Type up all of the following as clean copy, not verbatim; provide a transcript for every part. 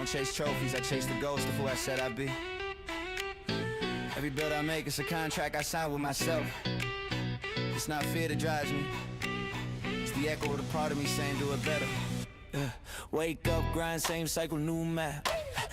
don't chase trophies, I chase the ghost of who I said I'd be. Every build I make, it's a contract I sign with myself. It's not fear that drives me, it's the echo of the part of me saying do it better. Wake up, grind, same cycle, new map.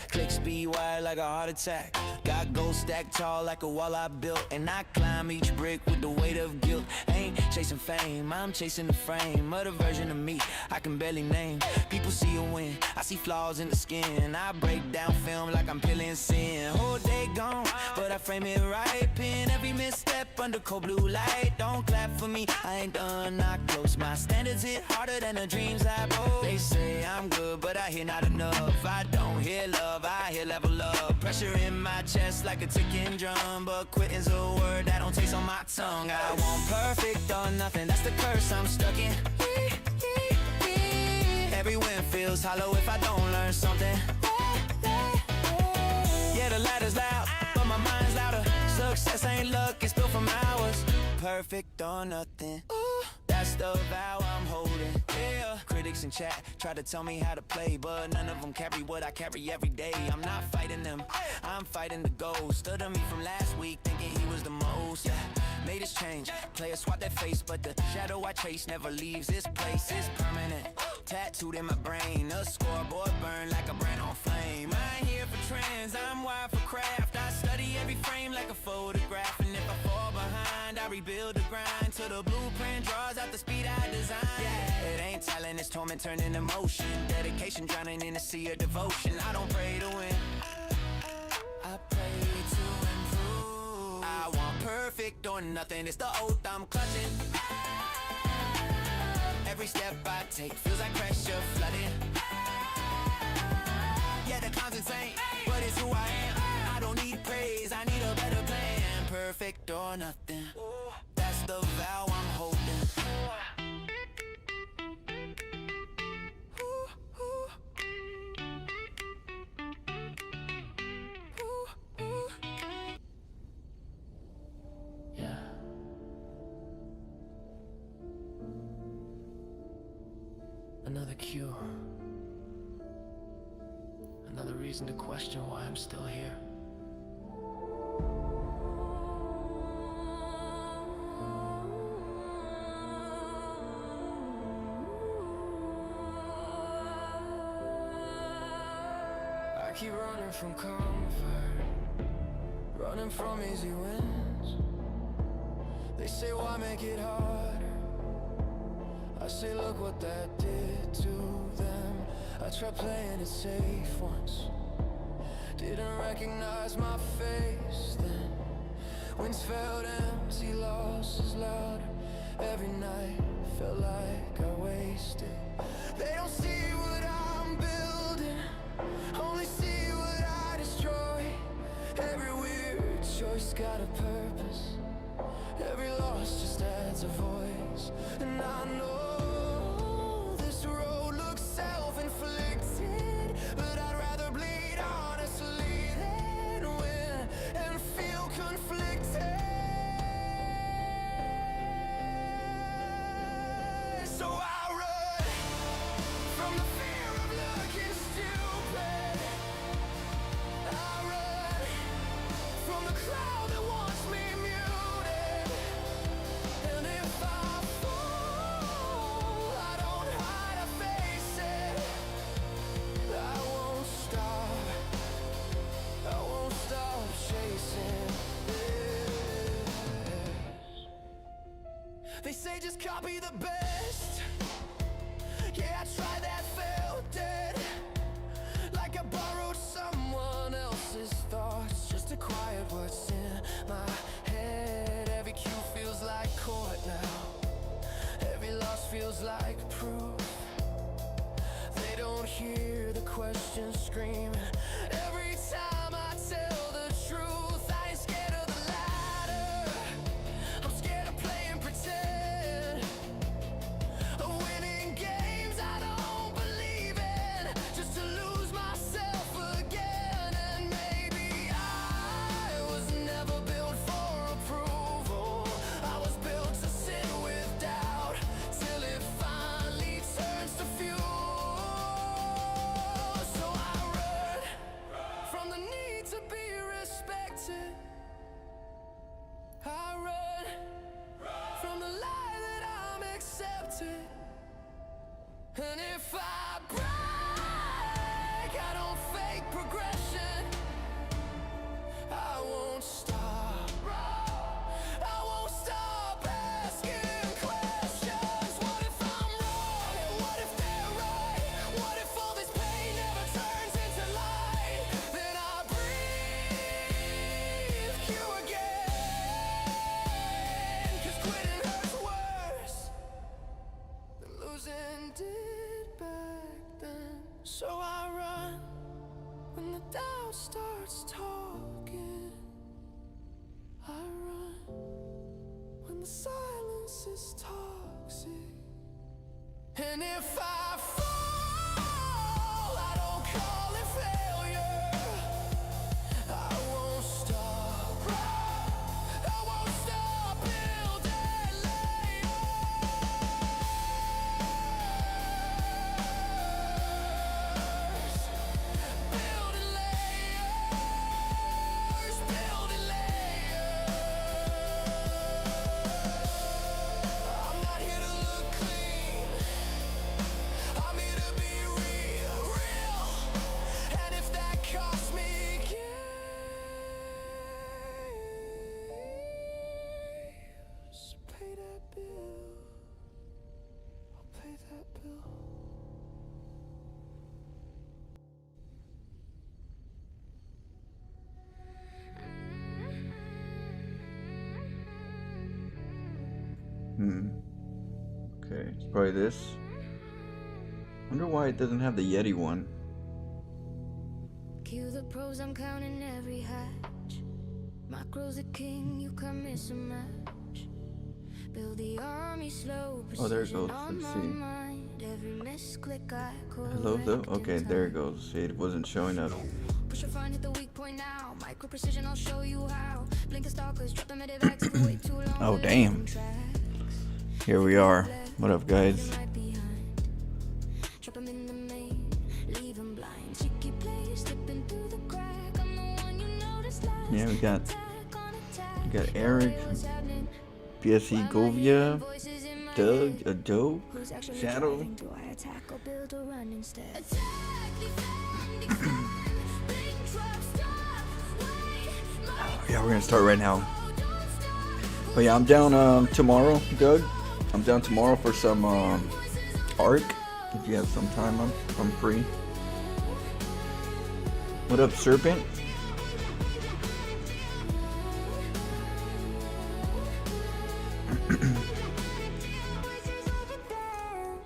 Click speed wide like a heart attack. Got goals stacked tall like a wall I built, and I climb each brick with the weight of guilt. Ain't chasing fame, I'm chasing the frame of the version of me I can barely name. People see a win, I see flaws in the skin. I break down film like I'm peeling sin. Whole day gone, but I frame it right. Pin every misstep under cold blue light. Don't clap for me, I ain't done, not close. My standards hit harder than the dreams I pose. They say I'm good, but I hear not enough. I don't hear love, I hear level up. Pressure in my chest like a ticking drum, but quitting's a word that don't taste on my tongue. I want perfect or nothing, that's the curse I'm stuck in. Every win feels hollow if I don't learn something. Yeah, the ladder's loud, but my mind's louder. Success ain't luck, it's built from hours. Perfect or nothing, that's the vow I'm holding. Yeah, critics in chat try to tell me how to play, but none of them carry what I carry every day. I'm not fighting them, I'm fighting the ghost. Stood on me from last week thinking he was the most. Yeah, made us change, players swap their face, but the shadow I chase never leaves this place. It's permanent, tattooed in my brain. A scoreboard burned like a brand on flame. I ain't here for trends, I'm wired for craft. I study every frame like a photograph, and if I fall behind, I rebuild the grind till the blueprint draws out the speed I design. Yeah, it ain't talent, it's torment turned into motion. Dedication drowning in a sea of devotion. I don't pray to win, I pray to improve. I want perfect or nothing, it's the oath I'm clutching. Every step I take feels like pressure flooding. Yeah, the clown's insane, but it's who I am. I don't need praise, I need a better plan. Perfect or nothing, that's the vow I'm holding. Yeah. Another cue. Another reason to question why I'm still here. I keep running from comfort, running from easy wins. They say why make it harder? I say look what that did to them. I tried playing it safe once, didn't recognize my face then. Winds felt empty, losses louder. Every night felt like I wasted. They don't see what I'm building, only see what I destroy. Every weird choice got a purpose, every loss just adds a voice. And I know this road looks self-inflicted, but I'd rather bleed honestly than win and feel conflicted. So I run from the fear of looking stupid. I run from the crowd that wants me muted. And if I fall, I don't hide, I face it. I won't stop chasing this. They say just copy the best. Yeah, I tried that, failed dead. Like I borrowed someone else's thoughts just to quiet what's in my head. Every cue feels like court now, every loss feels like proof. They don't hear the questions screaming every time I tell the truth. I ain't scared of the ladder, I'm scared of playing pretend, of winning games I don't tempted. I run from the lie that I'm accepted. And if I break, I don't fake progression. I won't stop. I won't stop asking questions. What if I'm wrong? What if they're right? What if all this pain never turns into light? Then I breathe, cure again. 'Cause quitting hurts worse than losing did back then. So I run when the doubt starts talking. I run when the silence is toxic. And if I fall, I don't call it failure. I won't stop. I won't stop building layers. Building layers. Building layers. I'm not here to look clean. I'm here to be real, real. And if that costs me years, pay that bill. I'll pay that bill. Okay, it's probably this. Wonder why it doesn't have the Yeti one. Cue the pros, I'm counting every hatch. Macro's a king, you can't miss a match. Build the army slow, Oh, there it precision goes. on Let's my see. mind. Every misclick I Hello, correct in okay, there it time. goes. It wasn't showing up. Push your front, hit the weak point now. Micro precision, I'll show you how. Blink a stalkers, drop them at backs for way too long. Oh, to damn. leave them tracks. Here we are. What up, guys? Right behind. Drop 'em in the main, leave 'em blind. Cheeky play, slipping through the crack. I'm the one you noticed last. Yeah, we got Attack on attack. Eric, What's happening? BSE Govia, Voices in my Doug, head. Ado, Who's actually Shadow. driving? Do I attack or build or run instead? Attack, defend, bring trucks, stop, wait, Yeah, we're gonna start right now. don't stop. But yeah, I'm down tomorrow, Doug. I'm down tomorrow for some ARC. If you have some time, I'm free. What up, Serpent?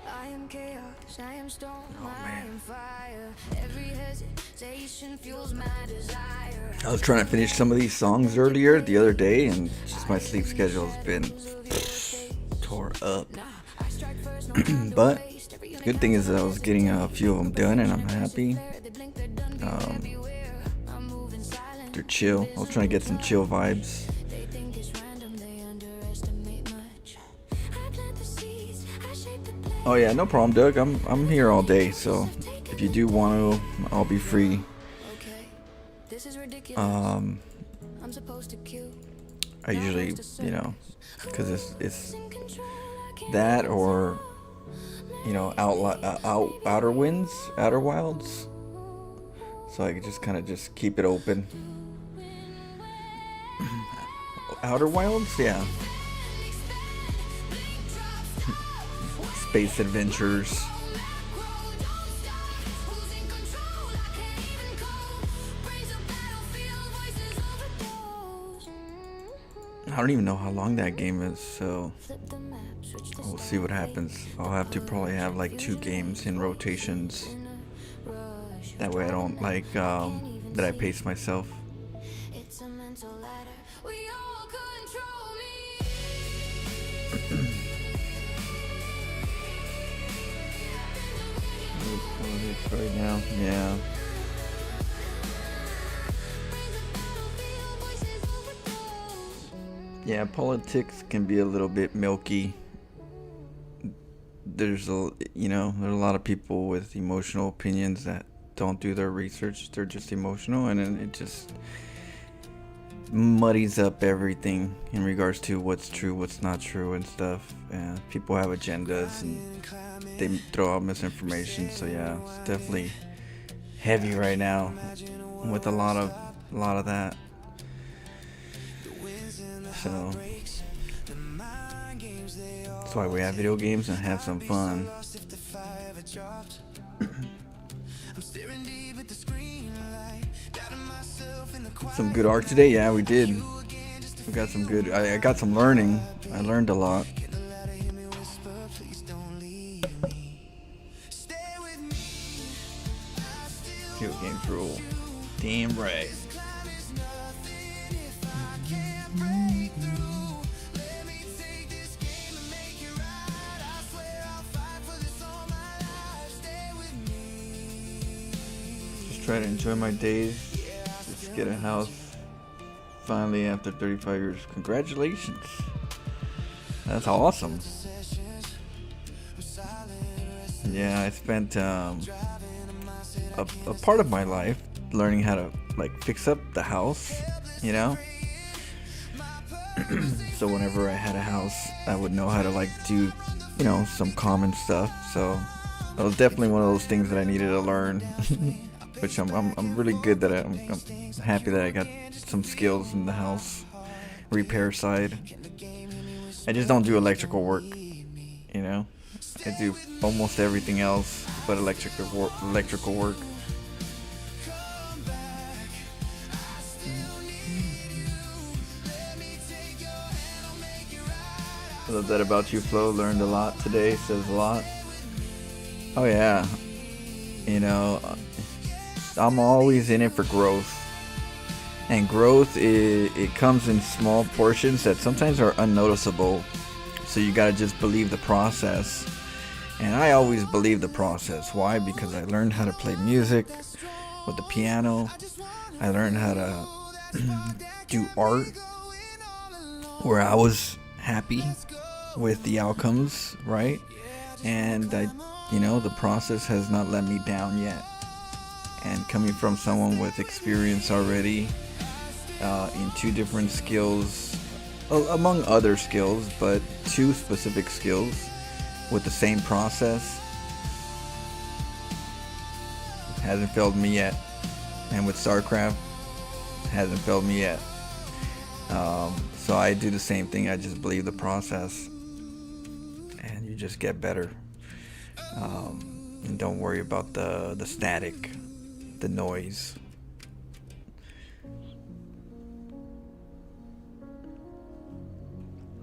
I am chaos, I am storm, Oh, I man. am fire. Every hesitation fuels my desire. I was trying to finish some of these songs earlier the other day, and just my sleep schedule has been tore up. I strike first, no time to But waste. Every the good thing is that I was getting a few of them done, and I'm happy. they blink, they're done, everywhere. I'm moving silent. They're chill. I was trying to get some chill vibes. They think it's random, they underestimate much. I plant the seeds, I shape the plan. Oh yeah, no problem, Doug. I'm here all day, so if you do want to, I'll be free. Okay, this is ridiculous. Um, I'm supposed to cue. I usually, you know, because it's In control, I can't that or, you know, outer winds, outer wilds. So I could just kind of just keep it open. Outer wilds, yeah. Space adventures. I don't even know how long that game is, so we'll see what happens. I'll have to probably have like 2 games in rotations. That way I don't like that I pace myself. It's a mental ladder. We all control me. Right now, yeah. Yeah, politics can be a little bit milky. There's a lot of people with emotional opinions that don't do their research. They're just emotional, and then muddies up everything in regards to what's true, what's not true, and stuff. And people have agendas and they throw out misinformation. So yeah, it's definitely heavy right now with a lot of that. So that's why we have video games and have some fun. Some good art today, yeah, we did. We got some good. I got some learning. I learned a lot. Video games rule. Damn right. Just try to enjoy my days. Just get a house. Finally, after 35 years. Congratulations. That's awesome. Yeah, I spent a part of my life learning how to like fix up the house, you know. So whenever I had a house, I would know how to like do, you know, some common stuff. So that was definitely one of those things that I needed to learn. Which I'm really good that I'm happy that I got some skills in the house repair side. I just don't do electrical work, you know. I do almost everything else but electrical work. I love that about you, Flo. Learned a lot today. Says a lot. Oh yeah, you know, I'm always in it for growth. And growth, it comes in small portions that sometimes are unnoticeable. So you gotta just believe the process. And I always believe the process. Why? Because I learned how to play music with the piano. I learned how to do art where I was happy with the outcomes, right? And you know, the process has not let me down yet. And coming from someone with experience already in two different skills, among other skills, but two specific skills with the same process, hasn't failed me yet. And with StarCraft, hasn't failed me yet. So I do the same thing. I just believe the process, and you just get better. And don't worry about the static, the noise.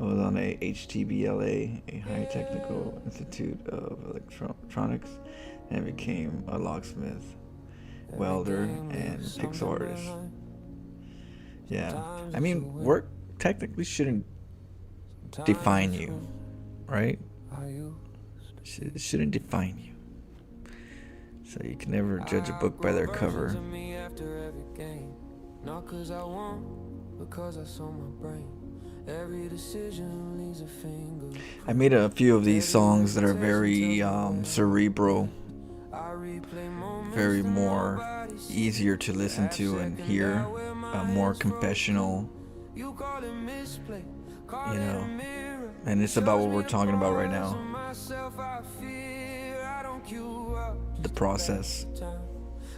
I was on a HTBLA, a High Technical Institute of Electronics, and became a locksmith, welder, and pixel artist. Yeah, I mean, work technically shouldn't define you, right? It shouldn't define you. So you can never judge a book by their cover. Not 'cause I won, because I saw my brain. Every decision leaves a finger. I made a few of these songs that are very cerebral, very more easier to listen to and hear, more confessional, you know, and it's about what we're talking about right now, the process.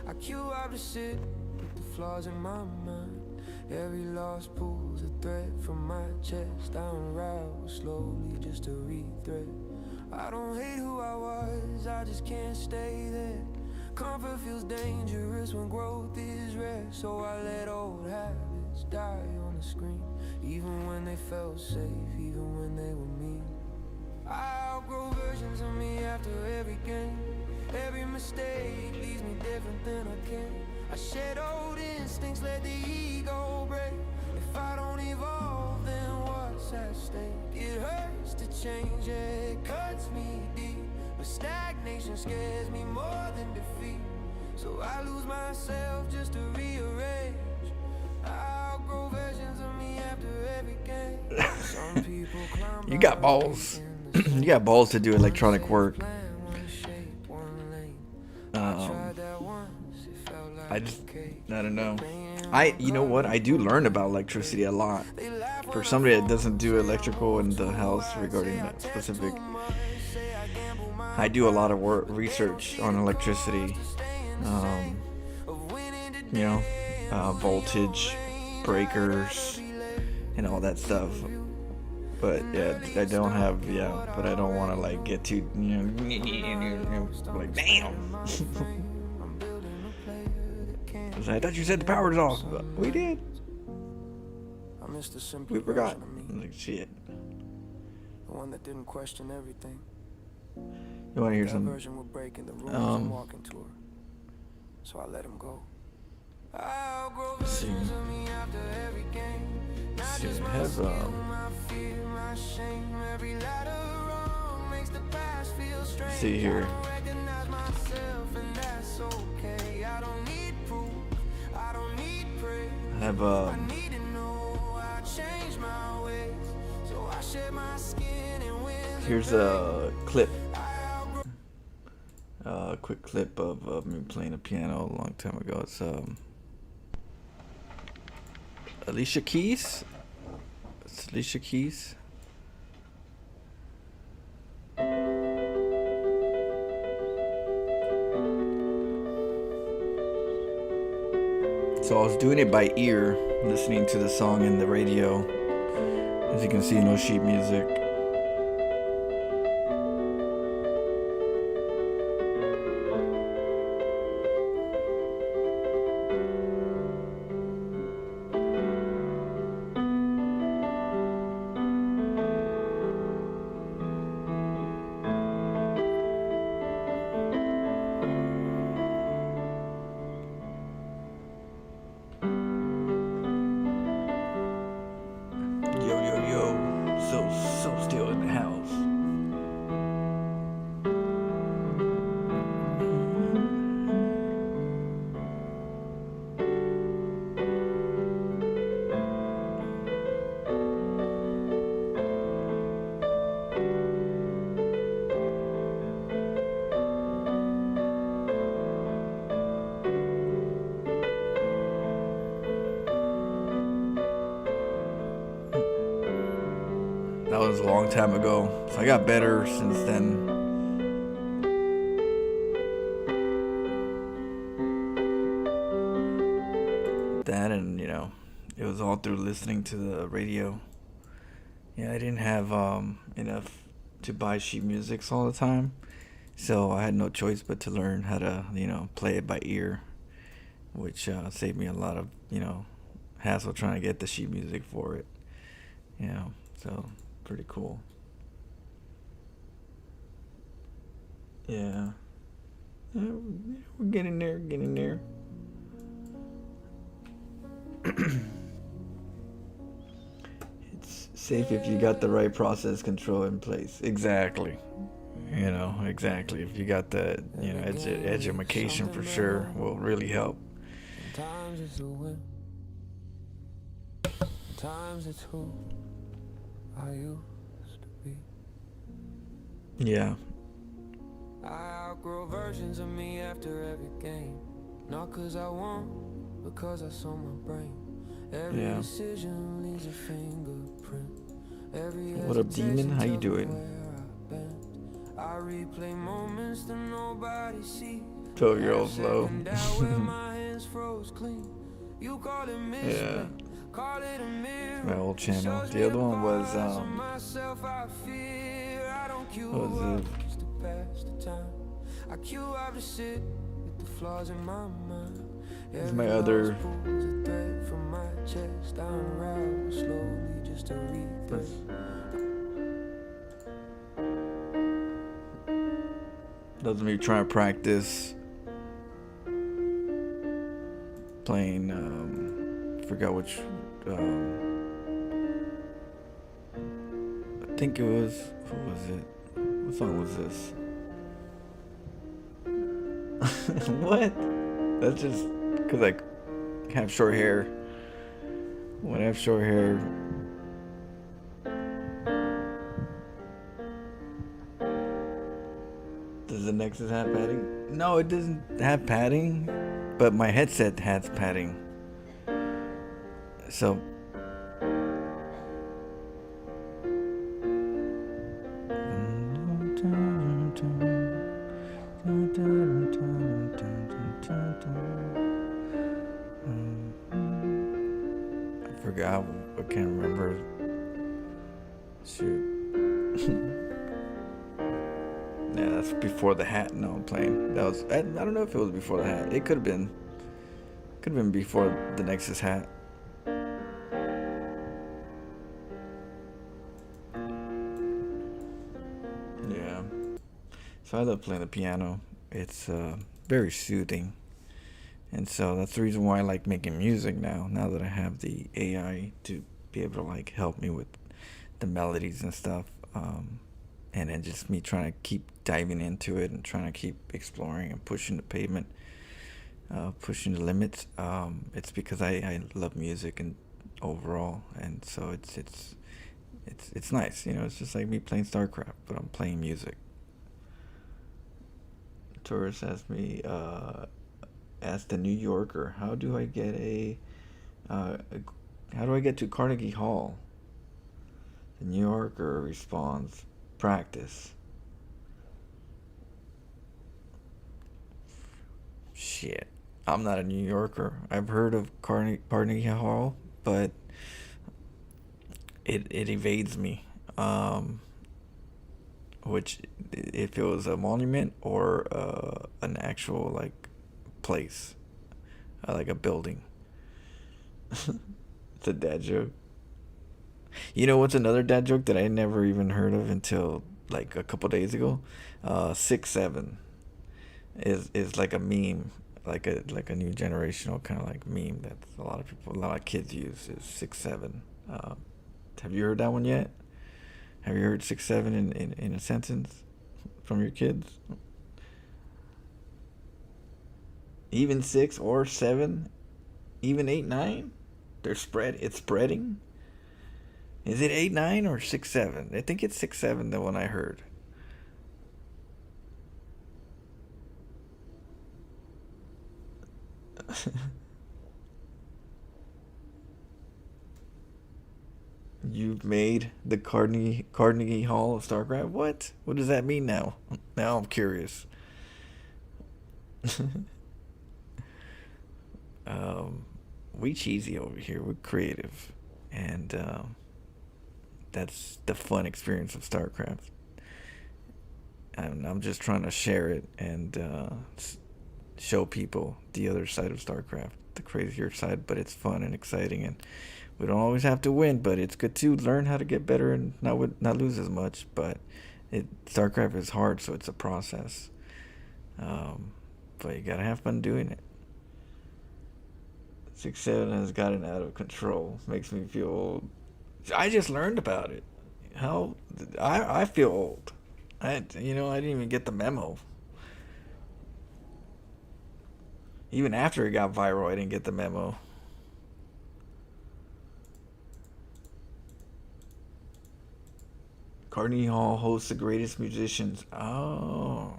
I queue up to sit with the flaws in my mind. Every loss pulls a thread from my chest. I unravel slowly just to rethread. I don't hate who I was, I just can't stay there. Comfort feels dangerous when growth is rare. So I let old habits die on the screen, even when they felt safe, even when they were mean. I outgrow versions of me after every game. Every mistake leaves me different than I came. I shed old instincts, let the ego break. If I don't evolve, then what's at stake? It hurts to change, it cuts me deep, but stagnation scares me more than defeat. So I lose myself just to rearrange. I outgrow versions of me after every game. Some people climb. You got balls. You got balls to do electronic work. I don't know. You know what? I do learn about electricity a lot. For somebody that doesn't do electrical in the house regarding that specific, I do a lot of research on electricity. Um, you know, voltage, breakers, and all that stuff. But yeah, I don't have, but I don't want to like get too, like, damn. I thought you said the power was off. We did. We forgot. Like, shit. The one that didn't question everything. You want to hear some? Version would break in the room I'm walking to her. So I let him go. Let's see. Let's see. I have let's see here. I have here's a clip. A quick clip of me playing the piano a long time ago. It's Alicia Keys. It's Alicia Keys. So I was doing it by ear, listening to the song in the radio. As you can see, no sheet music. So still in the house. That was a long time ago, so I got better since then. That, and it was all through listening to the radio. Yeah, I didn't have enough to buy sheet musics all the time, so I had no choice but to learn how to play it by ear, which saved me a lot of hassle trying to get the sheet music for it. So pretty cool. Yeah, we're getting there. It's safe if you got the right process control in place. Exactly. Exactly. If you got the education for sure will really help. Times it's a win. Times it's who I used to be. Yeah. I outgrow versions of me after every game. Not cause I won, but cause I saw my brain. Every decision leaves a fingerprint. What up, Demon? How you doing? I replay moments that nobody sees. 12-year-old's low. Yeah. My old channel. The other one was what was it? It's my other. Those of me trying to practice playing. Forgot which. I think it was. What was it? What song was this? What? That's just because I have short hair. When I have short hair. Does the Nexus have padding? No, it doesn't have padding. But my headset has padding. So I forgot. I can't remember. Shoot. Yeah, that's before the hat. No, I'm playing. That was. I don't know if it was before the hat. It could have been. Could have been before the Nexus hat. Yeah. So I love playing the piano. It's very soothing. And so that's the reason why I like making music now. Now that I have the AI to be able to like help me with the melodies and stuff. And then just me trying to keep diving into it and trying to keep exploring and pushing the pavement, pushing the limits. It's because I love music and overall, and so it's nice. You know, it's just like me playing StarCraft, but I'm playing music. Tourist asked me, asked the New Yorker, how do I get how do I get to Carnegie Hall? The New Yorker responds, practice. Shit, I'm not a New Yorker. I've heard of Carnegie Hall, but it evades me. Which, if it was a monument or an actual like place, like a building. It's a dad joke. You know what's another dad joke that I never even heard of until like a couple days ago? 6'7" is like a meme, like a new generational kind of like meme that a lot of kids use. Is 6'7". Have you heard that one yet? Have you heard 6'7" in a sentence from your kids? Even 6 or 7, even 8, 9. It's spreading. Is it 8, 9 or 6, 7? I think it's 6, 7. The one I heard. You've made the Carnegie Hall of StarCraft. What? What does that mean now? Now I'm curious. We cheesy over here. We're creative, and that's the fun experience of StarCraft. And I'm just trying to share it and show people the other side of StarCraft, the crazier side. But it's fun and exciting, and we don't always have to win. But it's good to learn how to get better and not lose as much. But StarCraft is hard, so it's a process. But you gotta have fun doing it. 6'7" has gotten out of control. Makes me feel old. I just learned about it. How I feel old. I didn't even get the memo. Even after it got viral, I didn't get the memo. Carnegie Hall hosts the greatest musicians. Oh.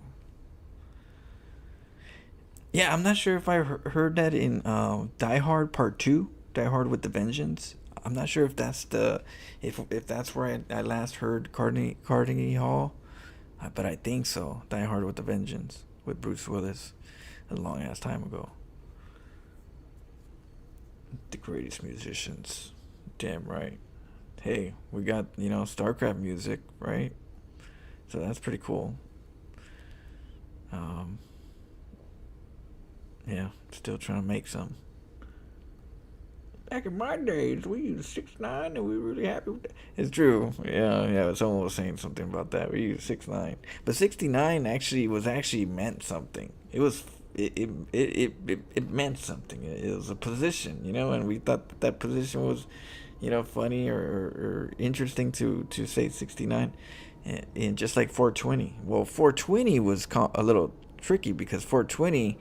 Yeah, I'm not sure if I heard that in Die Hard Part 2, Die Hard with the Vengeance. I'm not sure if that's if that's where I last heard Carnegie Hall, but I think so. Die Hard with the Vengeance with Bruce Willis, a long ass time ago. The greatest musicians, damn right. Hey, we got StarCraft music, right? So that's pretty cool. Yeah, still trying to make some. Back in my days, we used 6'9", and we were really happy with that. It's true. Yeah. Someone was saying something about that. We used 6'9", but 69 actually meant something. It meant something. It was a position, and we thought that position was, funny or interesting to say 69, and just like 420. Well, 420 was a little tricky because 420.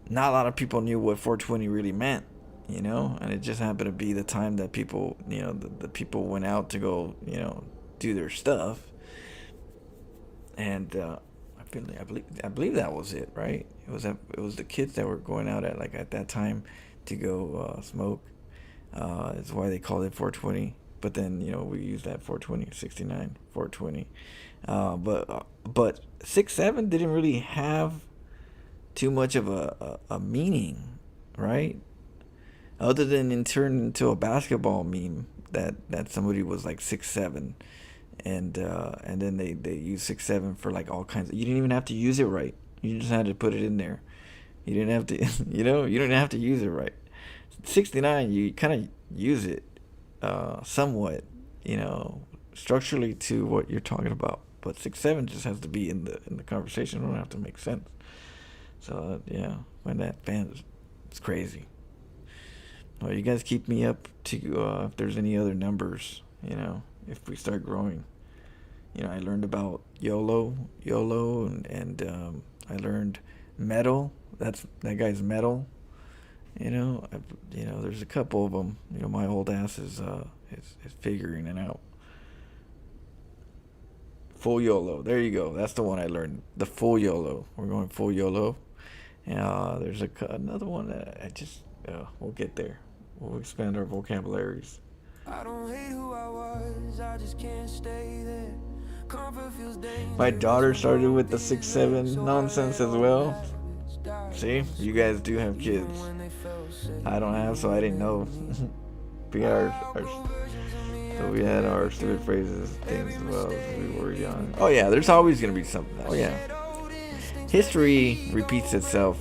Not a lot of people knew what 420 really meant, and it just happened to be the time that people, the people went out to go, do their stuff, and I believe that was it, right? It was the kids that were going out at that time to go smoke. Is why they call it 420. But then, you know, we use that 420, 69, 420. But 6-7 didn't really have too much of a meaning, right? Other than it turned into a basketball meme that somebody was like 6'7", and then they use 6'7" for like all kinds of. You didn't even have to use it right. You just had to put it in there. You didn't have to, you didn't have to use it right. 69, you kind of use it somewhat, structurally to what you're talking about. But 6'7" just has to be in the conversation. It don't have to make sense. So yeah, when that band, it's crazy. Well, you guys keep me up to if there's any other numbers. If we start growing. I learned about YOLO, and I learned metal. That guy's metal. There's a couple of them. My old ass is figuring it out. Full YOLO. There you go. That's the one I learned. The full YOLO. We're going full YOLO. There's another one that I just we'll get there. We'll expand our vocabularies. I don't hate who I was, I just can't stay there. Comfort feels dangerous. My daughter started with the 6'7" nonsense as well. See, you guys do have kids. I don't have, so I didn't know. So we had our stupid phrases things as well as we were young. Oh yeah, there's always gonna be something. Oh yeah, history repeats itself.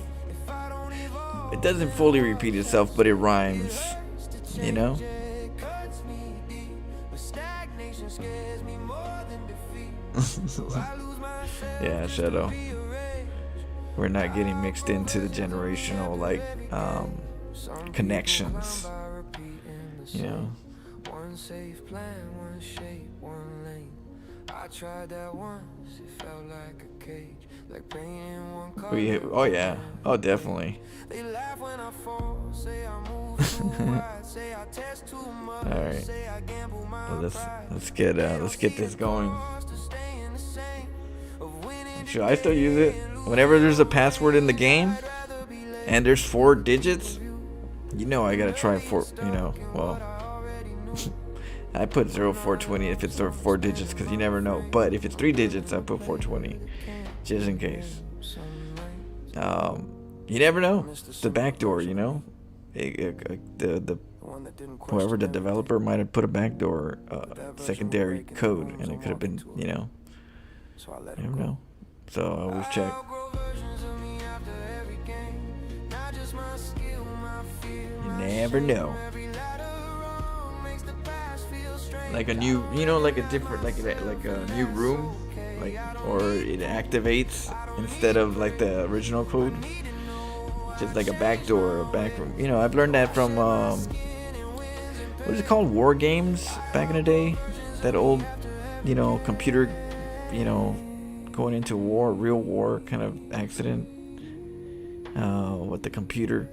It doesn't fully repeat itself, but it rhymes. Yeah, Shadow. We're not getting mixed into the generational connections. One safe plan, one shape, one lane. I tried that once, it felt like a cage, like painting one color. Oh yeah. Oh definitely. They laugh when I fall, say I move too wide, say I test too much. All right. Say I gamble my Well, let's get this going. Should I still use it? Whenever there's a password in the game and there's 4 digits, I gotta try 4. Well, I put 0420 if it's 4 digits because you never know. But if it's 3 digits, I put 420 just in case. You never know. It's the backdoor, whoever the developer might have put a backdoor secondary code, and it could have been, you never know. So I always check. You never know. Like a new, like a different, like a new room, or it activates instead of like the original code. Just like a backdoor, a back room. I've learned that from what is it called? War games back in the day. That old, computer, going into war, real war kind of accident with the computer.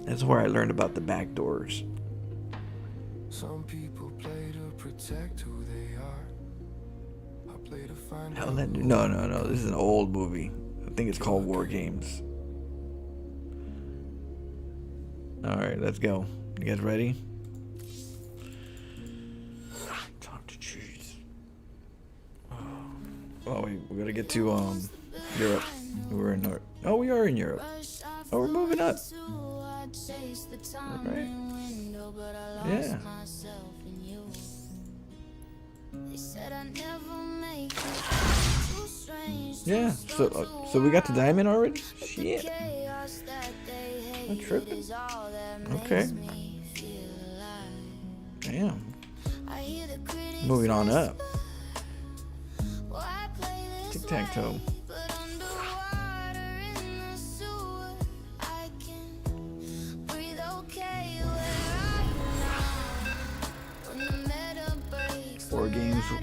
That's where I learned about the back doors. Some people play to protect who they are. I play to find Hell, no. This is an old movie. I think it's called War Games. All right, let's go. You guys ready? Time to choose. Oh, we gotta get to Europe. We're in North. Oh, we are in Europe. Oh, we're moving up. Right. Yeah. Yeah. So we got the diamond already. Shit. I'm tripping. Okay. Damn. Moving on up. Tic-tac-toe.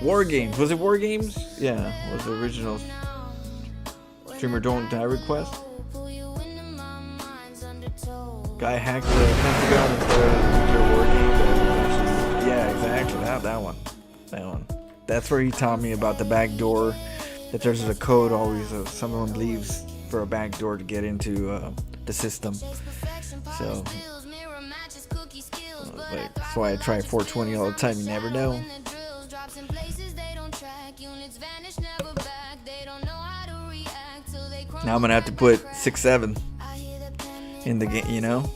War Games. Was it War Games? Yeah, was the original Streamer Don't Die request. Guy hacked the Pentagon and put War Games. Yeah, exactly. That one. That's where he taught me about the back door. That there's a code always. Someone leaves for a back door to get into the system. So, like, that's why I try 420 all the time. You never know. Now I'm gonna have to put 6-7 in the game, you know.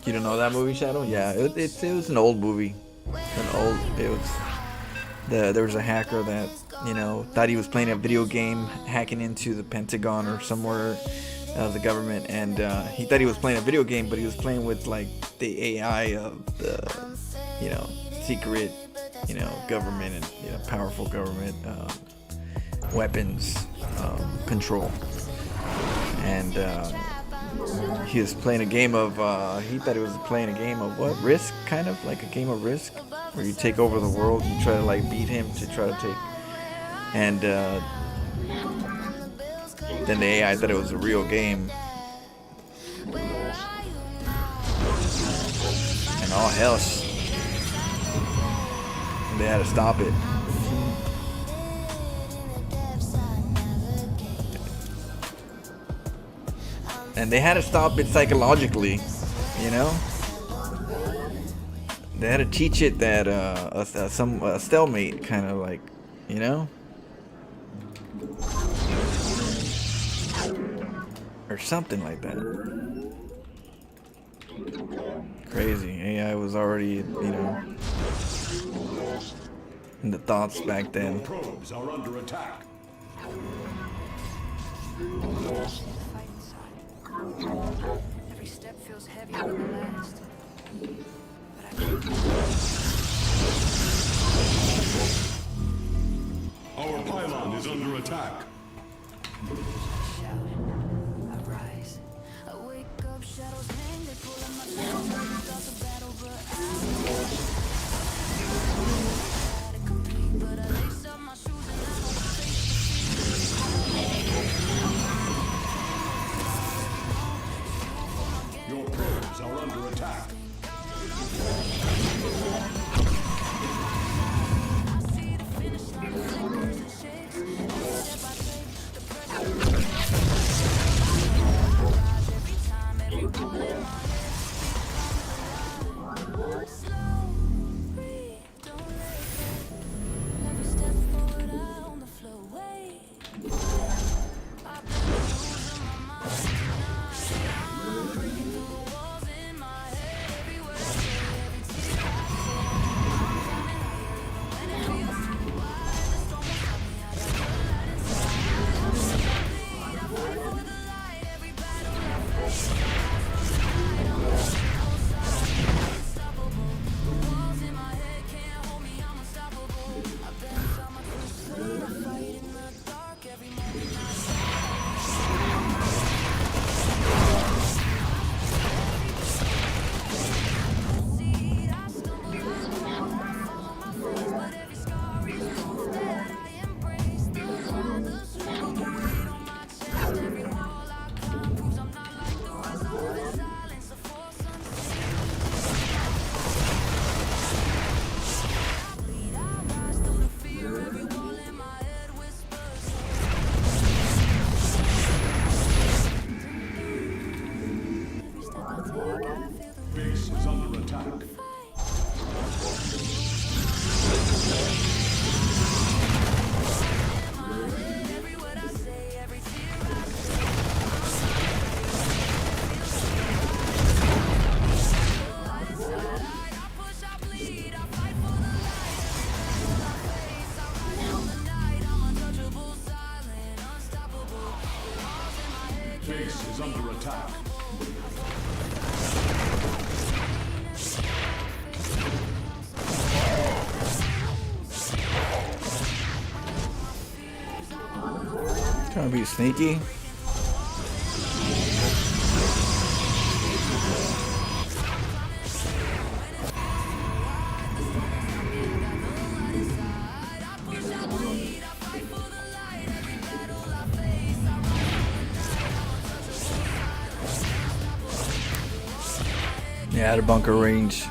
You don't know that movie, Shadow? Yeah, it was an old movie. There was a hacker that, you know, thought he was playing a video game, hacking into the Pentagon or somewhere of the government, and he thought he was playing a video game, but he was playing with like the AI of the, you know, secret, you know, government and, you know, powerful government weapons control, and he was playing a game of, he thought he was playing a game of what? Risk, kind of like a game of Risk, where you take over the world, you try to like beat him to try to take, and then the AI thought it was a real game, and all hell, they had to stop it. And they had to stop it psychologically, you know. They had to teach it that a stalemate, kind of like, you know, or something like that. Crazy. AI was already, you know, in the thoughts back then. Probes are under attack. Every step feels heavier than the last. Our pylon is under attack. I rise. I wake up, shadows hang, they pull on my clothes, about the battle, but I had to compete, but I lace up my shoes and I don't face Your probes are under attack. Base is under attack. Base is under attack. Trying to be sneaky. Yeah, at a bunker range.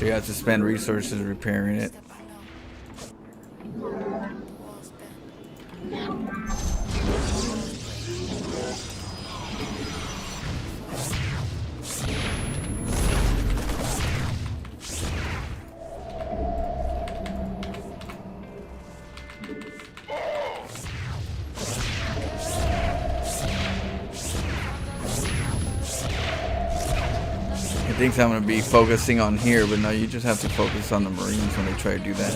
So you have to spend resources repairing it. He thinks I'm gonna be focusing on here, but no, you just have to focus on the Marines when they try to do that.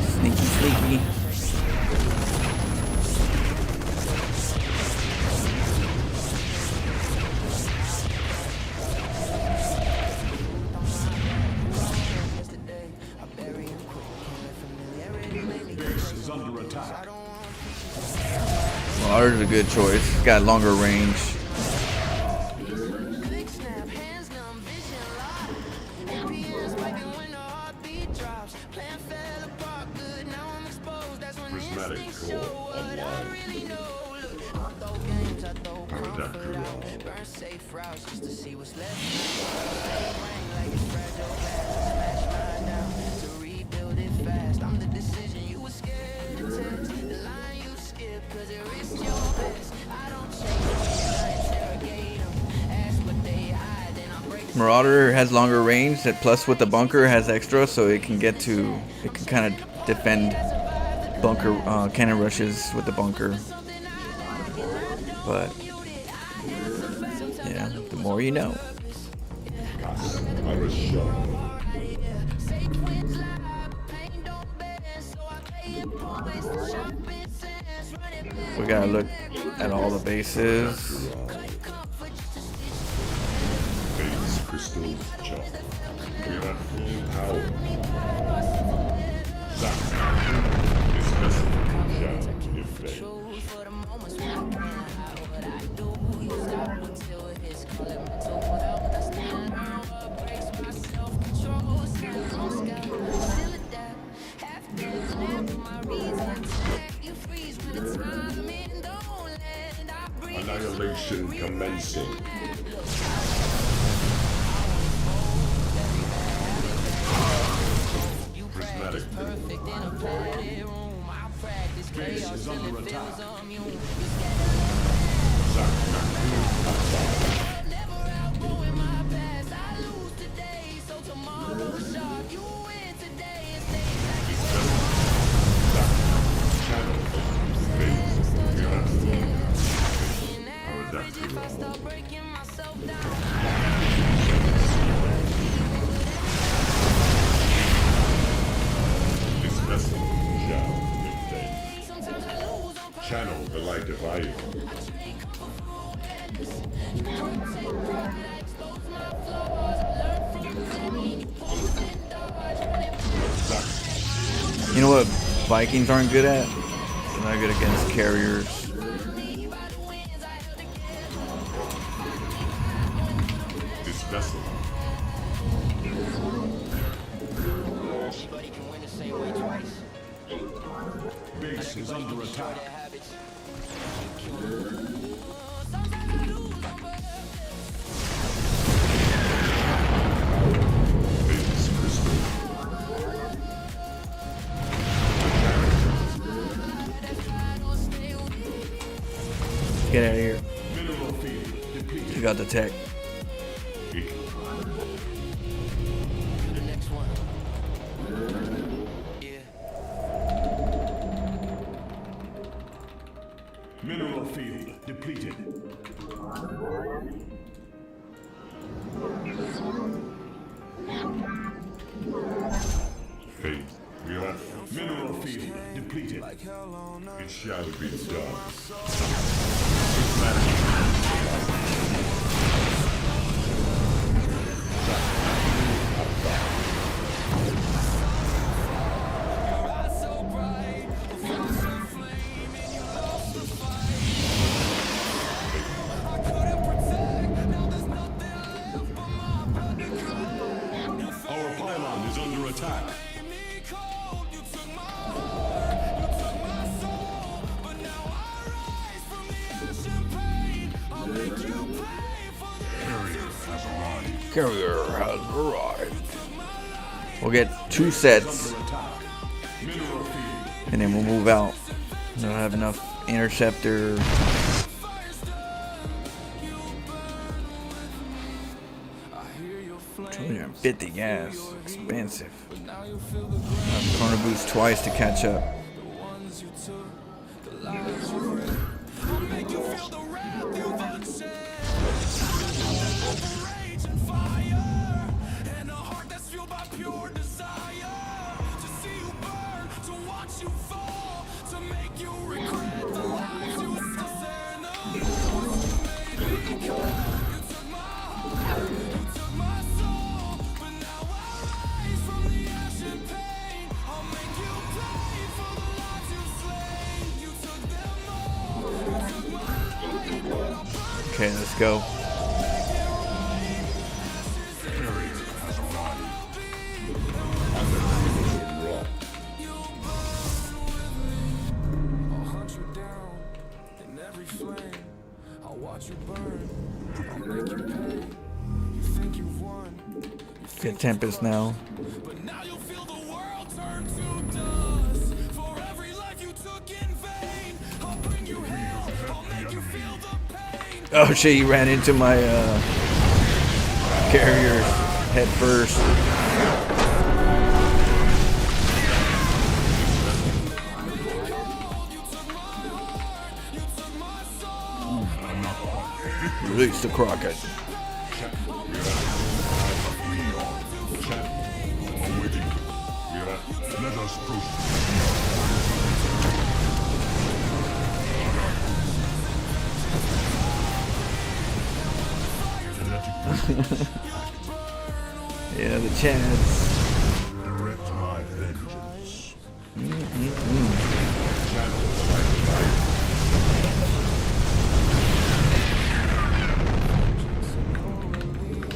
Sneaky, sneaky. Base is under attack. Well, ours is a good choice. It's got longer range. Prismatic core online. Marauder has longer range, that plus with the bunker has extra, so it can kind of defend bunker cannon rushes with the bunker. But yeah, the more you know. We gotta look at all the bases. Base crystal jump. We are at full power. Zack. This vessel shall defend. Annihilation commencing. Prismatic. Base is under attack. This vessel shall defend. Channel the light divide. You know what Vikings aren't good at? They're not good against carriers. This vessel. Base is under attack. Base crystal. Get out of here. Mineral field depleted. You got the tech. Mineral field depleted. Fate, we are mineral field depleted. It shall be done. Our pylon is under attack. Carrier has arrived. We'll get 2 sets, and then we'll move out. I'll have enough interceptor. 250 gas, expensive. Corner boost twice to catch up. Okay, let's go. Get Tempest now. Oh shit, he ran into my carrier head first. Release the Crockett. Yeah, the chance.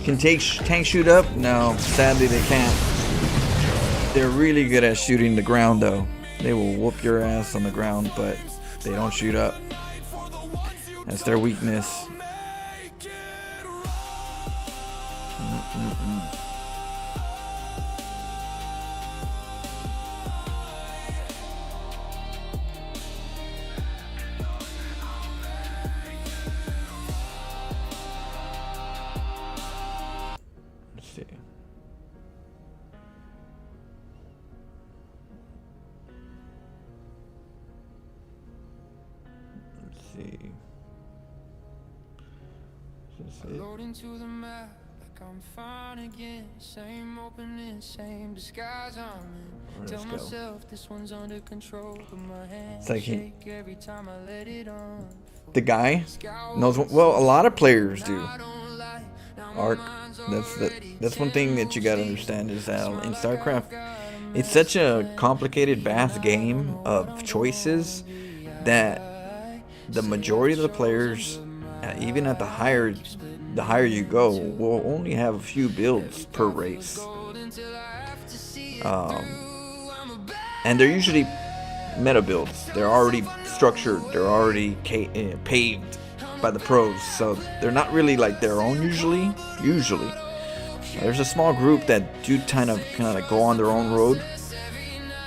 Can tank shoot up? No, sadly they can't. They're really good at shooting the ground though. They will whoop your ass on the ground, but they don't shoot up. That's their weakness. Let's see. Let's see. Loading to the map like I'm fine again. Same opening, same disguise I'm in. Tell myself this one's under control, but my hands shake every time I let it on. The guy knows, well, a lot of players do. Arc, that's one thing that you gotta understand is that in StarCraft, it's such a complicated, vast game of choices that the majority of the players, even at the higher you go, will only have a few builds per race. And they're usually meta builds. They're already structured. They're already paved by the pros. So they're not really like their own usually. There's a small group that do kind of go on their own road.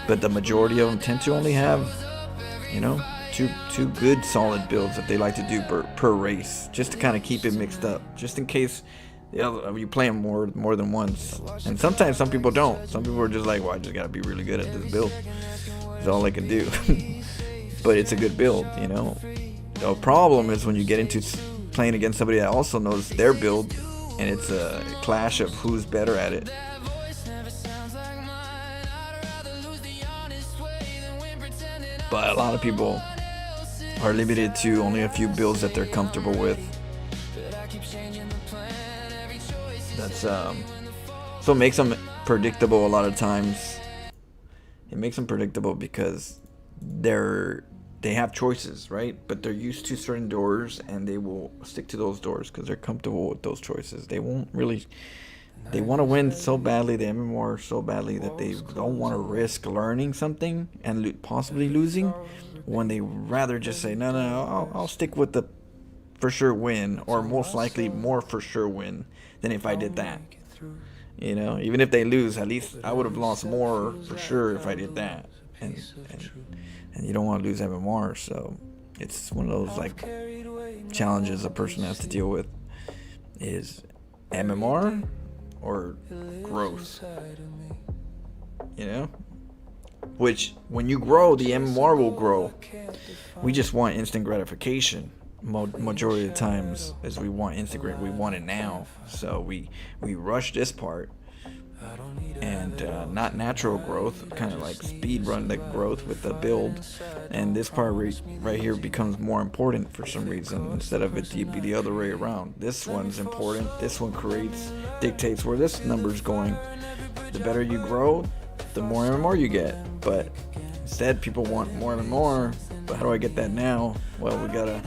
But the majority of them tend to only have, two good solid builds that they like to do per race, just to kind of keep it mixed up, just in case you play them more than once. And sometimes some people don't. Some people are just like, well, I just gotta be really good at this build. That's all I can do. But it's a good build, The problem is when you get into playing against somebody that also knows their build, and it's a clash of who's better at it. But a lot of people are limited to only a few builds that they're comfortable with. That's so it makes them predictable a lot of times. It makes them predictable because they have choices, right? But they're used to certain doors and they will stick to those doors because they're comfortable with those choices. They won't really. They want to win so badly, the MMR so badly, that they don't want to risk learning something and possibly losing, when they rather just say, no, I'll stick with the for sure win, or most likely more for sure win than if I did that. You know, even if they lose, at least I would have lost more for sure if I did that. And you don't want to lose MMR, so it's one of those like challenges a person has to deal with. Is MMR or growth? You know? Which, when you grow, the MMR will grow. We just want instant gratification. Majority of the times, as we want instant, we want it now. So we rush this part, and not natural growth, kind of like speed run the growth with the build. And this part right here becomes more important for some reason, instead of it to be the other way around. This one's important. This one dictates where this number's going. The better you grow, the more MMR you get. But instead, people want more MMR. But how do I get that now? Well, we gotta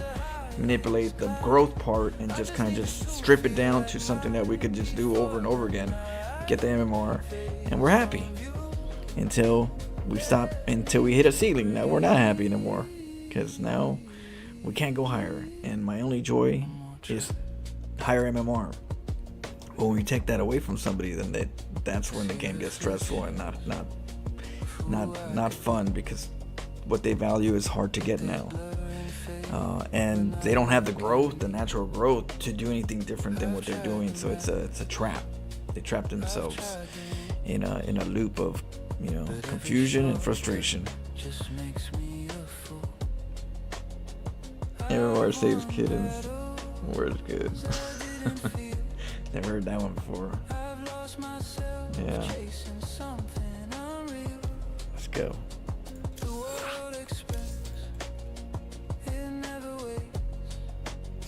manipulate the growth part and just kind of just strip it down to something that we could just do over and over again. Get the MMR, and we're happy until we hit a ceiling. Now we're not happy anymore, because now we can't go higher, and my only joy is higher MMR. When we take that away from somebody, then that's when the game gets stressful and not fun, because what they value is hard to get now, and they don't have the natural growth to do anything different than what they're doing. So it's a trap. They trap themselves in a loop of, you know, confusion and frustration. Everywhere saves kittens. Word's good. Never heard that one before. Yeah. Let's go.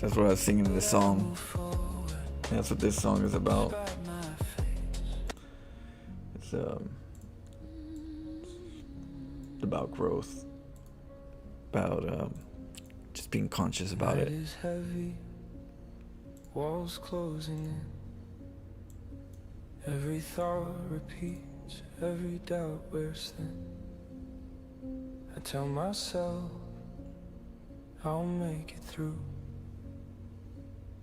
That's what I was singing in this song. That's what this song is about. It's about growth, about just being conscious about it. Heavy, walls closing in. Every thought repeats, every doubt wears thin. I tell myself I'll make it through,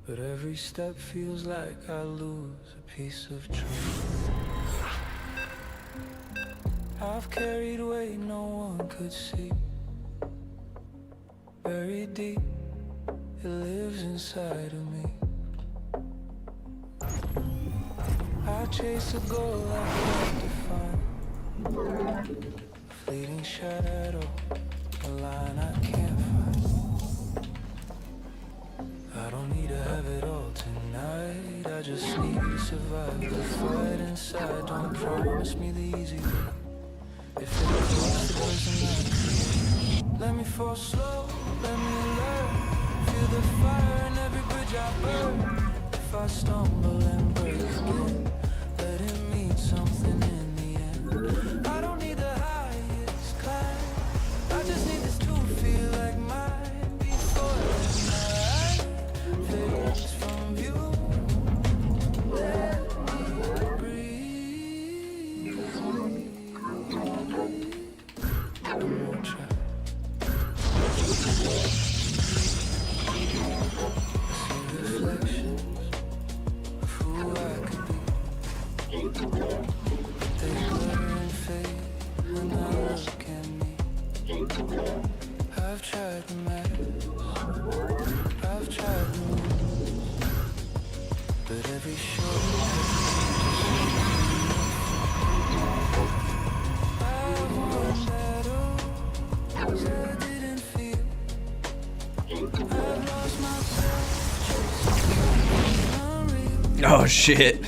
but every step feels like I lose a piece of truth. I've carried weight no one could see. Buried deep, it lives inside of me. I chase a goal I can't define. Fleeting shadow, a line I can't find. I don't need to have it all tonight. I just need to survive the fight inside. Don't promise me the easy way. If it was the person I create, let me fall slow, let me learn. Feel the fire in every bridge I burn. If I stumble and break again, let it mean something in the end. I don't need the highest climb, I just need this to feel like mine. Before the night fades from view, let me breathe. One more try. Reflections of who I could be. They glitter and fade when I look at me. I've tried to matters, I've tried to move, but every shoulder I've won battles I didn't feel. I've lost myself. Oh shit.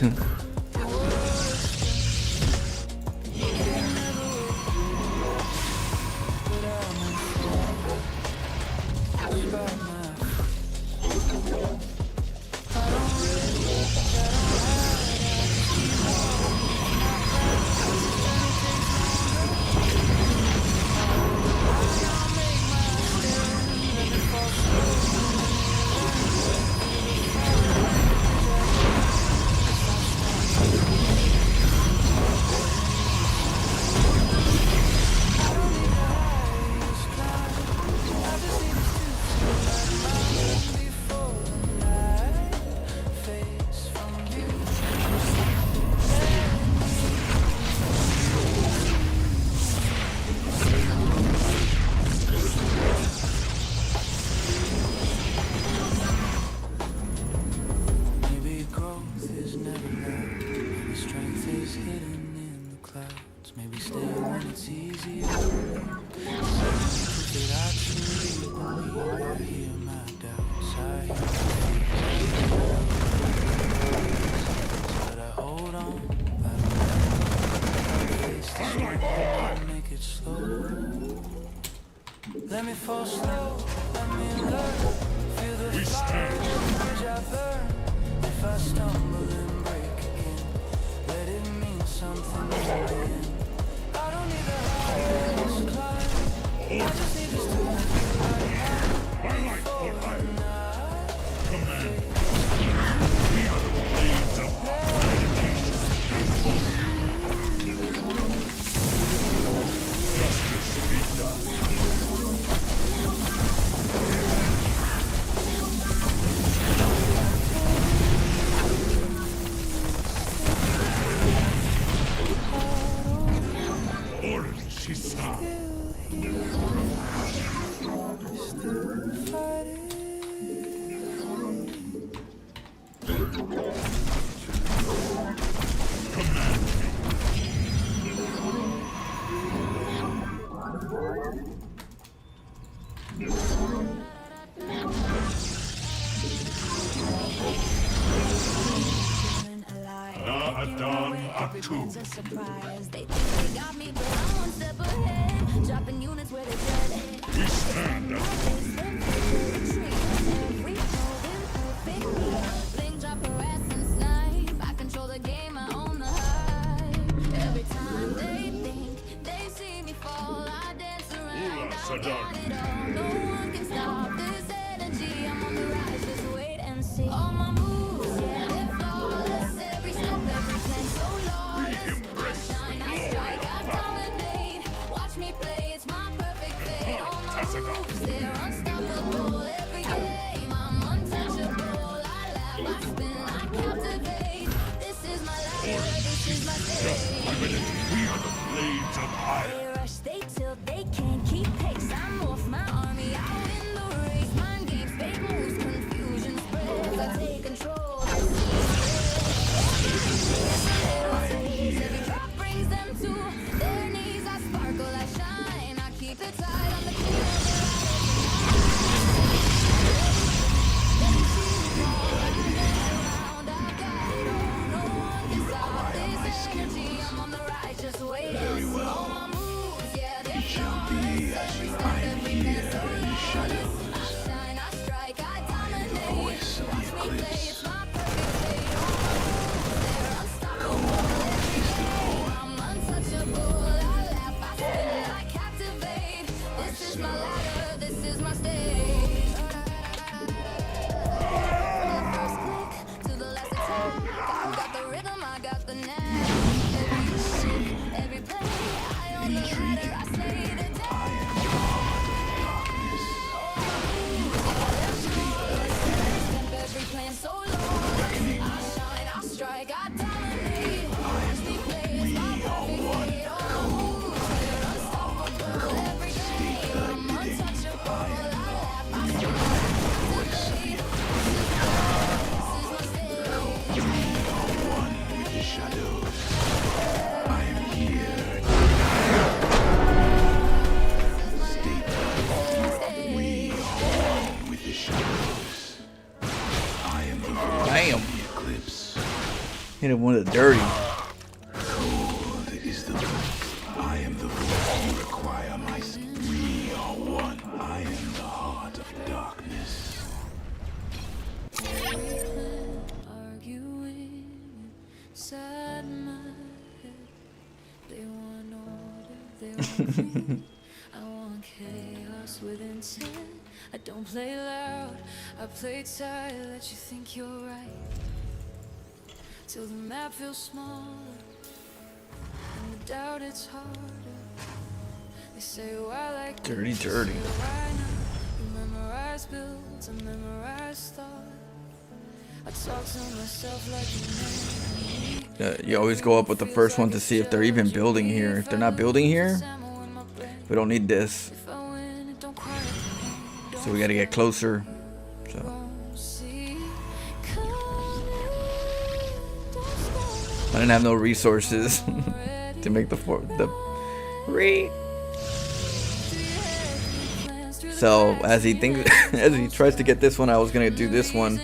is hidden in the clouds. Maybe stay when it's easier. That I truly believe I hear my doubts. I hear my fears. But I hold on. I don't face the strength. I'll make it slow. Let me fall slow. Let me learn. Feel the fire. Bridge I burn. If I stumble and break again, let it mean something in the end. I don't need the highest climb. I just need this to Highlight for hire. Command. We are the blades of justice be done. Orange is now. Everyone's a surprise. They think they got me, but I'm one step ahead. Dropping units where they said. We stand up. Every moving perfectly. Bling, drop, harass, and snipe. I control the game, I own the hype. Every time they think they see me fall, I dance around. I got it all. No one can stop this energy. I'm on the rise, just wait and see. All my moves, yeah, they're flawless. Every step, every plan, so lawless. I shine, I strike, I dominate. Watch me play, it's my perfect fate. All my moves, they're unstoppable. Every game, I'm untouchable. I laugh, I spin, I captivate. This is my life, this is my stage. We are the blades of iron. They rush, they tilt, they can't keep pace. I'm off my army, I win the race. Mind games, fake moves, confusion spreads. I take control. Every drop brings them to their knees. I sparkle, I shine. I keep it tight. I'm the king of the I'm on the rise, just wait and see. All my moves, yeah, they're flawless. Every step, every dance, so lawless. I shine, I strike, I dominate. Watch me play, it's my perfect fate. All my moves, they're unstoppable. Every game, I'm untouchable. I laugh, I spin, I captivate. This is my ladder, this is my stage. From the first click to the last attack, got the rhythm, I got the knack. Every play, I own the ladder, I slay the day. Every plan so long, I shine, I strike, I dominate. Watch me play, it's my perfect fate. All moves, they're unstoppable. Every game, I'm untouchable. I laugh, I spin, I captivate. This is my stage. With the shadows, I am here. Stay put. We are one with the shadows. I am the voice Damn. of the eclipse. Hit him with a dirty. Cold is the voice. I am the voice you require. We are one. I am the heart of darkness. Arguing inside my head. They want order, they want me. I want chaos with intent. I don't play loud, I play tight. Let you think you're right, till the map feels smaller and the doubt it's harder. They say why like Dirty, this? dirty. Why not? You memorize builds, I memorize thought. I talk to myself like an enemy. You always go up with the first one to see if they're even building here. If they're not building here, we don't need this. If I win, it don't cry at the end. So we gotta get closer. So Don't see coming, don't stop I didn't have no resources to make the re. So as he thinks, as he tries to get this one, I was gonna do this one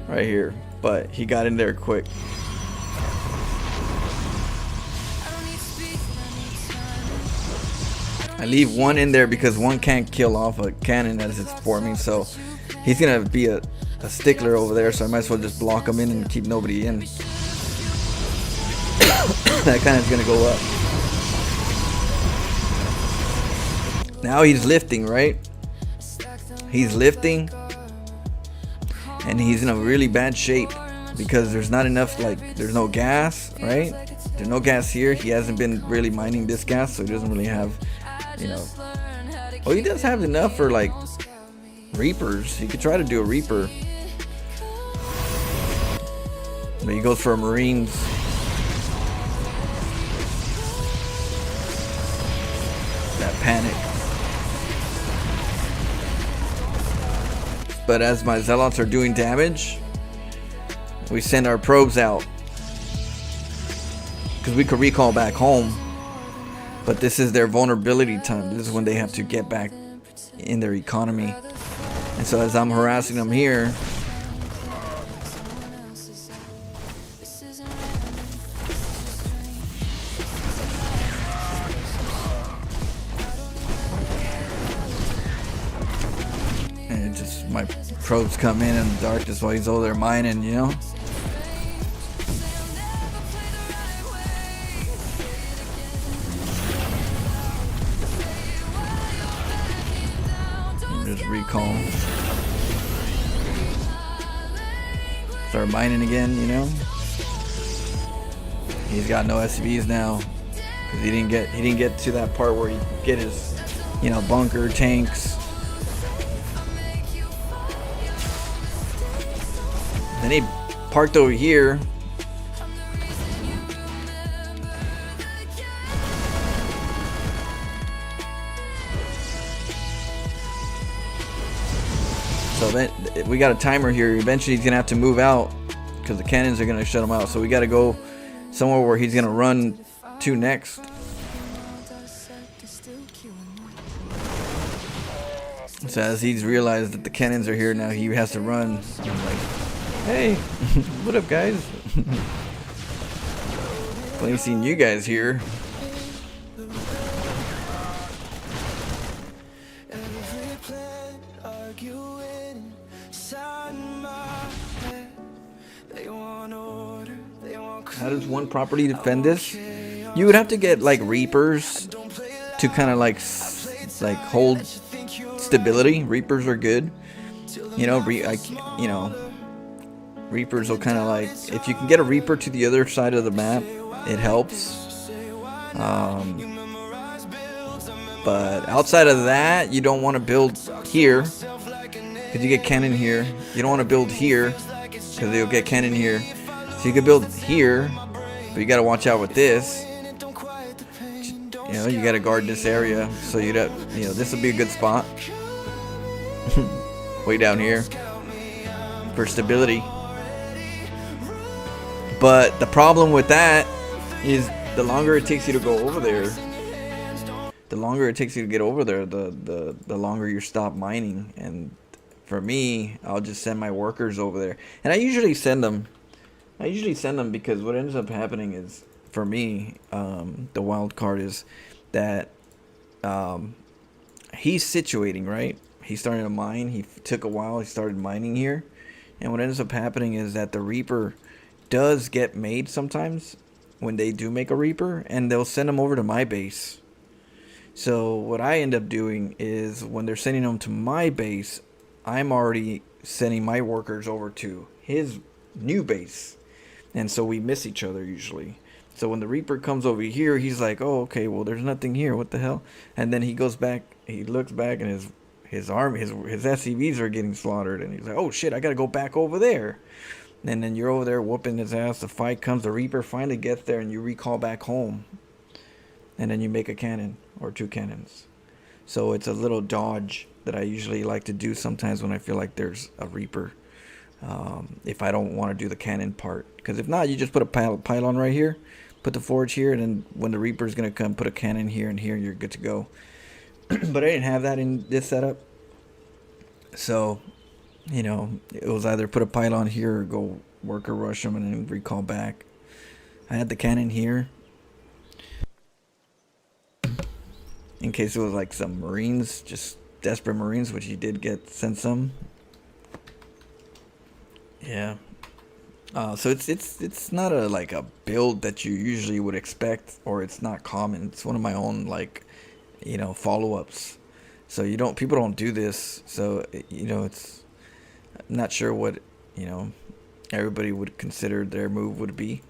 right here, but he got in there quick. I leave one in there because one can't kill off a cannon as it's forming, so he's gonna be a stickler over there, so I might as well just block him in and keep nobody in. That cannon's gonna go up. Now he's lifting, right? He's lifting, and he's in a really bad shape because there's not enough, like, there's no gas, right? There's no gas here. He hasn't been really mining this gas, so he doesn't really have, you know. Oh, he does have enough for like reapers. He could try to do a reaper, but he goes for a marines. That panic. But as my zealots are doing damage, we send our probes out because we could recall back home. But this is their vulnerability time. This is when they have to get back in their economy. And so as I'm harassing them here, and it just, my probes come in the darkness while he's over there mining, you know. Recall. Start mining again, you know. He's got no SCVs now because he didn't get to that part where he could get his, you know, bunker tanks. Then he parked over here. So then we got a timer here. Eventually he's gonna have to move out because the cannons are gonna shut him out. So we gotta go somewhere where he's gonna run to next. So as he's realized that the cannons are here now, he has to run. I'm like, hey, what up, guys? Plenty seen you guys here. How does one property defend this? You would have to get like reapers to kind of like hold stability. Reapers are good, you know. You know, reapers will kind of like, if you can get a reaper to the other side of the map, it helps. But outside of that, you don't want to build here because you get cannon here. You don't want to build here because they'll get cannon here. So you can build here, but you got to watch out with this. You know, you got to guard this area. So you know, this will be a good spot. Way down here for stability. But the problem with that is the longer it takes you to go over there, the longer it takes you to get over there, the longer you stop mining. And for me, I'll just send my workers over there, and I usually send them because what ends up happening is, for me, the wild card is that he's situating, right? He's starting to mine. He took a while. He started mining here, and what ends up happening is that the Reaper does get made sometimes when they do make a Reaper, and they'll send them over to my base. So what I end up doing is when they're sending them to my base, I'm already sending my workers over to his new base. And so we miss each other usually. So when the Reaper comes over here, he's like, oh, okay, well, there's nothing here. What the hell? And then he goes back, he looks back, and his army, his SCVs are getting slaughtered. And he's like, oh, shit, I got to go back over there. And then you're over there whooping his ass. The fight comes. The Reaper finally gets there, and you recall back home. And then you make a cannon or 2 cannons. So it's a little dodge that I usually like to do sometimes when I feel like there's a Reaper if I don't want to do the cannon part. Because if not, you just put a pylon right here, put the forge here, and then when the Reaper's going to come, put a cannon here and here, and you're good to go. But I didn't have that in this setup. So, you know, it was either put a pylon here or go worker rush them and then recall back. I had the cannon here in case it was like some Marines, just desperate Marines, which you did send some. Yeah. So it's not like a build that you usually would expect, or it's not common. It's one of my own, like, you know, follow-ups. So people don't do this. So, you know, I'm not sure what, you know, everybody would consider their move would be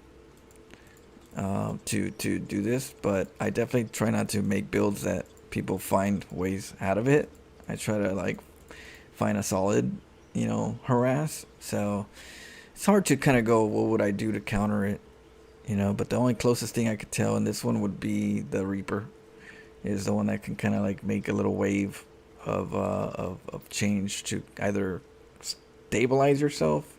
to do this, but I definitely try not to make builds that people find ways out of it. I try to like find a solid, you know, harass. So it's hard to kind of go, what would I do to counter it, you know? But the only closest thing I could tell in this one would be the Reaper is the one that can kind of like make a little wave of change to either stabilize yourself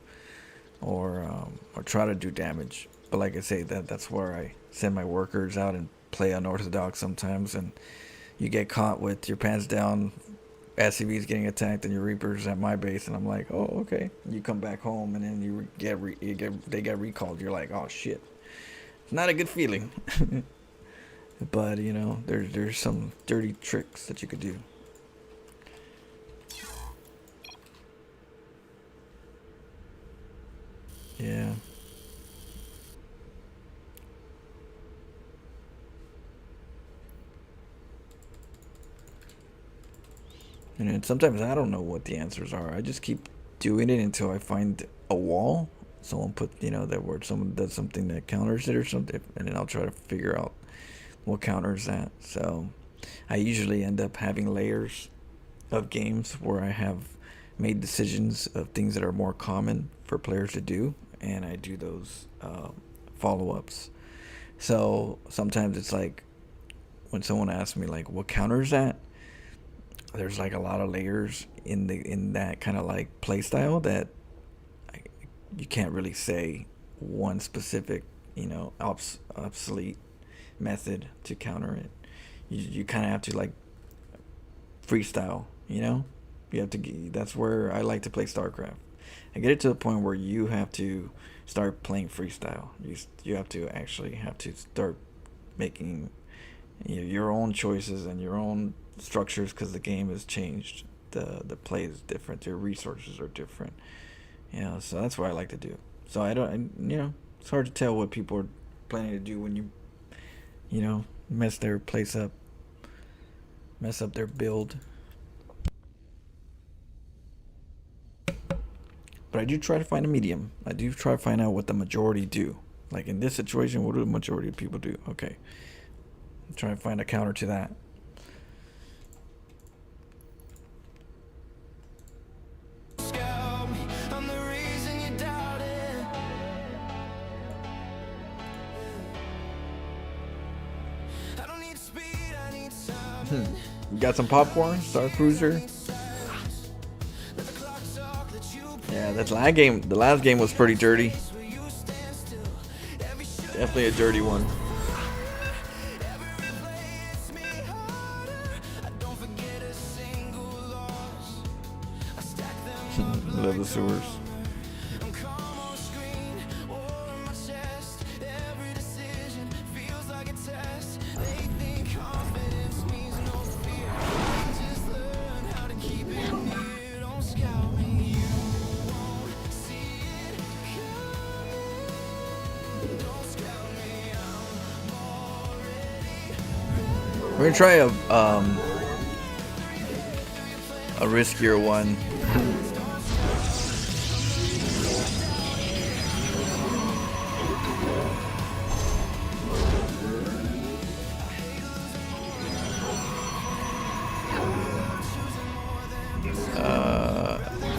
or try to do damage. But like I say, that's where I send my workers out and play unorthodox sometimes, and you get caught with your pants down, SCVs getting attacked, and your Reapers at my base, and I'm like, oh, okay. You come back home, and then they get recalled. You're like, oh shit, it's not a good feeling. But you know, there's some dirty tricks that you could do. Yeah. And sometimes I don't know what the answers are. I just keep doing it until I find a wall. Someone put, you know, that word, someone does something that counters it or something, and then I'll try to figure out what counters that. So I usually end up having layers of games where I have made decisions of things that are more common for players to do, and I do those follow-ups. So sometimes it's like when someone asks me like, what counters that? There's like a lot of layers in that kind of like play style that you can't really say one specific, you know, obsolete method to counter it. You kind of have to like freestyle, you know. You have to. That's where I like to play StarCraft. I get it to the point where you have to start playing freestyle. You have to start making, you know, your own choices and your own structures, because the game has changed. The play is different. Your resources are different. You know, so that's what I like to do. So you know, it's hard to tell what people are planning to do when you know, mess their place up, mess up their build. But I do try to find a medium. I do try to find out what the majority do. Like in this situation, what do the majority of people do? Okay, try to find a counter to that. We got some popcorn, Star Cruiser. Yeah, the last game was pretty dirty. Definitely a dirty one. Love the sewers. We're gonna try a riskier one.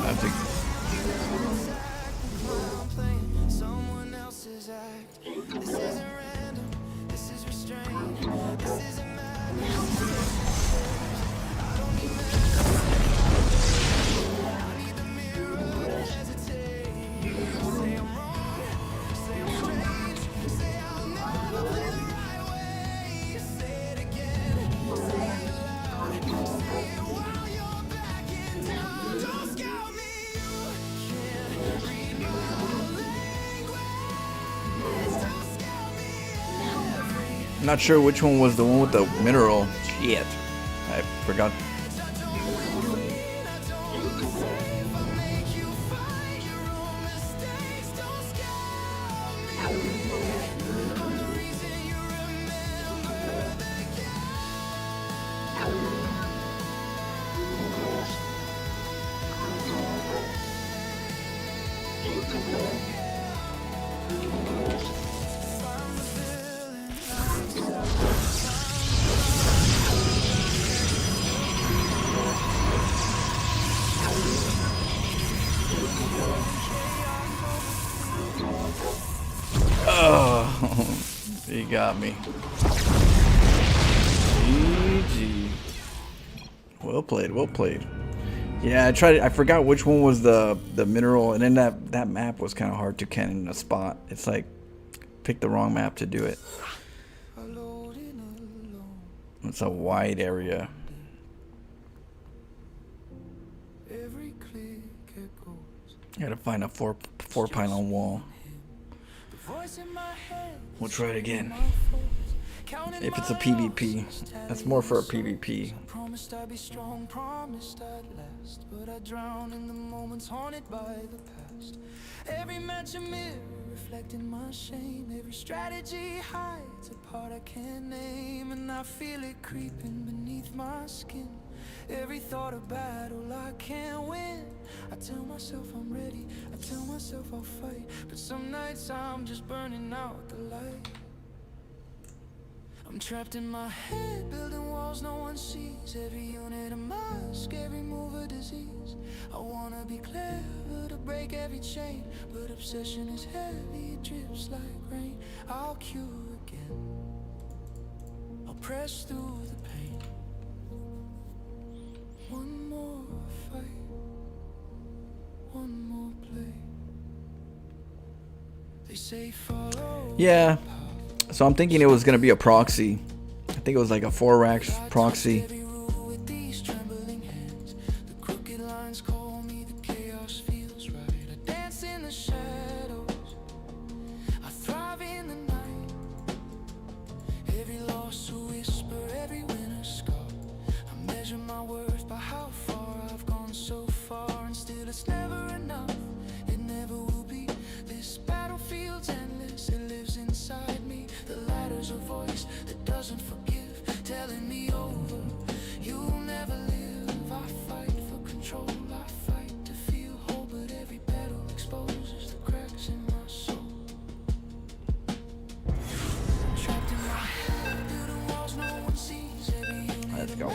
I think. I'm not sure which one was the one with the mineral. Shit. I forgot. Oh, he got me. GG. Well played, well played. Yeah, I forgot which one was the mineral, and then that map was kind of hard to cannon in a spot. It's like, pick the wrong map to do it. It's a wide area. Gotta find a four pylon wall. We'll try it again. If it's a PvP, that's more for a PvP. Promised I'd be strong, promised I'd last, but I drown in the moments haunted by the past. Every match a mirror reflecting my shame. Every strategy hides a part I can't name, and I feel it creeping beneath my skin. Every thought of battle I can't win. I tell myself I'm ready, I tell myself I'll fight, but some nights I'm just burning out the light. I'm trapped in my head, building walls no one sees. Every unit a mask, every move a disease. I wanna be clever to break every chain, but obsession is heavy, it drips like rain. I'll cure again, I'll press through the pain. One more fight, one more play. They say follow. Yeah. So I'm thinking it was gonna be a proxy. I think it was like a 4-rack proxy. Let's go.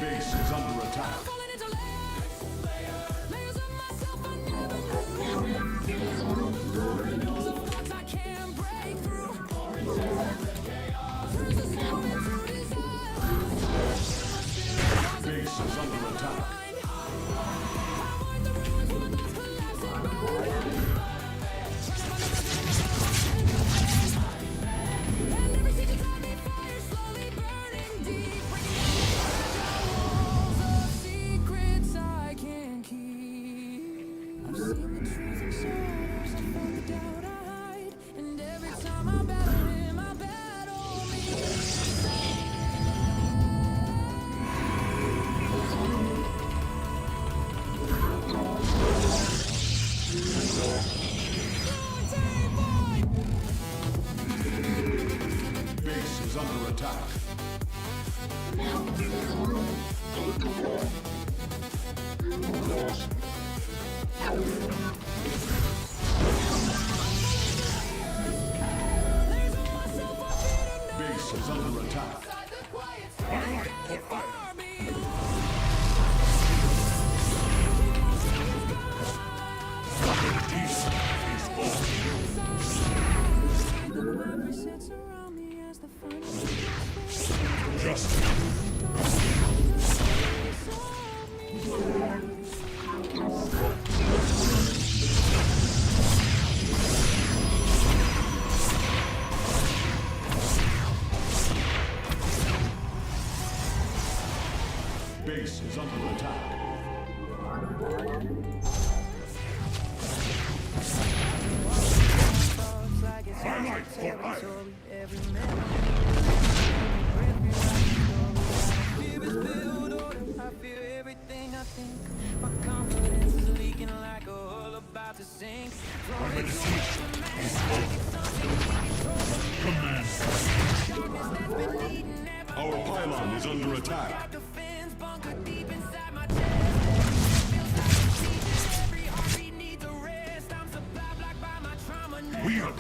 Base is under attack. Base is under attack. Base is under attack. Base is under attack. Base is under attack. Highlight for iron. I feel everything I think. My confidence is leaking like a hole about to sink. Our pylon is under attack. We are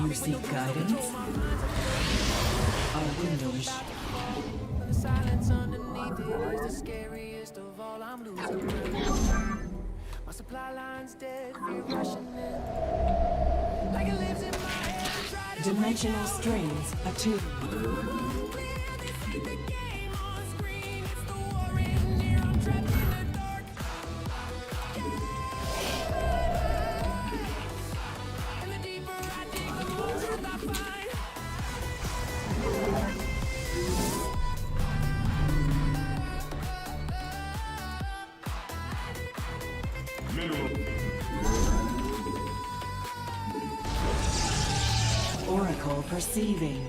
You seek guidance? Our windows. The silence underneath it is the scariest of all. I'm losing ground. My supply line's dead, we're rushing in. Like it lives in my head. Dimensional strings attuned. Oracle perceiving.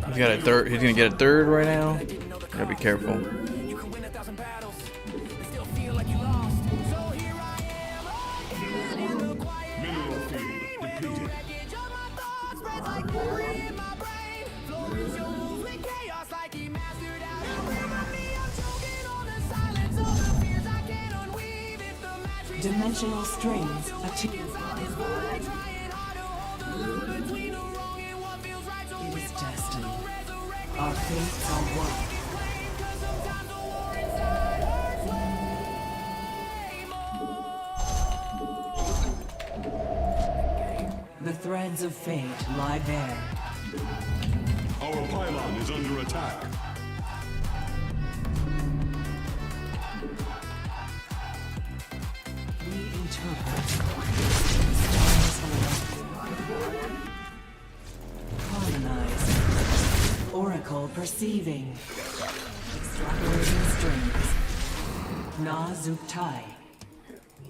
He's got a third. He's gonna get a third right now. Gotta be careful. Dimensional strings attuned. It is destiny. Our fates are one. The threads of fate lie bare. Our pylon is under attack. interpret. Stars align. Harmonized. Oracle perceiving. Extrapolating strings. Na Zuktai.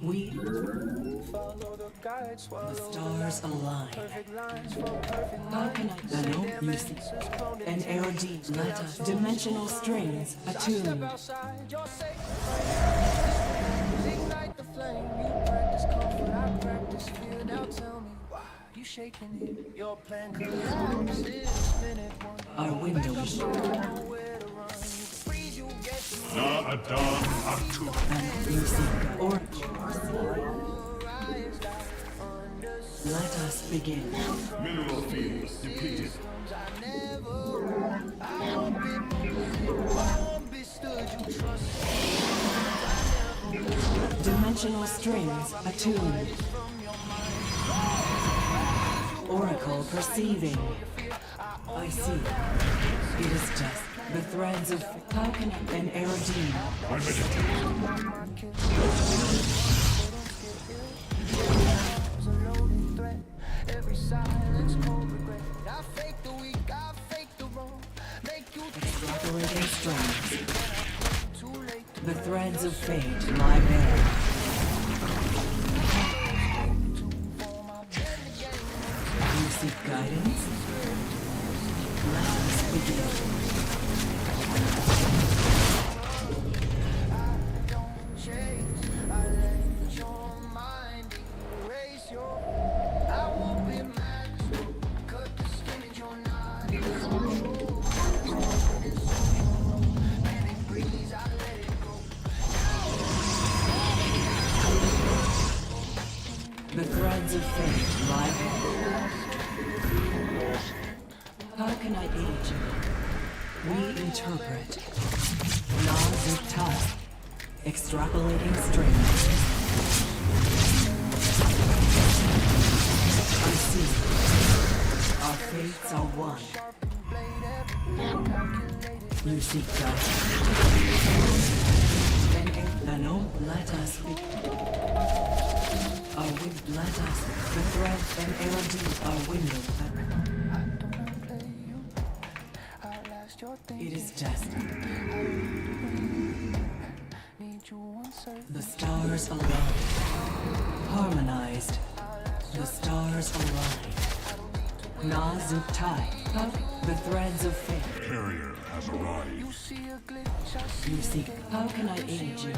We. The stars align. How can I know you see? An AOD letter. Dimensional strings attuned. Ignite the flame. You practice comfort, I practice fear. Now tell me why you shaking it. Your plan collapses. Minute one. Our window is Nowhere to run. You freeze, you get Na Adam Atu. and you see Oracle. Let us begin. Mineral fields depleted. Dimensional strings attuned. Oracle perceiving. I see. It is just the threads of Falcon and Aerodine. I meditate. Every silence cold regret. I fake the weak, I fake the wrong. Make you Extrapolating strings. too late. The threads of fate lie bare. You seek guidance? Let us begin. Chase, I let your mind erase your. I won't be mad. Cut the skin and you're not. Let it breeze, I let it go. The threads of fate lie bare. How can I aid you? We interpret. Nazuktai. Extrapolating strings. I see. Our fates are one. You seek guidance. No, let us be. Our wind, let us. The thread and AOD are window. It is destined. The stars align. Harmonized. The stars align. Nazuktai. The threads of fate. Carrier has arrived. You seek. How can I aid you?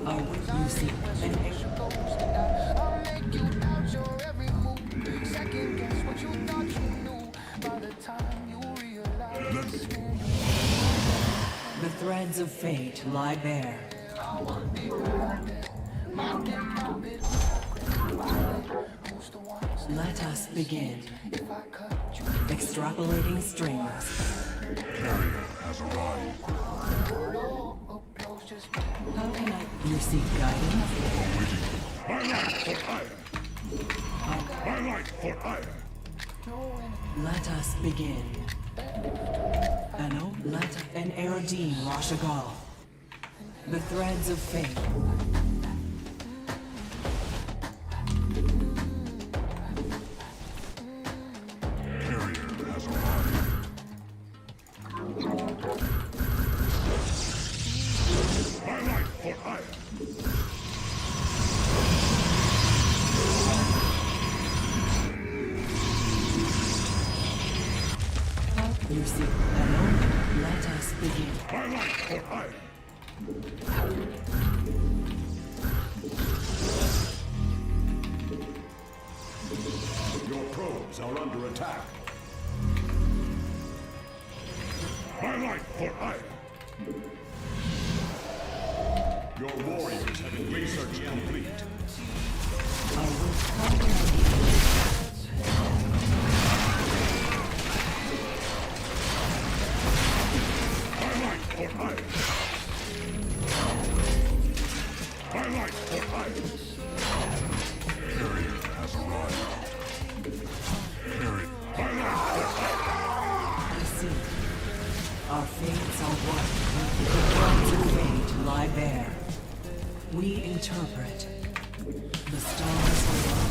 Our wind, you seek. An I'll make you doubt your every move. Second guess what you thought you knew. By the time you realize. The threads of fate lie bare. Let us begin. Extrapolating strings. Carrier has arrived. How can I? You seek guidance? My life for hire. My life for hire. Let us begin. Ano, let an Aerodine Rashagal. The threads of fate. Carrier has arrived. My life for hire. You seek. Ano, let us begin. My life for hire. Your probes are under attack. My life for hire. Your warriors have been research complete. Our wind. How can I aid My life for hire. My life for hire. Carrier has arrived. Carrier. My life for hire. I see. Our fates are one. The threads of fate lie bare. We interpret. The stars align.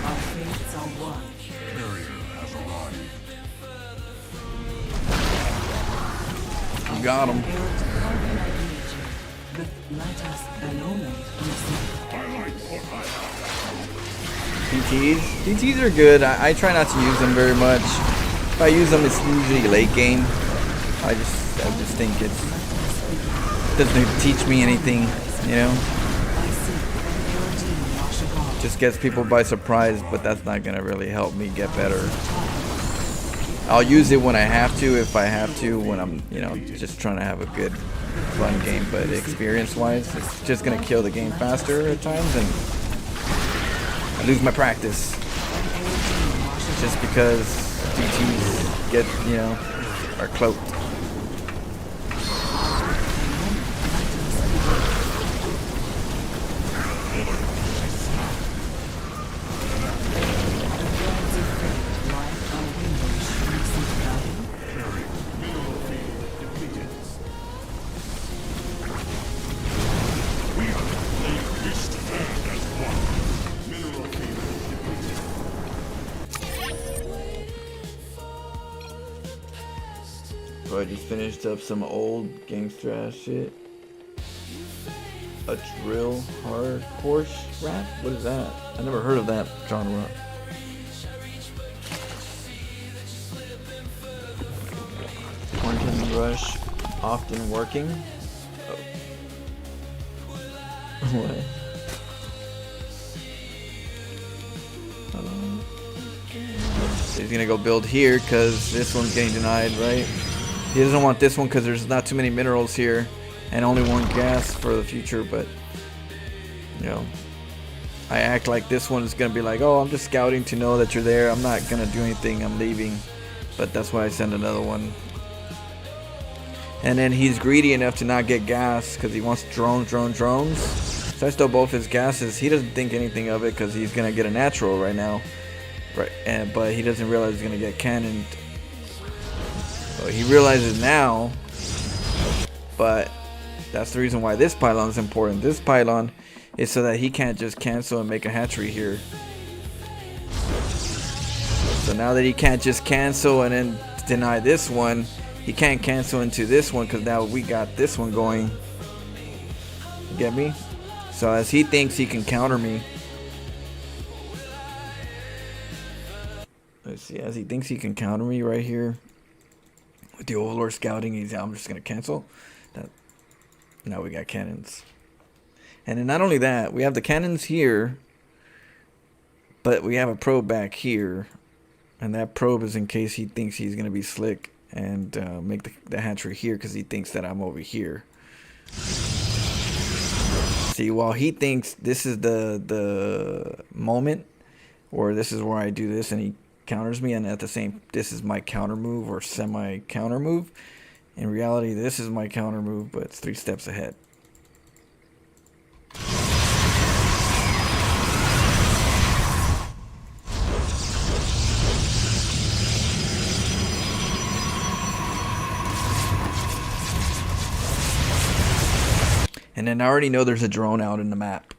Our fates are one. You got him. DTs are good. I try not to use them very much. If I use them, it's usually late game. I just think it doesn't teach me anything, you know. Just gets people by surprise, but that's not gonna really help me get better. I'll use it when I have to, if I have to, when I'm, you know, just trying to have a good, fun game. But experience-wise, it's just gonna kill the game faster at times, and I lose my practice just because DTs get, you know, are cloaked. So I just finished up some old gangster ass shit. A drill hardcore rap? What is that? I never heard of that genre. Quantum Rush, often working. Oh. What? He's gonna go build here because this one's getting denied, right? He doesn't want this one because there's not too many minerals here and only one gas for the future, but you know, I act like this one is gonna be like, oh, I'm just scouting to know that you're there, I'm not gonna do anything, I'm leaving. But that's why I send another one. And then he's greedy enough to not get gas because he wants drones. So I stole both his gases. He doesn't think anything of it because he's gonna get a natural right now, right? But he doesn't realize he's gonna get cannoned. Well, he realizes now, but that's the reason why this pylon is important. This pylon is so that he can't just cancel and make a hatchery here. So now that he can't just cancel and then deny this one, he can't cancel into this one because now we got this one going. You get me? So as he thinks he can counter me. Let's see, as he thinks he can counter me right here. With the Overlord scouting, I'm just going to cancel. Now we got cannons. And then not only that, we have the cannons here. But we have a probe back here. And that probe is in case he thinks he's going to be slick. And make the hatchery here because he thinks that I'm over here. See, while he thinks this is the moment. Or this is where I do this and he counters me, and at the same, this is my counter move or semi counter move. In reality, this is my counter move, but it's 3 steps ahead. And then I already know there's a drone out in the map.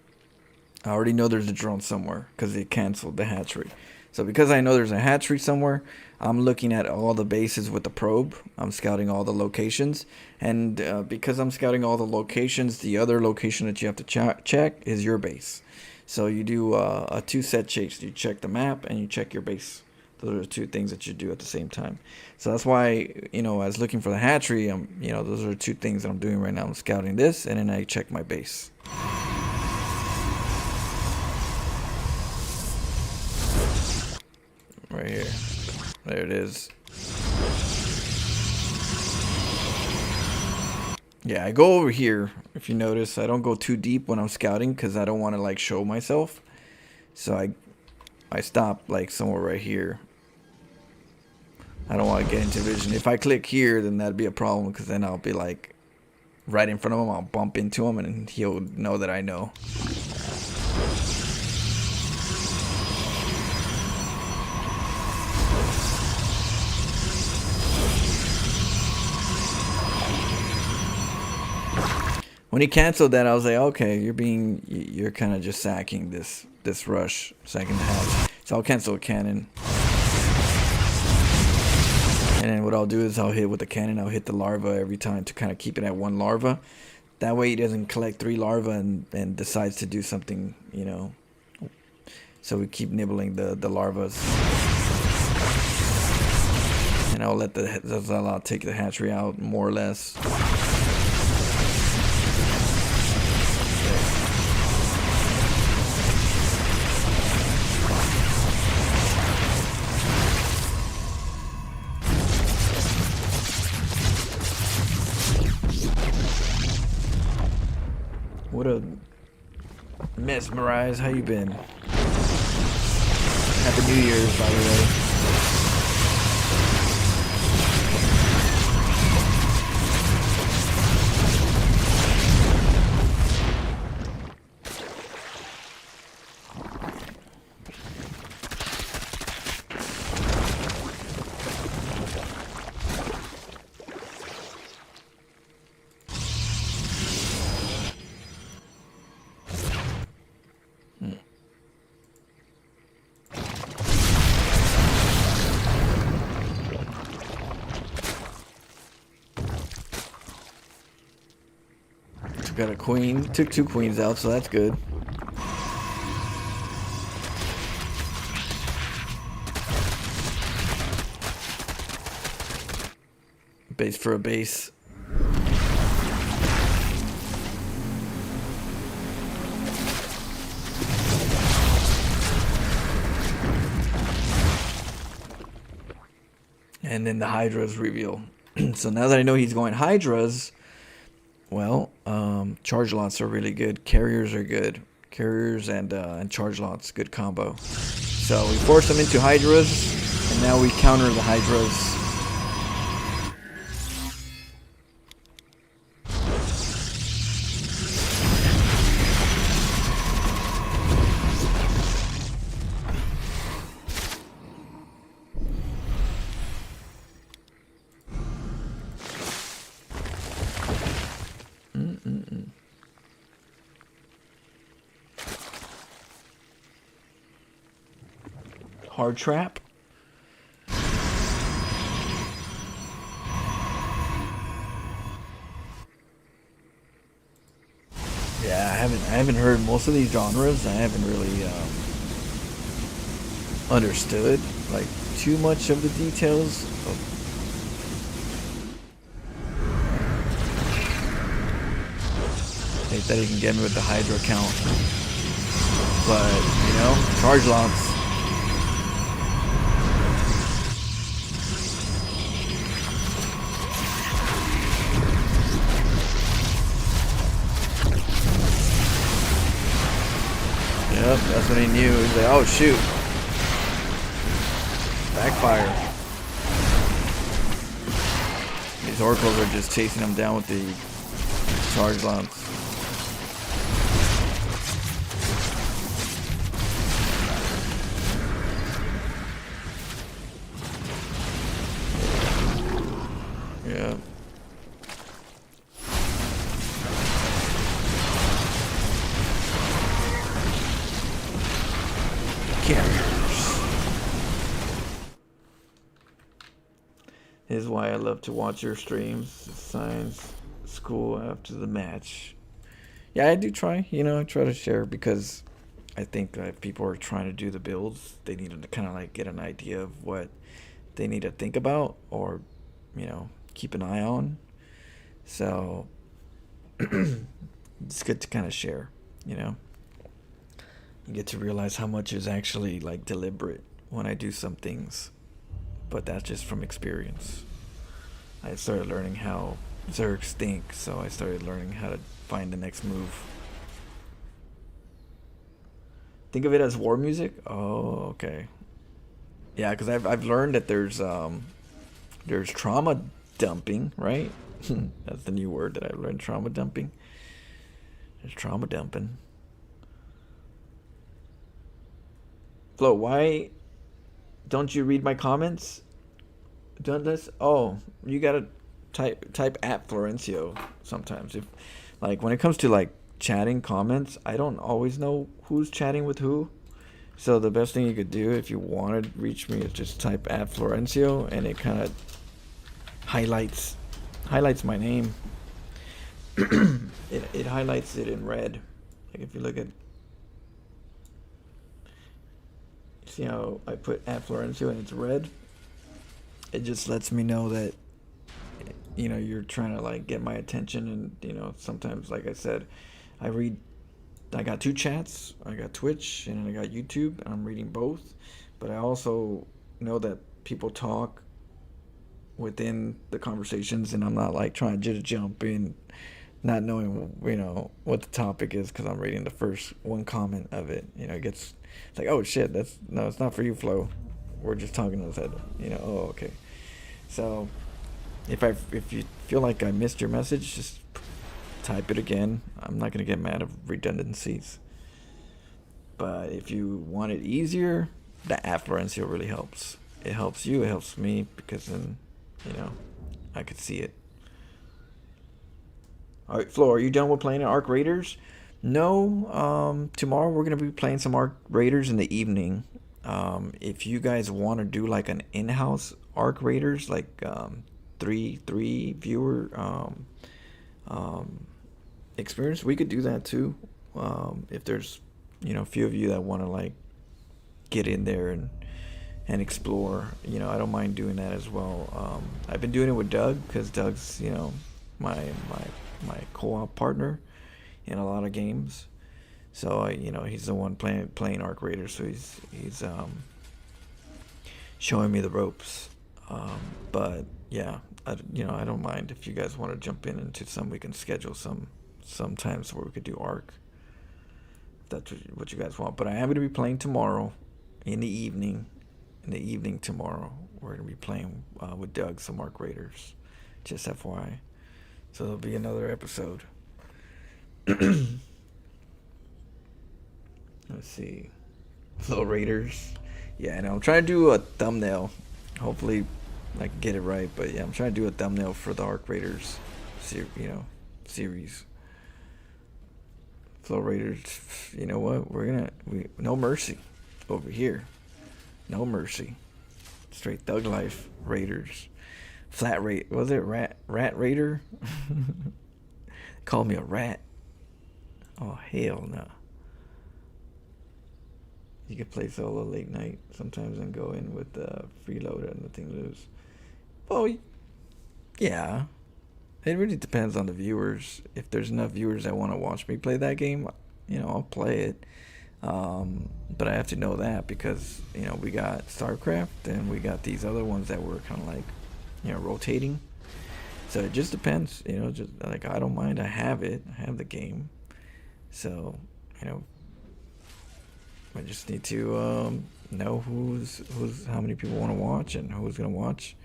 I already know there's a drone somewhere because it canceled the hatchery. So because I know there's a hatchery somewhere, I'm looking at all the bases with the probe. I'm scouting all the locations. And because I'm scouting all the locations, the other location that you have to check is your base. So you do a 2-set chase. You check the map and you check your base. Those are the 2 things that you do at the same time. So that's why, you know, as looking for the hatchery, you know, those are the 2 things that I'm doing right now. I'm scouting this and then I check my base. Right here. There it is. Yeah, I go over here. If you notice, I don't go too deep when I'm scouting because I don't want to like show myself. So I stop like somewhere right here. I don't want to get into vision. If I click here, then that'd be a problem because then I'll be like right in front of him, I'll bump into him, and he'll know that I know. When he canceled that, I was like, okay, you're kind of just sacking this rush, sacking the hatch. So I'll cancel a cannon. And then what I'll do is I'll hit with the cannon, I'll hit the larva every time to kind of keep it at one larva. That way he doesn't collect 3 larvae and decides to do something, you know. So we keep nibbling the larvas. And I'll let I'll take the hatchery out more or less. What a mesmerize. How you been? Happy New Year's, by the way. Got a queen. Took 2 queens out, so that's good. Base for a base. And then the Hydras reveal. So now that I know he's going Hydras, well, charge lots are really good. Carriers are good. Carriers and charge lots, good combo. So we force them into Hydras, and now we counter the Hydras. Hard trap. Yeah, I haven't heard most of these genres. I haven't really understood like too much of the details of I think that he can get me with the Hydra count. But, you know, charge lots. Yep, that's what he knew. He's like, oh shoot. Backfire. These oracles are just chasing him down with the charge lance. Yeah. This is why I love to watch your streams. Science school after the match. Yeah, I do try. You know, I try to share because I think if people are trying to do the builds, they need to kind of like get an idea of what they need to think about or, you know, keep an eye on. So it's good to kind of share, you know. You get to realize how much is actually like deliberate when I do some things. But that's just from experience. I started learning how Zergs think, so I started learning how to find the next move. Think of it as war music? Oh, okay. Yeah, because I've learned that there's trauma dumping, right? That's the new word that I learned. Trauma dumping. There's trauma dumping. Flo, why don't you read my comments? Done this? Oh, you gotta type at Florencio sometimes. If like when it comes to like chatting comments, I don't always know who's chatting with who. So the best thing you could do if you want to reach me is just type at Florencio, and it kind of highlights my name. it highlights it in red. Like if you look at, see how I put at Florencio and it's red? It just lets me know that, you know, you're trying to like get my attention. And you know, sometimes, like I said, I got two chats. I got Twitch and I got YouTube, and I'm reading both. But I also know that people talk within the conversations, and I'm not like trying to just jump in, not knowing, you know, what the topic is, because I'm reading the first one comment of it. You know, it's like, oh shit, it's not for you, Flo. We're just talking to that, you know. Oh, okay. So if you feel like I missed your message, just type it again. I'm not gonna get mad at redundancies. But if you want it easier, the at Florencio really helps. It helps you, it helps me, because then, you know, I could see it. All right, Flo, are you done with playing Arc Raiders? No. Tomorrow we're gonna be playing some Arc Raiders in the evening. If you guys want to do like an in-house Arc Raiders, like three viewer experience, we could do that too. If there's, you know, a few of you that want to like get in there and explore, you know, I don't mind doing that as well. I've been doing it with Doug, because Doug's, you know, my co-op partner in a lot of games. So you know, he's the one playing Arc Raiders, so he's showing me the ropes. But yeah, I don't mind if you guys want to jump into some. We can schedule some times where we could do Arc, if that's what you guys want. But I am going to be playing tomorrow in the evening. In the evening tomorrow, we're going to be playing with Doug some Arc Raiders. Just FYI. So there'll be another episode. Let's see. Flow Raiders. Yeah, and I'm trying to do a thumbnail. Hopefully I can get it right. But yeah, I'm trying to do a thumbnail for the Arc Raiders series. Flow Raiders. You know what? No mercy over here. No mercy. Straight thug life Raiders. Flat rate. Was it rat raider? Called me a rat. Oh hell no. You could play solo late night sometimes and go in with freeload and nothing to lose. Well, yeah. It really depends on the viewers. If there's enough viewers that want to watch me play that game, you know, I'll play it. But I have to know that, because, you know, we got StarCraft and we got these other ones that were kind of like, you know, rotating. So it just depends, you know, just like, I don't mind. I have it. I have the game. So, you know, I just need to know who's how many people want to watch and who's gonna watch,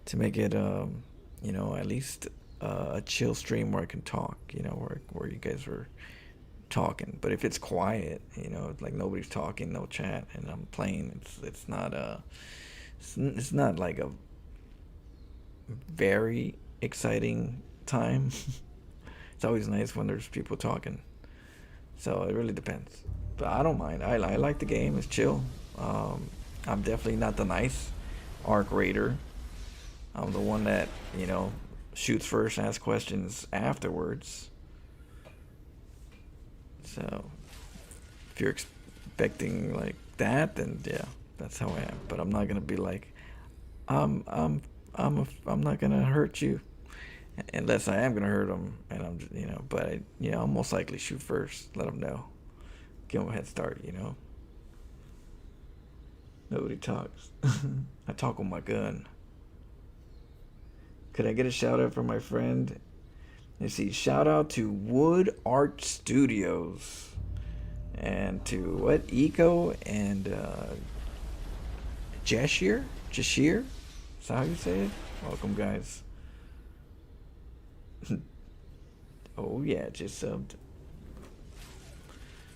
to make it you know, at least a chill stream where I can talk, you know, where you guys are talking. But if it's quiet, you know, like nobody's talking, no chat, and I'm playing, it's not like a very exciting time. It's always nice when there's people talking. So it really depends. But I don't mind. I like the game. It's chill. I'm definitely not the nice Arc Raider. I'm the one that, you know, shoots first, asks questions afterwards. So if you're expecting like that, then yeah, that's how I am. But I'm not gonna be like, I'm not gonna hurt you, unless I am gonna hurt them, and I'm just, you know. But I'll most likely shoot first, let them know, give them a head start, you know. Nobody talks. I talk with my gun. Could I get a shout out from my friend? Let's see. Shout out to Wood Art Studios, and to what, Eco and Jashir. Is that how you say it? Welcome, guys. Oh yeah, just subbed.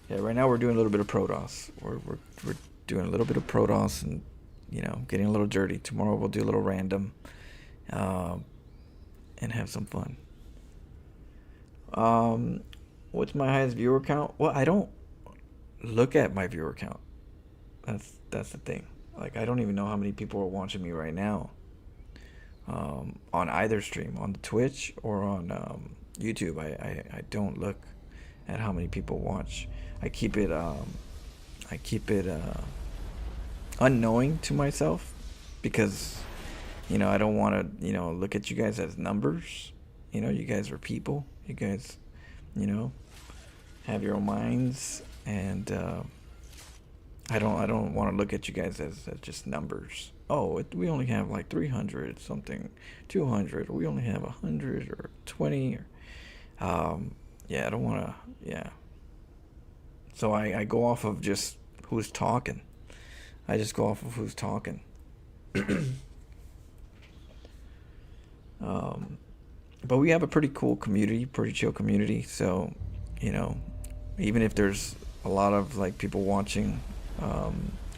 Yeah, right now we're doing a little bit of Protoss. We're doing a little bit of Protoss and, you know, getting a little dirty. Tomorrow we'll do a little random, and have some fun. What's my highest viewer count? Well, I don't look at my viewer count. That's the thing. Like, I don't even know how many people are watching me right now. On either stream, on the Twitch or on YouTube. I don't look at how many people watch. I keep it unknowing to myself, because, you know, I don't want to, you know, look at you guys as numbers. You know, you guys are people. You guys, you know, have your own minds, and I don't want to look at you guys as just numbers. Oh, we only have like 300 something, 200. Or we only have 100 or 20. Or, yeah, I don't want to. Yeah. So I go off of just who's talking. I just go off of who's talking. But we have a pretty cool community, pretty chill community. So, you know, even if there's a lot of like people watching,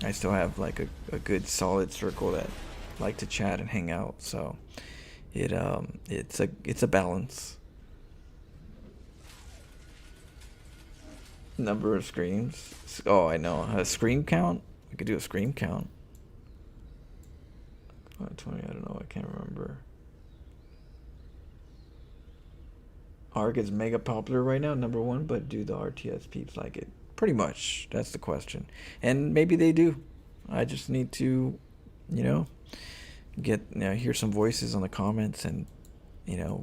I still have like a good solid circle that like to chat and hang out. So it's a balance. Number of screams. Oh, I know. A scream count? We could do a scream count. 20, I don't know. I can't remember. ARC is mega popular right now, number one, but do the RTS peeps like it? Pretty much. That's the question. And maybe they do. I just need to, you know, hear some voices on the comments, and, you know,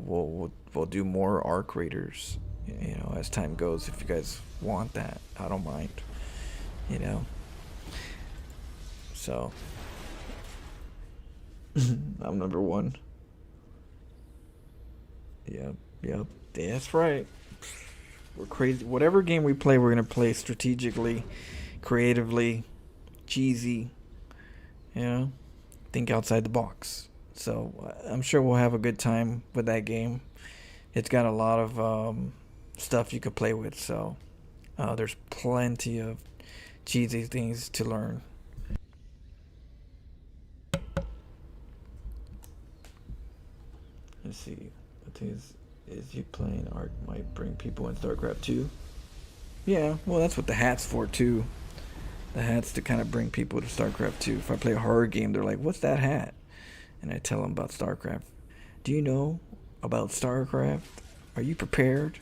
we'll do more ARC raiders, you know, as time goes. If you guys want that, I don't mind, you know. So I'm number one. Yep, that's right. We're crazy. Whatever game we play, we're gonna play strategically, creatively, cheesy, you know, think outside the box. So I'm sure we'll have a good time with that game. It's got a lot of stuff you could play with, so there's plenty of cheesy things to learn. Let's see. I think is you playing ARC might bring people in StarCraft 2. Yeah, well, that's what the hat's for too. The hat's to kind of bring people to StarCraft 2. If I play a horror game, they're like, "What's that hat?" And I tell them about StarCraft. Do you know about StarCraft? Are you prepared?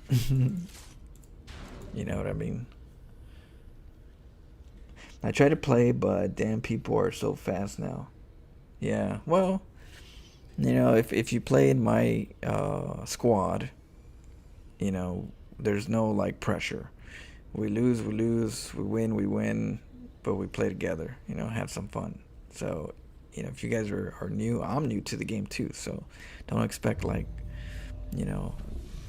You know what I mean? I try to play, but damn, people are so fast now. Yeah, well, you know, if you play in my squad, you know, there's no like pressure. We lose, we win, but we play together, you know, have some fun. So, you know, if you guys are new, I'm new to the game too, so don't expect like, you know,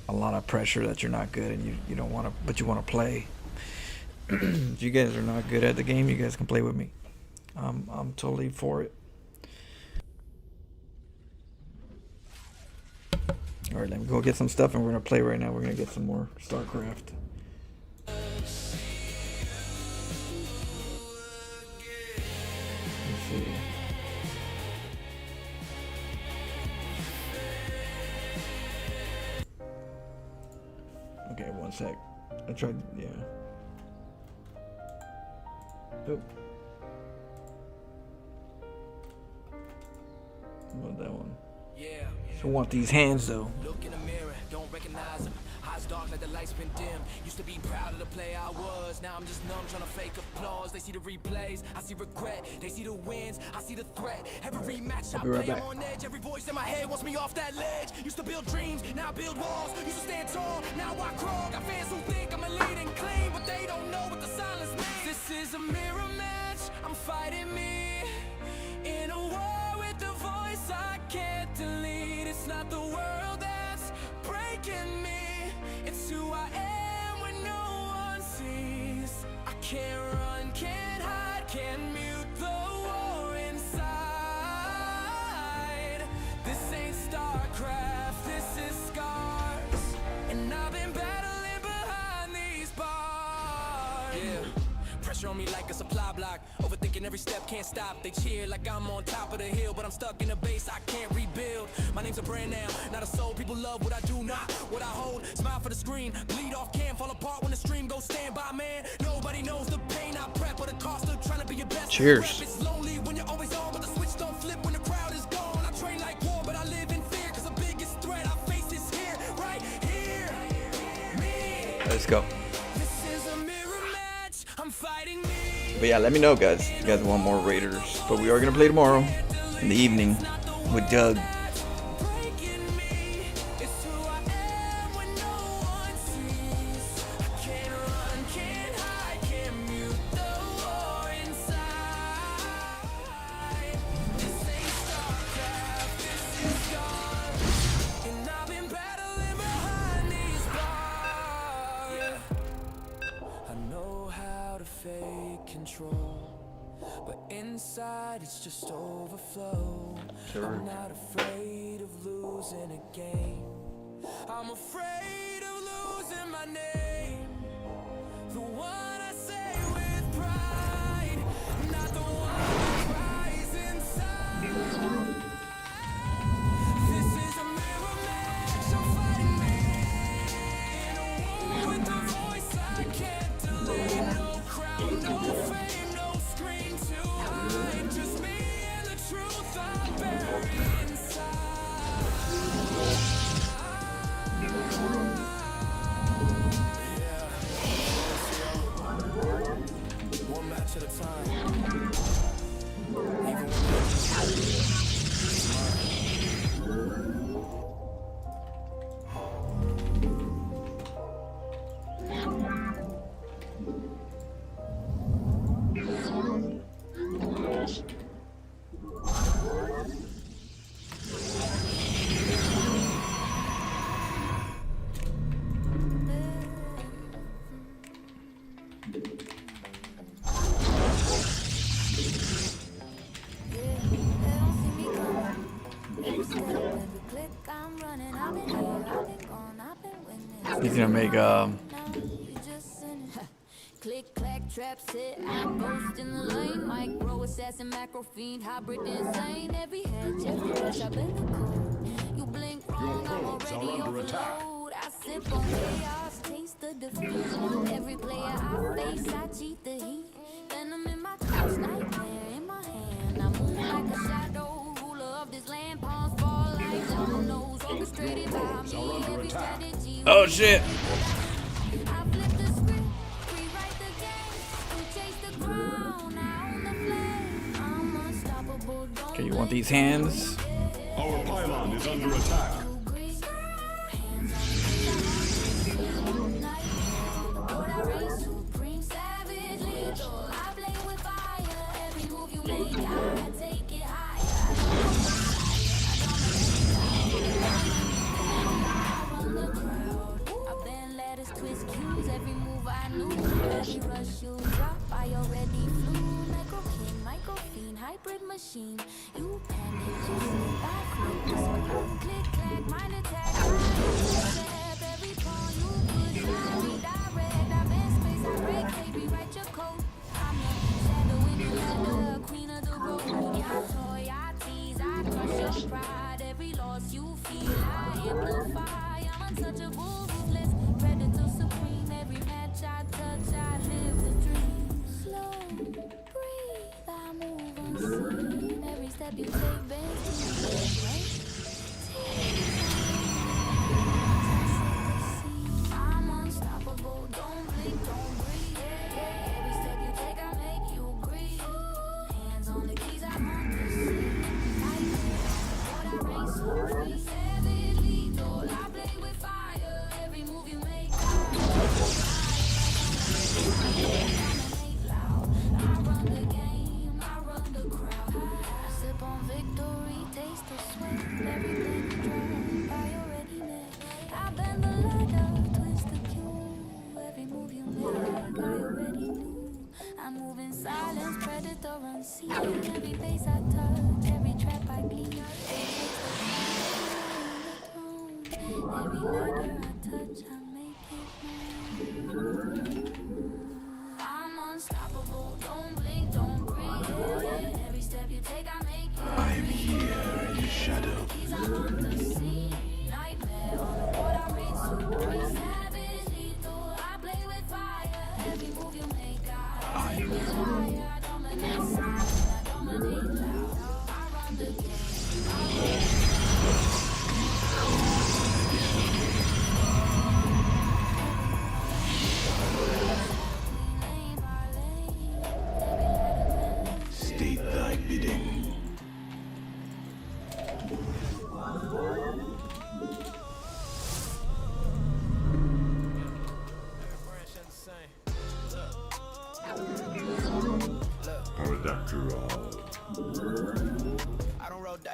a lot of pressure that you're not good and you don't want to, but you want to play. If you guys are not good at the game, you guys can play with me. I'm totally for it. Alright, let me go get some stuff and we're going to play right now. We're going to get some more StarCraft. Let's see. Okay, one sec. I tried, yeah. Oh. What about that one? Yeah. I want these hands though. Look in the mirror, don't recognize him. Eyes dark like the lights been dim. Used to be proud of the player I was. Now I'm just numb, trying to fake applause. They see the replays, I see regret. They see the wins, I see the threat. Every match I right play, back. I'm on edge. Every voice in my head wants me off that ledge. Used to build dreams, now I build walls. Used to stand tall, now I crawl. Got fans who think I'm a leading clean, but they don't know what the silence means. This is a mirror match, I'm fighting me. In a war with the voice I can't delete. It's not the world that's breaking me, it's who I am when no one sees. I can't run, can't hide, can't mute the war inside. This ain't StarCraft, me like a supply block. Overthinking every step, can't stop. They cheer like I'm on top of the hill, but I'm stuck in the base, I can't rebuild. My name's a brand now, not a soul. People love what I do, not what I hold. Smile for the screen, bleed off, can fall apart when the stream goes. Stand by, man. Nobody knows the pain I prep or the cost of trying to be your best. Cheers. It's lonely when you're always on, but the switch don't flip when the crowd is gone. I train like war, but I live in fear, cause the biggest threat I face is here, right here. Me. Let's go. This is a mirror match. I'm fighting me. But yeah, let me know, guys, if you guys want more Raiders. But we are gonna play tomorrow in the evening with Doug. Breaking me. It's who I am when no one sees. I can't run, can't hide, can't mute the war inside. This ain't StarCraft, this is God. And I've been battling behind these bars. I know how to fake control, but inside it's just overflow. I'm not afraid of losing a game. I'm afraid of losing my name. The one I say with pride, not the one that cries inside. This is a mirror match, I'm fighting me. In a war with a voice I can't delay. No crown, no fame, no screen to hide. Just me and the truth I bury inside. One match at a time. Even He's gonna make Click, clack, trap, sit, I ghost in the lane. Micro, assassin, macro, fiend, hybrid, insane. Every hedge, every rush, I've been the code. You blink wrong, I'm already overload. I sip on chaos, taste the defeat. Every player I face, I cheat the heat. Venom in my touch, nightmare in my hand. I move like a shadow, ruler of this land. Palms fall like dominoes, orchestrated by me. Every strategy. oh shit. I flip the script, rewrite the game. We chase the crown, I own the flame. I'm unstoppable, don't Okay, you want these hands? Our pylon is under attack. agree. Hands on the night. The board I reign supreme, savage, lethal. I play with fire. Every move you make, I take it higher. I run the crowd. I've been letters, twist cues. Every move I knew. Every rush you drop, I already flew. Micro king, micro fiend, hybrid machine. You panic, you slip, I flip the script. Click, clack, mind attack, step. Every pawn you push, I redirect. I've been space, I break, they rewrite your code. I'm your shadow in your ladder, queen of the road. Yeah, toy, I tease, I crush your pride. Every loss you feel, I amplify. I'm untouchable, ruthless, predator supreme. Every match I touch, I live the dream. Slow, breathe, I move unseen. Every step you take bends to the right. I'm unstoppable, don't blink, don't breathe. Every step you take, I make you breathe. Hands on the keys, I want to see. What I reign supreme, savage, lethal. I play with fire. Every move you make, I dominate loud. I run the game, I run the crowd. I sip on victory, taste the sweat. Every plan you drop, I already made. I bend the ladder, twist the cue. Every move you make, I already knew. I move in silence, predator unseen. Every base I touch, every trap I clean. Every ladder I touch, I make it mine. I'm unstoppable.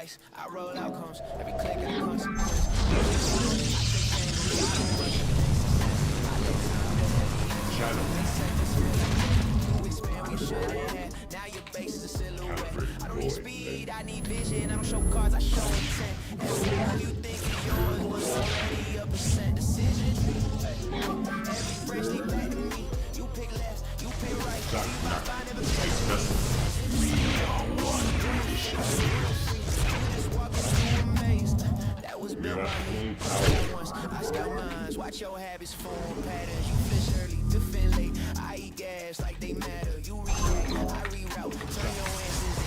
dice. I roll outcomes, every click got a consequence. Now your base is a silhouette. I don't need speed, I need vision. I don't show cards, I show intent. Every move you think is yours was already a percent decision. Every freshly back to me. You pick left, you pick right. We are one mission. That was built by me. Once I scout minds, watch your habits form patterns. You fish early, defend late. I eat gas like they matter. You react, I reroute. Turn your answers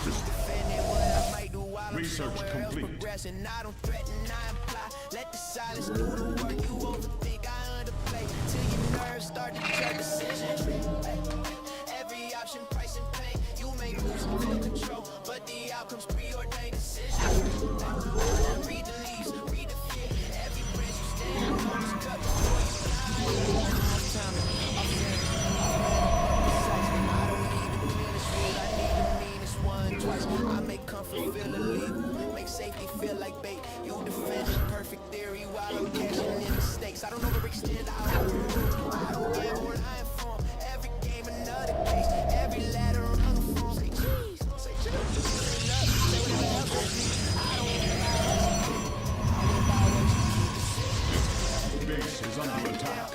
into defending what I might do while I'm somewhere else progressing. I don't threaten, I imply. Let the silence do the work. You overthink, I underplay. Till your nerves start to judge decisions. Every option, price and pain. You may lose and feel control, but the outcome's preordained decisions. Read the leaves, read the fear. Every branch you stand on is cut before you die. I don't need the cleanest rule, I need the meanest one twice. I make comfort feel illegal, make safety feel like bait. You defend your perfect theory while I'm cashing in mistakes. I don't overextend, I overrule. I don't gamble, I inform. Every game another case, every ladder on the phone. Say cheese, say chill, say love, say whatever else you need. I don't Base is under attack.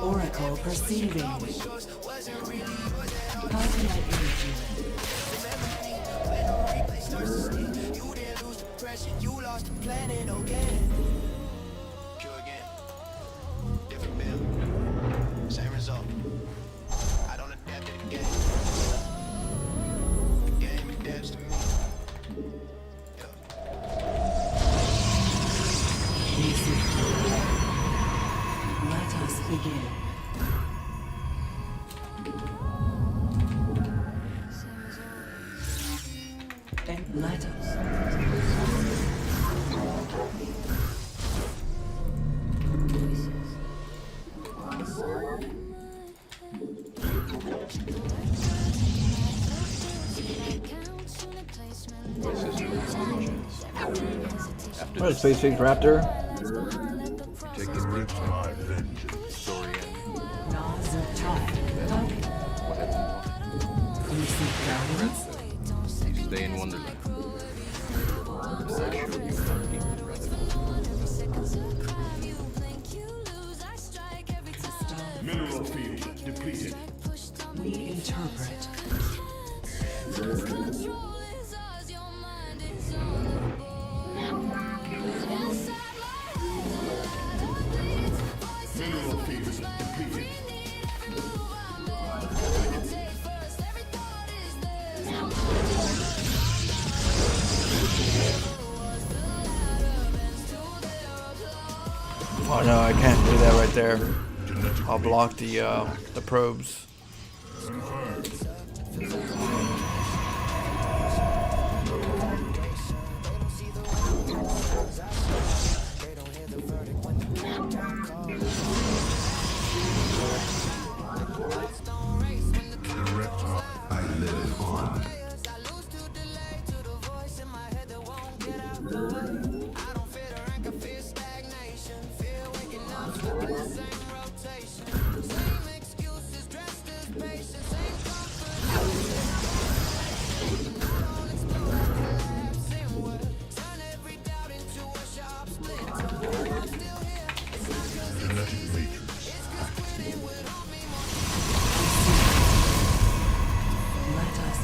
Oracle perceiving. How can I aid you? when the replay starts to sneak. You didn't lose the pressure, you lost the planet again. Pure again. Different bill. Same result. I don't adapt to the game. The game adapts to me. Let us begin. And let us. What is Space Face Raptor? Take the rich my vengeance. Story Laws of time. You seek guidance? You stay in Wonderland. I show you Custome. Mineral field depleted. We interpret. Mineral field depleted. Oh no, I can't do that right there. I'll block the probes. I live on. Genetic matrix. Let us.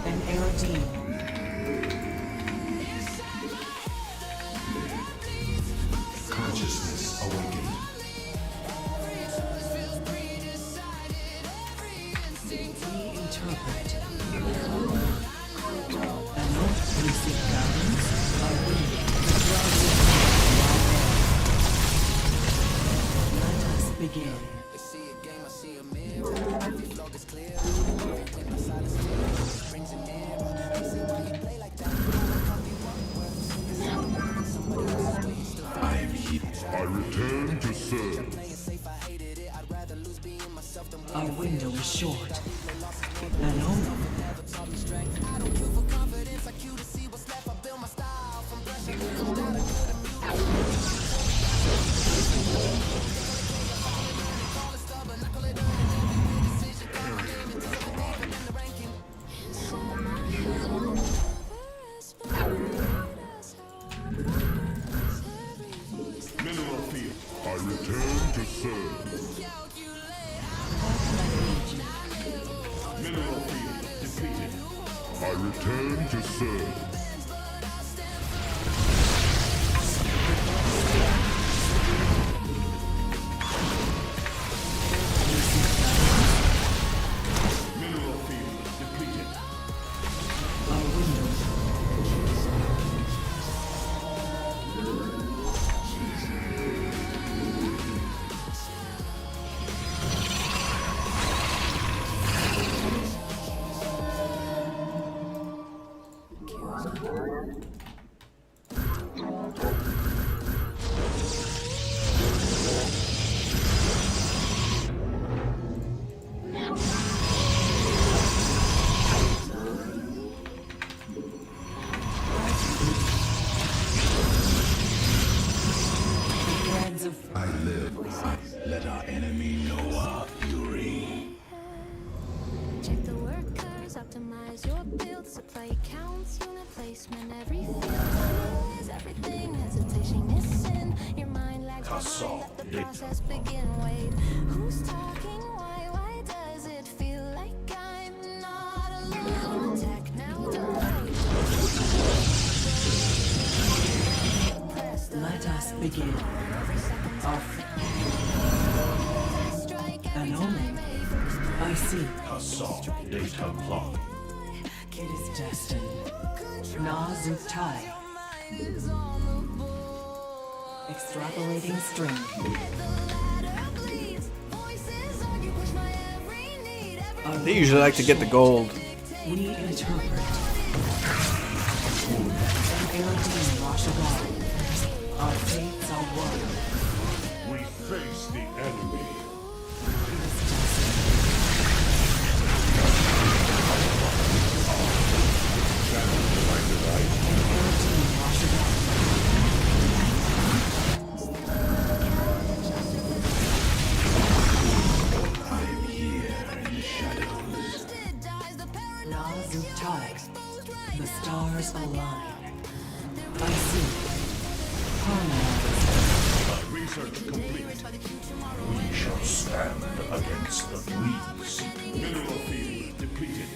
An Aerodine. Consciousness awakened. We interpret. And we seek guidance by wind. Let us begin. They see a game, I see a mirror. Every vlog is clear. When my silence clear, brings an error. They say why you play like that. I am here. I return to serve. Playing safe, I hated it. I'd rather lose being myself than Our window is short. an omen. Mineral field. I return to serve. Mineral field depleted. I return to serve. Mineral field depleted. Our window. Threads of I live. Let our enemy know our fury. Check the workers, optimize your build, supply counts, unit placement, every field. Analyze everything, hesitation is sin. Your mind lags behind, let the process begin. Wait, who's talking? Why does it feel like I'm not alone? Attack now, don't press the let us begin. An omen. I see. Custome data clock. It is destined. Nazutai. Extrapolating string. They usually like to get the gold. We interpret. Erodine Rashagar. Our fates are one. We face the enemy. Erodine Rashagar. I'm here in the shadows. Nazutai. The stars align. I see. Harmonize. My research complete. We shall stand against the fleas. Mineral field depleted.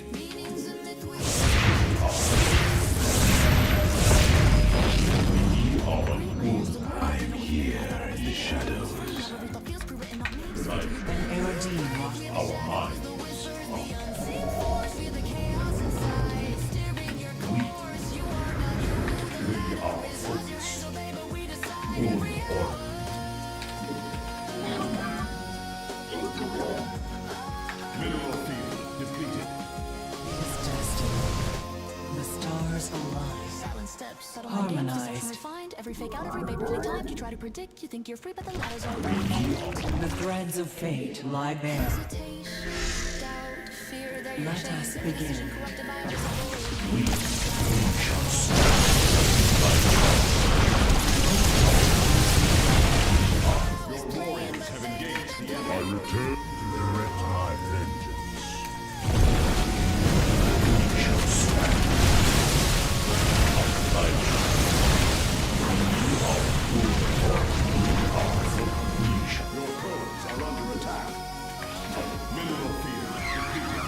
We are wood. I'm here in the shadows. An Erodine Rashagar. Our minds we are focused. Wood or Mineral field depleted. It is destined. The stars align. Silent steps, subtle my games, Harmonized. refined. Every fake out, every paperly timed. You try to predict, you think you're free, but the ladder's already The threads of fate lie bare. hesitation, doubt, fear. They're your Let us chains, begin. precision corrupted by disobedience. Your warriors have engaged the enemy. I return to direct my vengeance. We shall stand. My we shall Your codes are under attack. Mineral field depleted.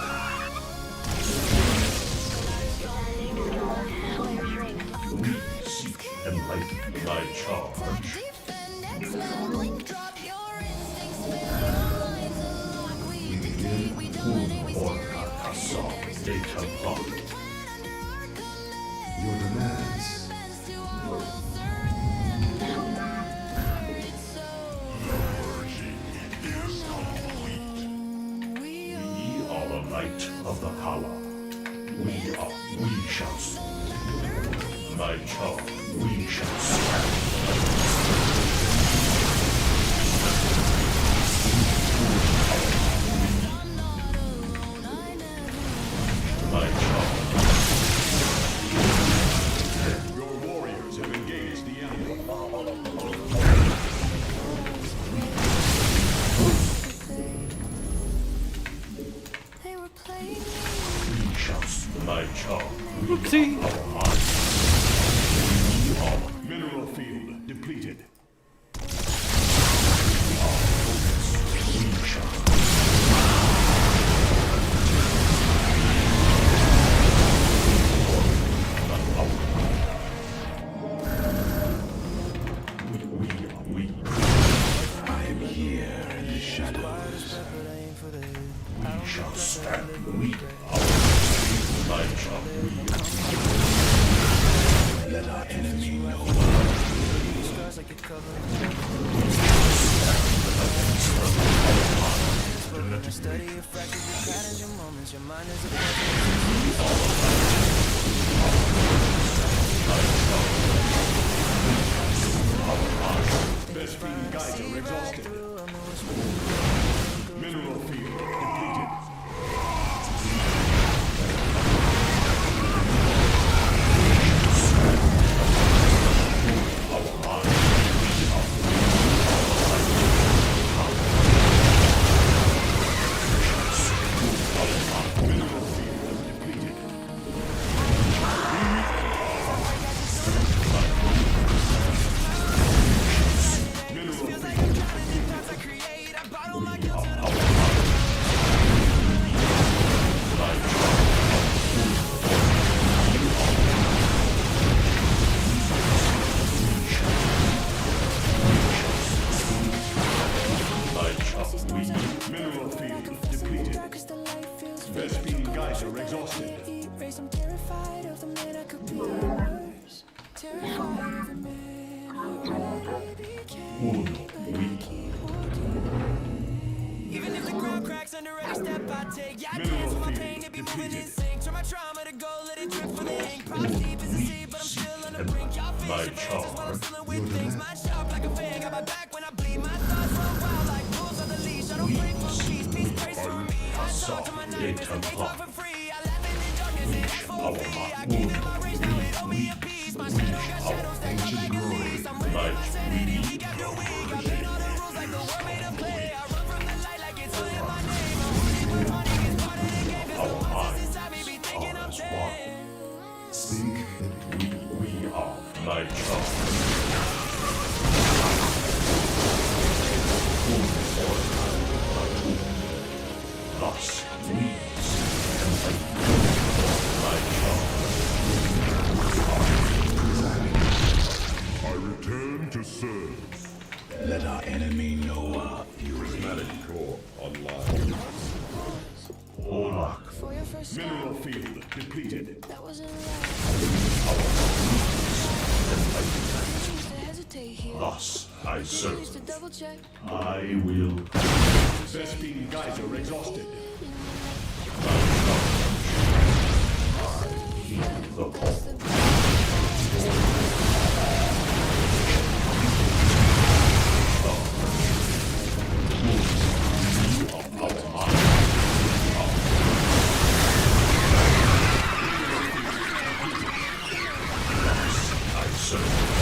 we seek enlighten my charge. Defend, X-Men, blink, drop your instincts, spare your minds unlock. We dictate, we dominate, we Or steer your Custome data clock. your demands. We are the light of the Hala. We shall my charge. We shall stand. Oopsie. Mineral field depleted. I am here in the shadows. We shall stand. We light shall let our enemy know. Study your fractures, your patterns, your moments. Your mind is a Best being geyser exhausted. Mineral field depleted. Mineral field depleted. Best being geyser exhausted. I'm terrified of the man I could be worse. Terrified of the man even if the ground cracks under every step I take, yeah, I dance with my pain to be moving in sync. Turn my trauma to gold, let it drip for the ink. Props deep as the sea, but I'm still on the brink. Y'all face your faces while I'm still with things. Mind sharp like a fang, got my back when I bleed. My thoughts run wild like bulls on the leash. I don't break for peace, peace prays for me. I talk to my nightmares and they talk for free. I laugh in the darkness and that's for me. I gave it my range, now it owe me a piece. My shadow got shadows that come like a lease. I'm winning my sanity week after week. I bend all the rules like the world made a play. I run from the light like it's all in my name. I'm only but running is part of the game. Cause the monsters inside me be thinking I'm dead. Speak, we are light shall. Thus, we I return to serve. let our enemy know. Prismatic core online. Olak, For your first Mineral field depleted. that wasn't right. Used to hesitate here. thus I serve. Used to double check. I will. Best being geyser exhausted. The call. I serve.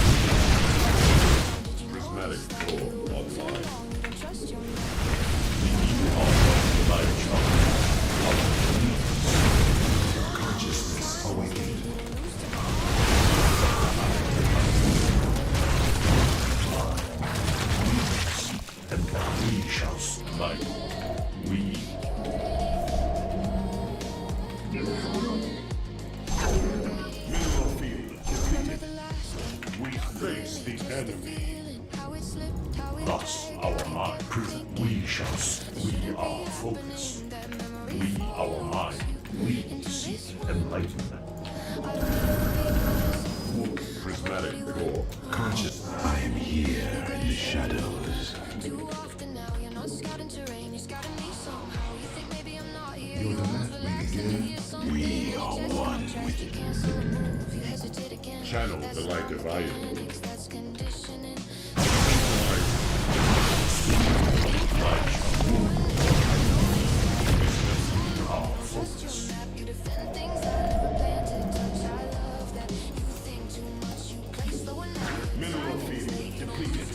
Prismatic core online. Don't trust your Light shall. Consciousness awakened. And we shall smite. We. Mineral field depleted. We face the enemy. how it slipped, how it Thus our mind. We shall. We are focus. We our mind. We seek enlightenment. Prismatic core. Conscious. I am here in the shadows. too often now. You're not scouting terrain, you're scouting me somehow. You think maybe I'm not here. You're You the almost man. relaxed and you hear something. We are one with You cancel a move, you hesitate again. Channel That's the light of iron. mechanics, that's conditioning. Trust your map, you defend things I never planned to touch. I love that you think too much, you play slow enough. Mineral field depleted.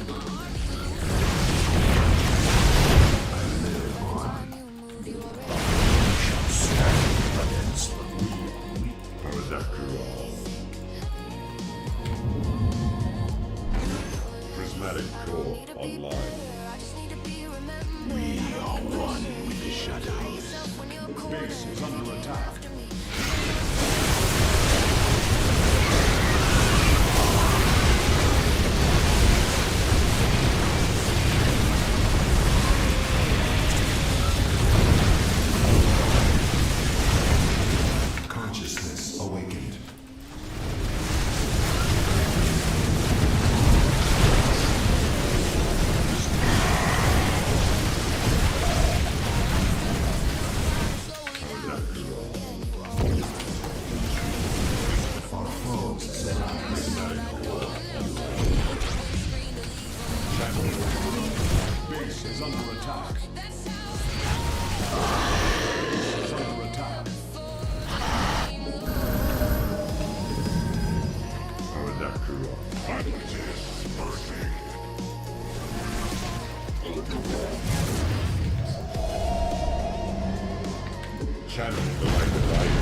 Stand against the we. Berserker Prismatic core online. We are one with the shadows. Base is under attack. Consciousness awakened. Our foes set up prismatic core. Base is under attack. Base is under attack. Channel the light of light.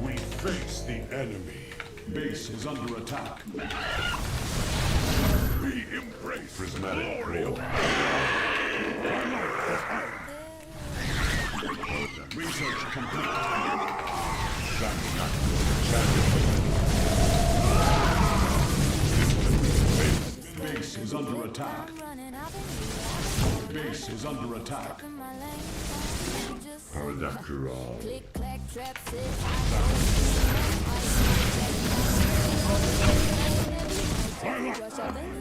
We face the enemy. Base is under attack. We embrace prismatic core. Research complete. Base is under attack. Base is under attack. Paradactyl.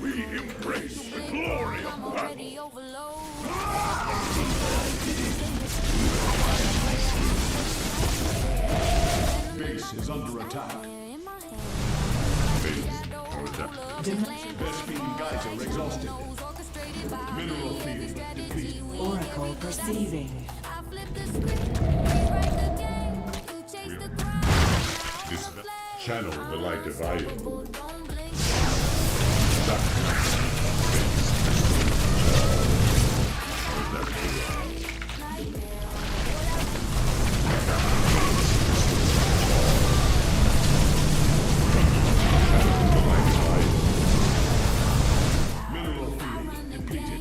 We embrace the glory of battle. Base is under attack. Bespin geyser exhausted. Mineral field depleted. Oracle perceiving. This channel the light divided. Mineral field depleted.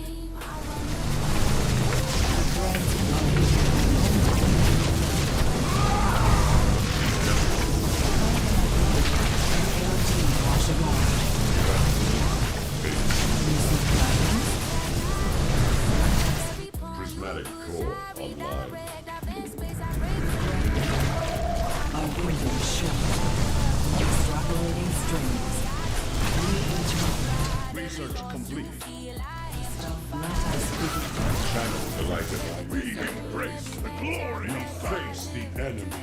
Prismatic core online. Our window shut. Extrapolating strings. Research complete. Channel The light of light. We embrace the glory. We face the enemy.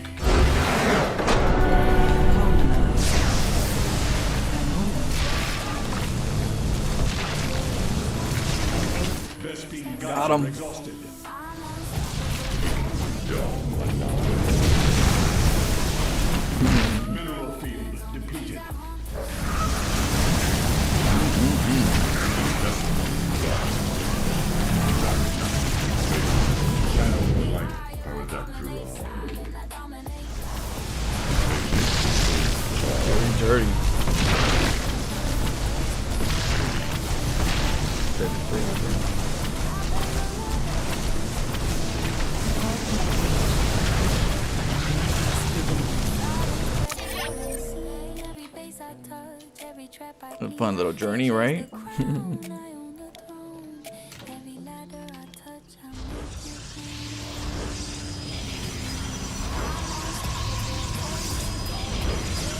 Vespine Got him. exhausted. Mineral field depleted. Channel the light. Paradactyl. Very dirty. A fun little journey, right?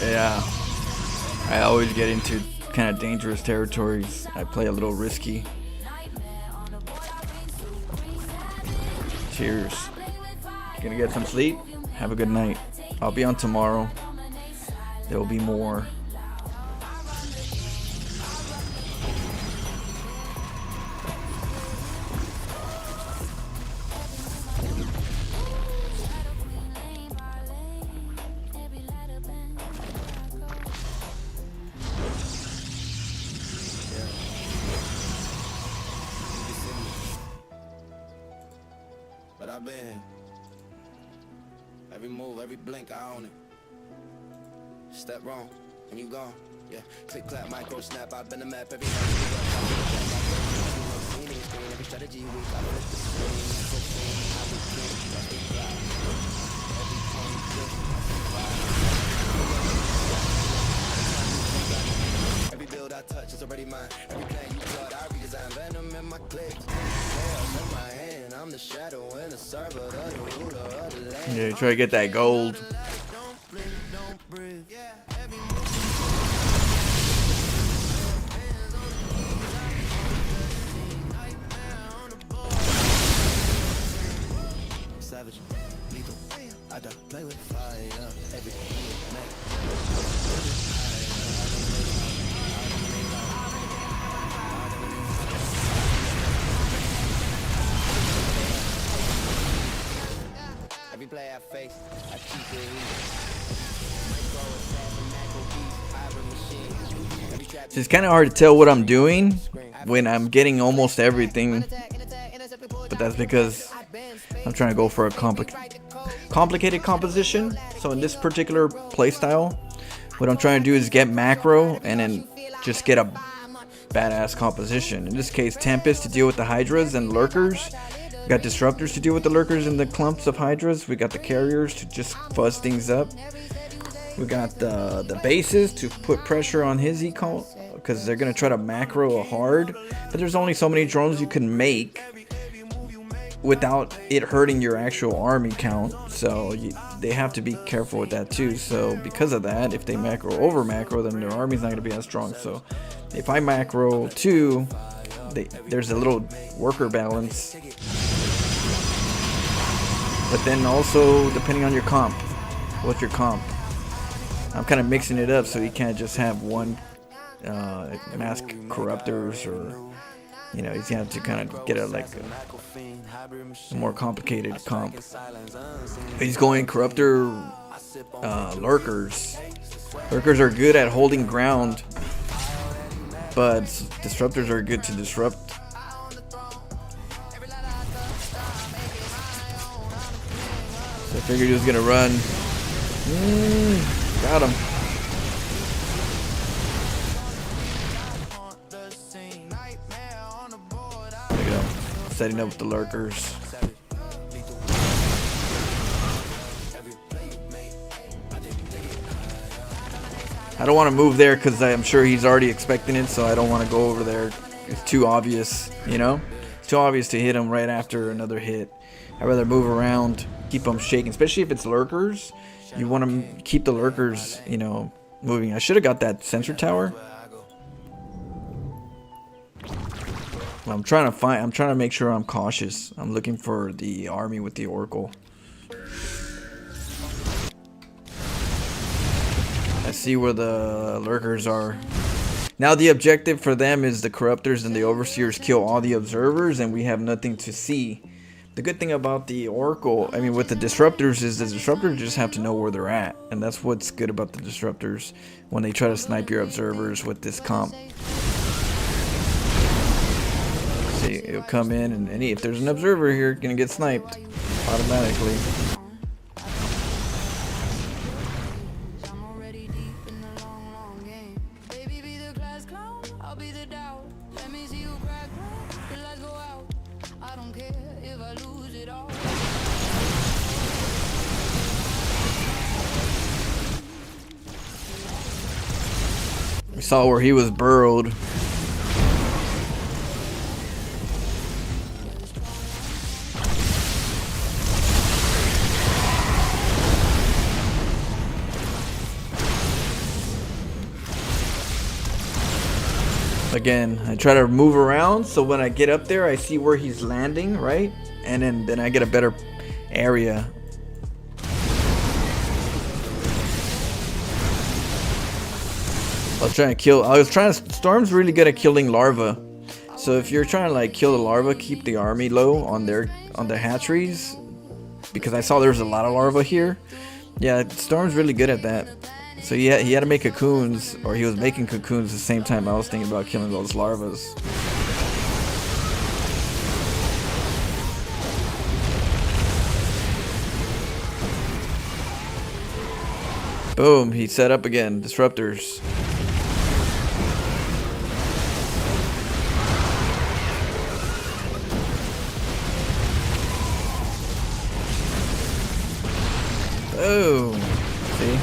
Yeah, I always get into kind of dangerous territories. I play a little risky. Cheers. Gonna get some sleep. Have a good night. I'll be on tomorrow. There will be more. But I've been Every move, every blink, I own it. Step wrong, and you gone. Yeah, click, clap, micro, snap. I've been the map every night. Every strategy week, I flip the screen. I be king, trust the fly. Every point, just every build I touch is already mine. Every plan you plot, I redesign. Venom in my clicks. Chaos in my hand. I'm the shadow and the server of the ruler of the land. Yeah, try to get that gold. Don't blink, don't breathe. Yeah, every savage, lethal. I don't play with fire. Every every play I face, I keep it So it's kind of hard to tell what I'm doing when I'm getting almost everything, but that's because I'm trying to go for a complicated composition. So in this particular playstyle, what I'm trying to do is get macro and then just get a badass composition. In this case, Tempest to deal with the Hydras and Lurkers. We got Disruptors to deal with the Lurkers and the clumps of Hydras. We got the Carriers to just fuzz things up. We got the bases to put pressure on his eco, because they're going to try to macro hard. But there's only so many drones you can make without it hurting your actual army count. So they have to be careful with that too. So because of that, if they over macro, then their army's not going to be as strong. So if I macro too, there's a little worker balance. But then also, depending on your comp, what's your comp? I'm kind of mixing it up so you can't just have one mask corruptors, or you know, he's gonna have to kind of get a more complicated comp. He's going corruptor lurkers. Lurkers are good at holding ground, but disruptors are good to disrupt. So I figured he was gonna run. Got him. There you go. Setting up with the lurkers. I don't want to move there because I'm sure he's already expecting it, so I don't want to go over there. It's too obvious, you know? It's too obvious to hit him right after another hit. I'd rather move around, keep them shaking, especially if it's lurkers. You want to keep the lurkers, you know, moving. I should have got that sensor tower. Well, I'm trying to make sure I'm cautious. I'm looking for the army with the Oracle. I see where the lurkers are. Now the objective for them is the corruptors and the overseers kill all the observers, and we have nothing to see. The good thing about the Oracle, I mean with the disruptors, is the disruptors just have to know where they're at. And that's what's good about the disruptors when they try to snipe your observers with this comp. See, it'll come in and if there's an observer here, gonna get sniped automatically. We saw where he was burrowed. Again, I try to move around so when I get up there I see where he's landing, right? And then I get a better area. Storm's really good at killing larvae. So if you're trying to like kill the larvae, keep the army low on their hatcheries, because I saw there's a lot of larvae here. Yeah, Storm's really good at that. So he had to make cocoons, or he was making cocoons at the same time I was thinking about killing those larvae. Boom, he set up again. Disruptors. Boom. See?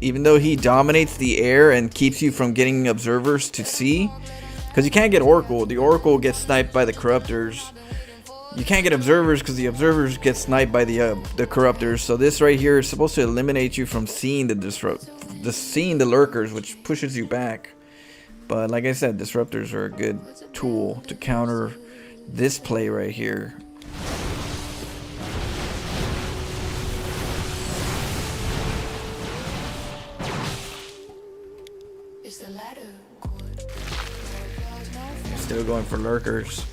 Even though he dominates the air and keeps you from getting observers to see, because you can't get Oracle. The Oracle gets sniped by the Corruptors. You can't get observers because the observers get sniped by the Corruptors. So this right here is supposed to eliminate you from seeing seeing the lurkers, which pushes you back. But like I said, disruptors are a good tool to counter this play right here. Still going for lurkers.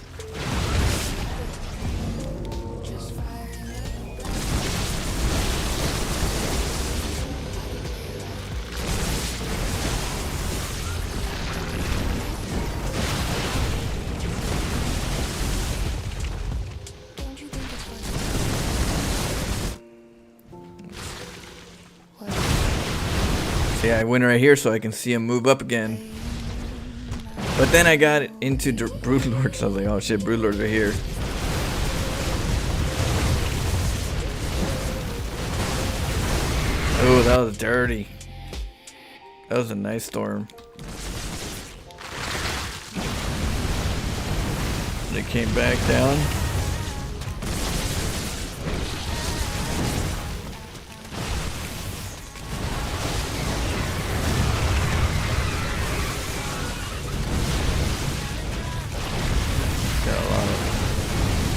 See, I went right here so I can see him move up again. But then I got into Broodlords. I was like, oh shit, Broodlords are here. Oh, that was dirty. That was a nice storm. They came back down.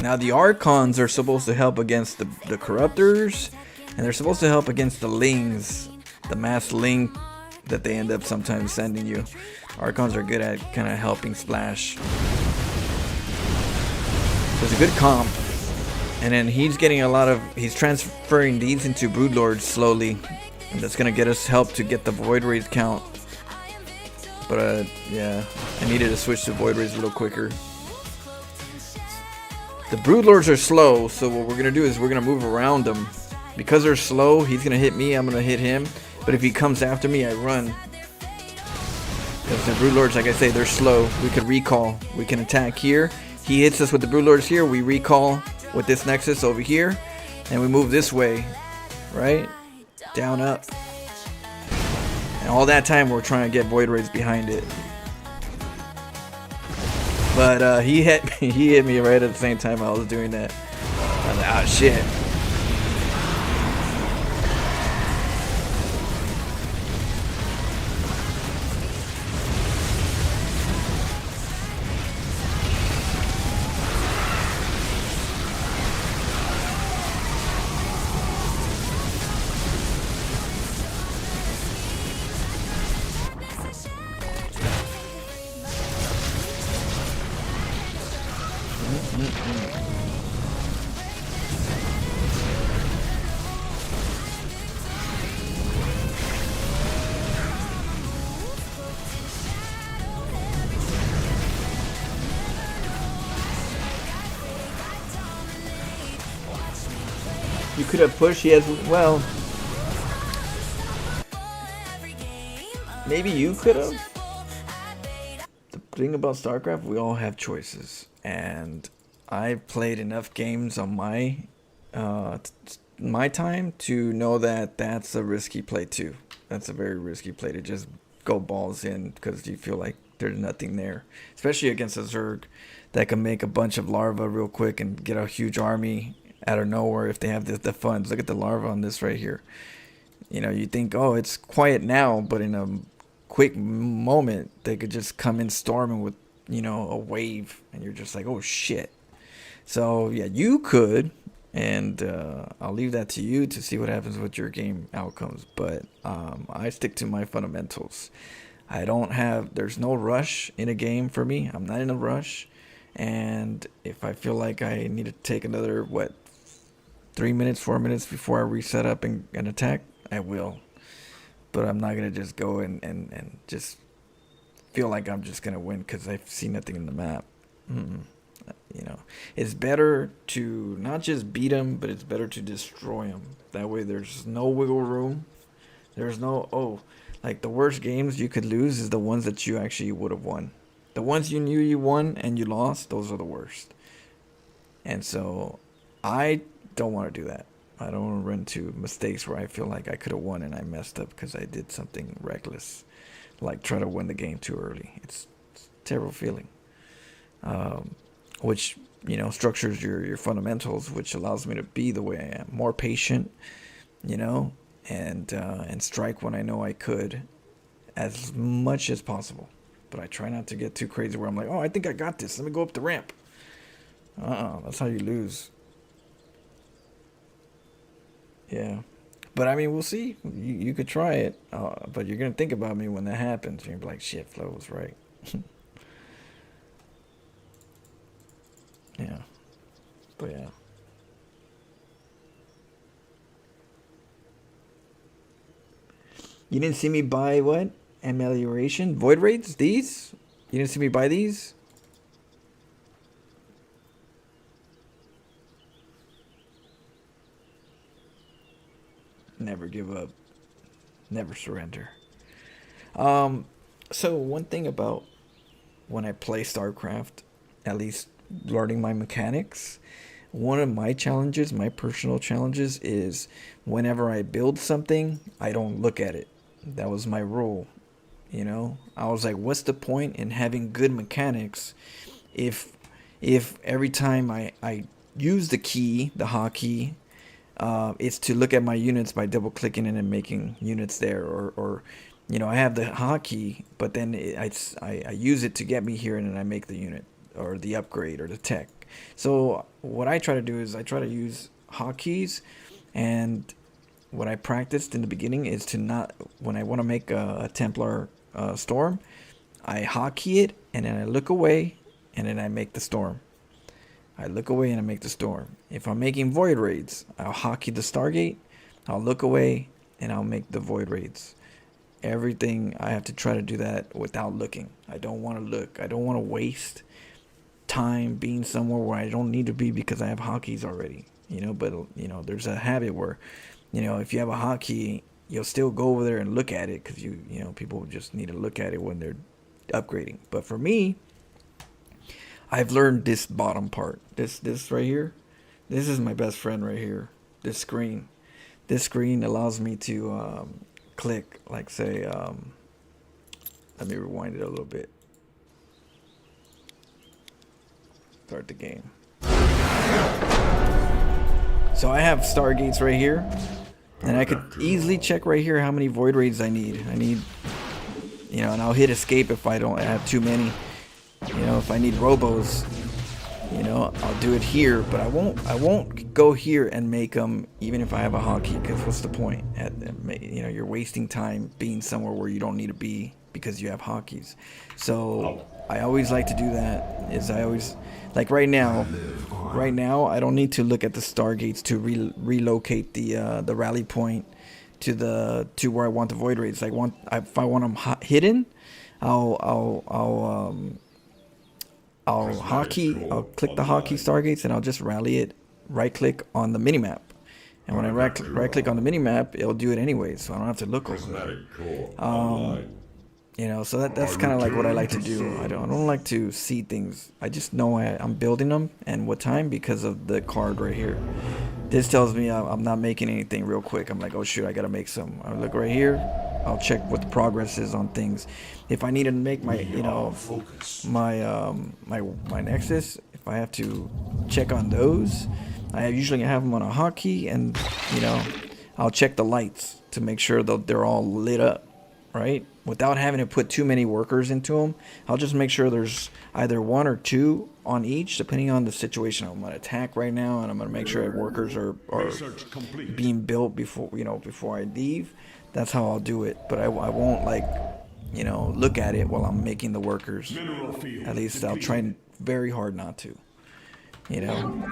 Now the Archons are supposed to help against the Corruptors, and they're supposed to help against the Lings, the mass Ling that they end up sometimes sending you. Archons are good at kind of helping splash. So it's a good comp, and then he's getting a lot of, he's transferring these into Broodlords slowly, and that's gonna get us help to get the Void Rays count. But yeah, I needed to switch to Void Rays a little quicker. The Broodlords are slow, so what we're gonna do is we're gonna move around them. Because they're slow, he's gonna hit me, I'm gonna hit him. But if he comes after me, I run. Because the Broodlords, like I say, they're slow. We could recall. We can attack here. He hits us with the Broodlords here. We recall with this Nexus over here. And we move this way. Right? Down, up. And all that time, we're trying to get Void Rays behind it. But he hit me right at the same time I was doing that. I was like, oh shit. You could have pushed. He has, well, maybe you could have. The thing about StarCraft, we all have choices, and I've played enough games on my time to know that that's a risky play too. That's a very risky play to just go balls in because you feel like there's nothing there, especially against a Zerg that can make a bunch of larvae real quick and get a huge army out of nowhere if they have the funds. Look at the larva on this right here. You know, you think, oh, it's quiet now, but in a quick moment they could just come in storming with, you know, a wave, and you're just like, oh shit. So yeah, you could, and I'll leave that to you to see what happens with your game outcomes. But I stick to my fundamentals. There's no rush in a game for me. I'm not in a rush, and if I feel like I need to take another 3 minutes, 4 minutes before I reset up and attack, I will. But I'm not going to just go and just feel like I'm just going to win because I see nothing in the map. You know, it's better to not just beat them, but it's better to destroy them. That way there's no wiggle room. There's no, oh, like the worst games you could lose is the ones that you actually would have won. The ones you knew you won and you lost, those are the worst. And so I don't want to do that. I don't want to run into mistakes where I feel like I could have won and I messed up because I did something reckless, like try to win the game too early. It's a terrible feeling, which, you know, structures your fundamentals, which allows me to be the way I am, more patient, you know, and strike when I know I could as much as possible. But I try not to get too crazy where I'm like, oh, I think I got this. Let me go up the ramp. That's how you lose. Yeah. But I mean, we'll see. You could try it. But you're going to think about me when that happens. You're going to be like, shit, Flo was right. Yeah. But yeah. You didn't see me buy what? Amelioration? Void Raids? These? You didn't see me buy these? Never give up. Never surrender. So one thing about when I play StarCraft, at least learning my mechanics, one of my challenges, my personal challenges, is whenever I build something, I don't look at it. That was my rule. You know, I was like, what's the point in having good mechanics if every time I use the key, the hotkey, it's to look at my units by double clicking and then making units there, or you know, I have the hotkey, but then I use it to get me here and then I make the unit or the upgrade or the tech. So what I try to do is I try to use hotkeys, and what I practiced in the beginning is to not, when I want to make a Templar storm, I hotkey it and then I look away and then I make the storm. I look away and I make the storm. If I'm making void raids, I'll hotkey the Stargate, I'll look away and I'll make the void raids. Everything, I have to try to do that without looking. I don't want to look. I don't want to waste time being somewhere where I don't need to be because I have hotkeys already. You know, but you know, there's a habit where, you know, if you have a hotkey, you'll still go over there and look at it because you know, people just need to look at it when they're upgrading. But for me, I've learned this bottom part. This right here. This is my best friend right here. This screen. This screen allows me to click, like say, let me rewind it a little bit. Start the game. So I have Stargates right here, and I could easily check right here how many void raids I need. You know, and I'll hit escape if I don't have too many. You know, if I need robos, you know, I'll do it here, but I won't go here and make them even if I have a hotkey, because what's the point? You know, you're wasting time being somewhere where you don't need to be because you have hotkeys. So I always like to do that. Is I always, like right now I don't need to look at the Stargates to relocate the rally point to where I want the void raids. Like if I want them hidden, I'll click the hotkey Stargates and I'll just rally it, right click on the minimap. And when I right click on the minimap, it'll do it anyway, so I don't have to look over it. You know, so that's kind of like what I like to do. I don't like to see things. I just know I'm building them and what time because of the card right here. This tells me I'm not making anything real quick. I'm like, oh shoot, I gotta make some. I look right here. I'll check what the progress is on things. If I need to make my, you know, my Nexus, if I have to check on those, I usually have them on a hotkey, and you know, I'll check the lights to make sure that they're all lit up, right? Without having to put too many workers into them, I'll just make sure there's either one or two on each, depending on the situation. I'm gonna attack right now, and I'm gonna make sure workers are being built before I leave. That's how I'll do it. But I won't, like, you know, look at it while I'm making the workers. At least I'll try very hard not to. You know,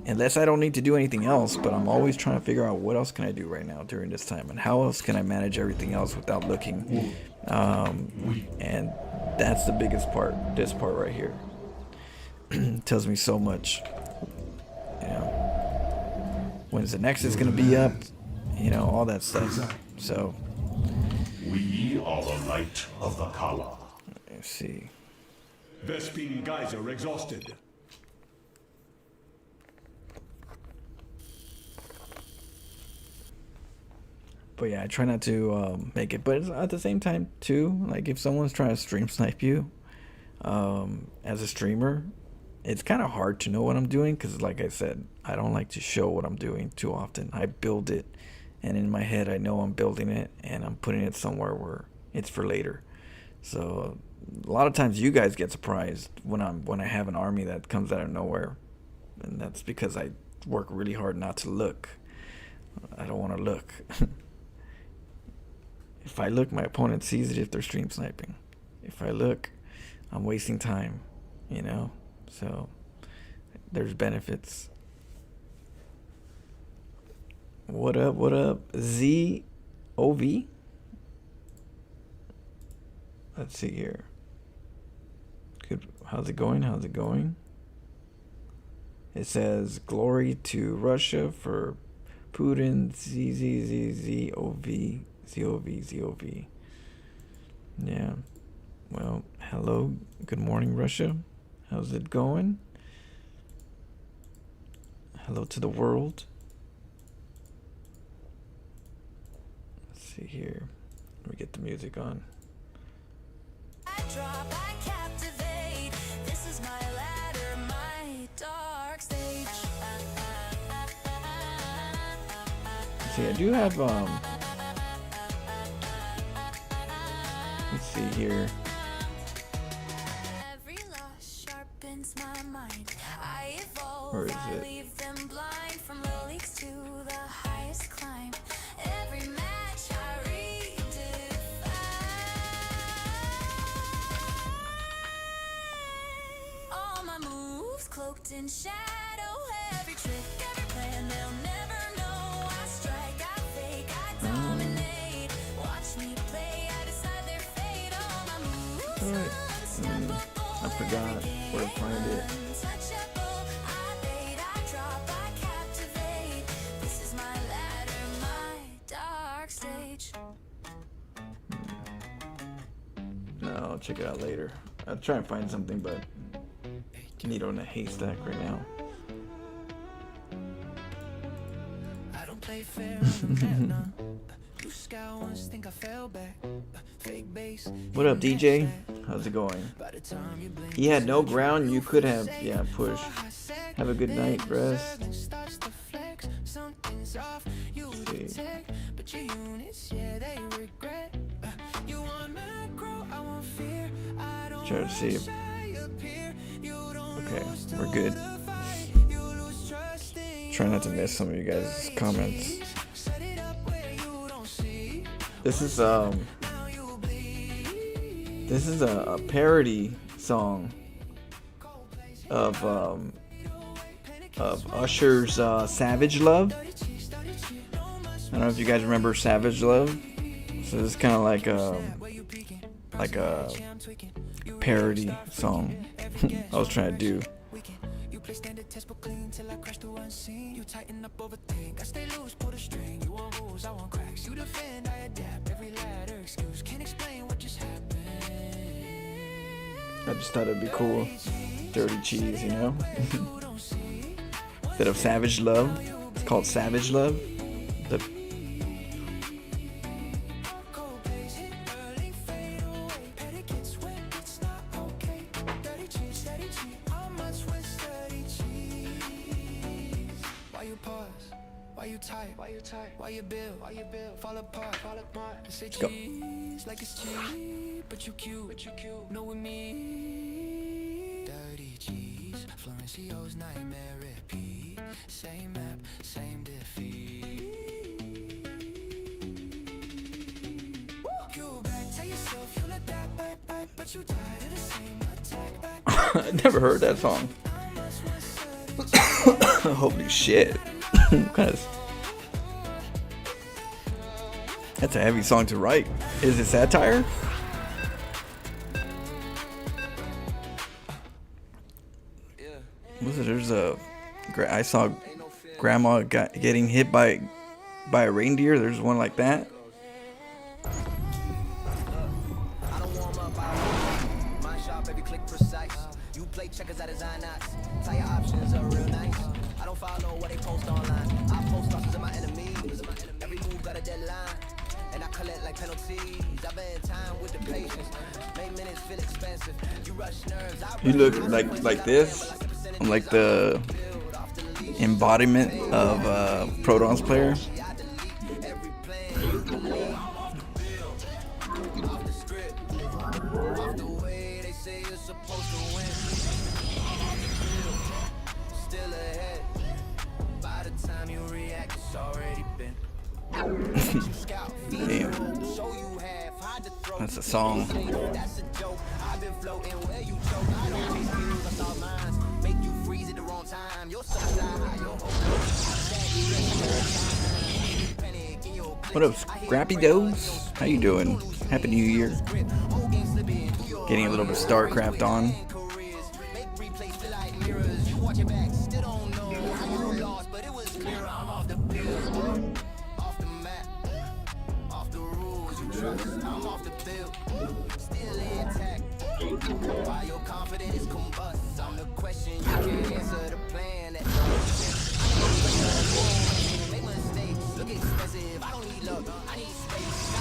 unless I don't need to do anything else, but I'm always trying to figure out what else can I do right now during this time, and how else can I manage everything else without looking. And that's the biggest part. This part right here tells me so much. You know, when's the Nexus gonna be up? You know, all that stuff. So We are the light of the Kala. Let's see. Vespine Geyser exhausted. But yeah, I try not to make it. But at the same time, too, like if someone's trying to stream snipe you, as a streamer, it's kind of hard to know what I'm doing because, like I said, I don't like to show what I'm doing too often. I build it, and in my head, I know I'm building it, and I'm putting it somewhere where it's for later. So a lot of times, you guys get surprised when I have an army that comes out of nowhere, and that's because I work really hard not to look. I don't want to look. If I look, my opponent sees it if they're stream sniping. If I look, I'm wasting time, you know? So, there's benefits. What up, what up? ZOV? Let's see here. Good. How's it going? How's it going? It says, glory to Russia for Putin, ZOV. ZOV. Yeah. Well, hello. Good morning, Russia. How's it going? Hello to the world. Let's see here. Let me get the music on. I drop, I captivate. This is my ladder, my dark stage. See, I do have let's see here. Every loss sharpens my mind. I evolve, Where is I it? leave them blind from low leagues to the highest climb. Every match I redefine. All my moves cloaked in shadow. Every trick, every plan, they'll never know. I strike, I fake, I dominate. Watch me play, I decide their fate. All my moves unstoppable. I forgot where to find it. Untouchable. I bait, I drop, I captivate. This is my ladder, my dark stage. No, I'll check it out later. I'll try and find something, but needle in a haystack right now. I don't play fair, I'm the man, nah. You scout once, think I fell back. Fake base. What up, DJ? How's it going? By the time you blink, He had no ground. You could have, yeah, push. Have a good night, rest. starts to flex. Something's off, you See. detect. But your units, yeah, they regret. You want macro, I want fear. I don't Try to see if. appear. You don't Okay, we're good. you lose trust in Try not to miss some of you guys' comments. set it up where you don't see. This is Now you bleed. This is a parody song of Usher's Savage Love. I don't know if you guys remember Savage Love. So this is kind of like a parody song I was trying to do. You play standard test but clean till I crash through unseen. You tighten up, overthink. I stay loose, pull the string. You want rules, I want cracks. You defend, I adapt. Every ladder excuse can't explain what just happened. I just thought it'd be cool. Dirty cheese, you know? Instead of Savage Love, it's called Savage Love. The Cold place hit early, fade away. Petticoats wet, it's not okay. Dirty cheese, steady cheese. How much with steady cheese? Why you pause? Why you tight? Why you tight? Why you build? Why you build? Fall apart, fall apart. Say go. cheese like it's cheap, but you cute, know with me. Dirty cheese, Florencio's nightmare repeat. Same map, same defeat. You back, tell yourself you let that bite, but you died of the same attack. I never heard that song. Holy shit. That's a heavy song to write. Is it satire? Was it? There's a. I saw grandma getting hit by a reindeer. There's one like that. You play checkers, I design knots. Tell your options are real nice. I don't follow what they post online. I post options of my enemies. Every move got a deadline. And I collect like penalties. I bet time with the patience. Make minutes feel expensive. You rush nerves. You look like this. I'm like the embodiment of Proton's player. Every plan you believe. Off the script. Off the way they say you're supposed to win. Still ahead. By the time you react, it's already been. Damn. That's a song. That's a joke. I've been floating where you choke. I don't chase views, I saw mines. Make you freeze at the wrong time. Your sun's high, your hope. What up, Scrappy Does? How you doing? Happy New Year. Getting a little bit of StarCraft on. Make replays feel like mirrors. You watch your back, still don't know how you lost, but it was clear I'm off the field. Off the map, off the rules you trust. I'm off the field, still intact. Why your confidence combust? I'm the question you can't answer, the plan that make mistakes, look expensive. I don't need love, I need space.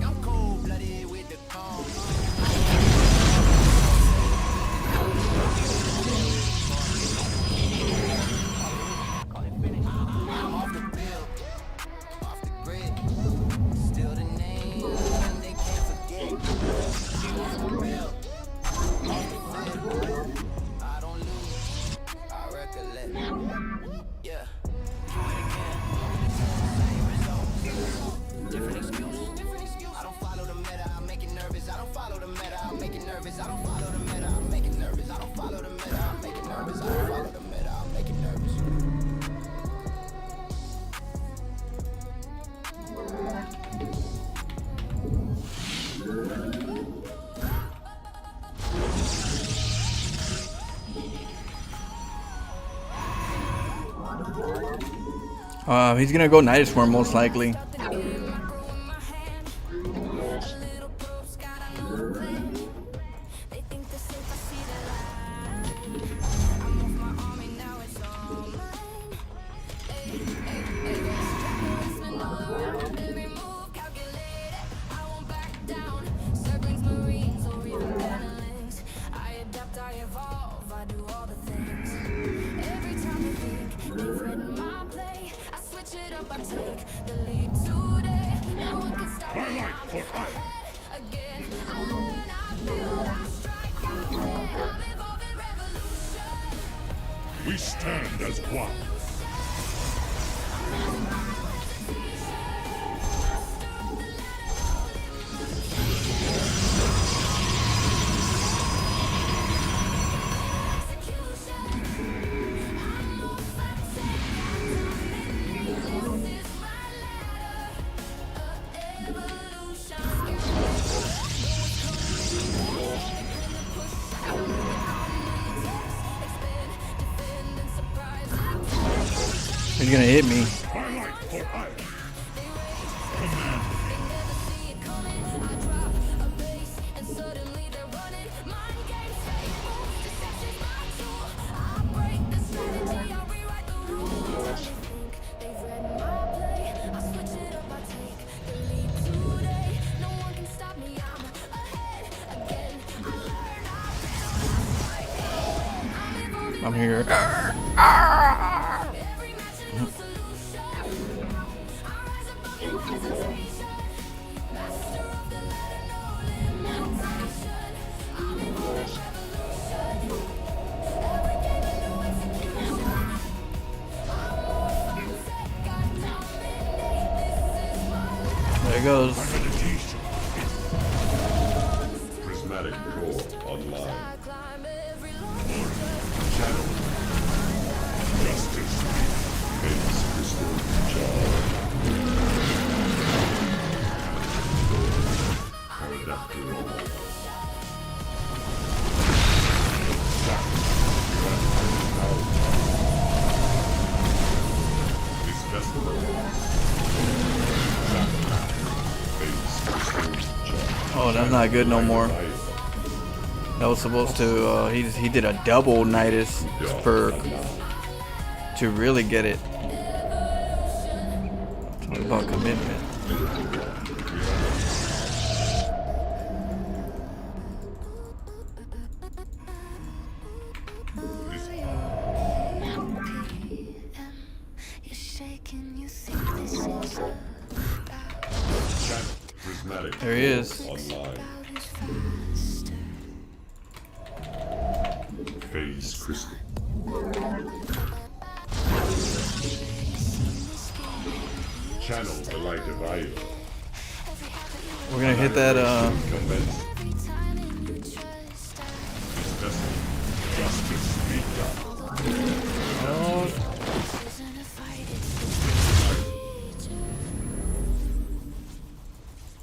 I'm cold-blooded with the calm. I'm off the bill, off the grid. Still the name they can't forget. Off the bill, off the field. I don't lose, I recollect. Yeah, do it again. Same result, different excuse. I don't follow the meta, I make it nervous. I don't follow the meta, I make it nervous. I don't follow the meta, I make it nervous. I don't follow the meta, I make it nervous. I don't follow the meta, I make it nervous. He's gonna go Night Swarm most likely. We stand as one. He's gonna hit me. I'm here. There it goes. Prismatic core online. Justice ends Custome job. But after all, that's not good no more. That was supposed to, he did a double Nidus perk to really get it. Talk about commitment. There he is. Phase crystal. Channel the light of Io. We're gonna hit that, Commence. This vessel, justice be done. oh,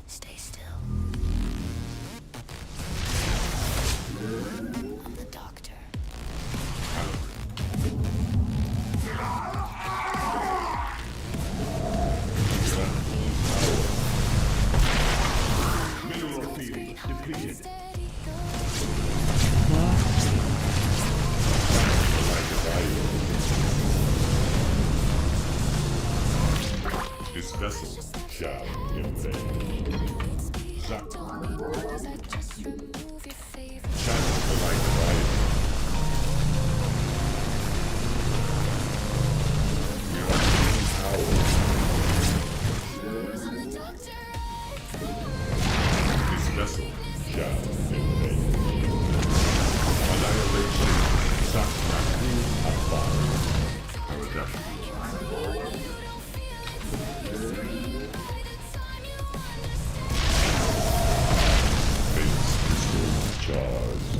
Stay still. I'm the doctor. Mineral field depleted. The light of Io. This vessel shall invade. Zap. Channel the light of Io. We are in power. This vessel shall invade. Annihilation. StarCraft. Apart. Paradise. Base crystal charged.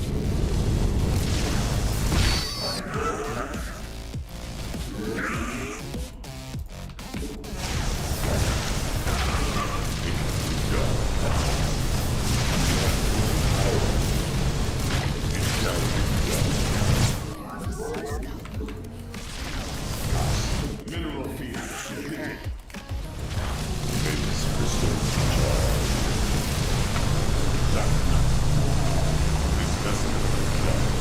Mineral field depleted. Base crystal charged. This vessel charged.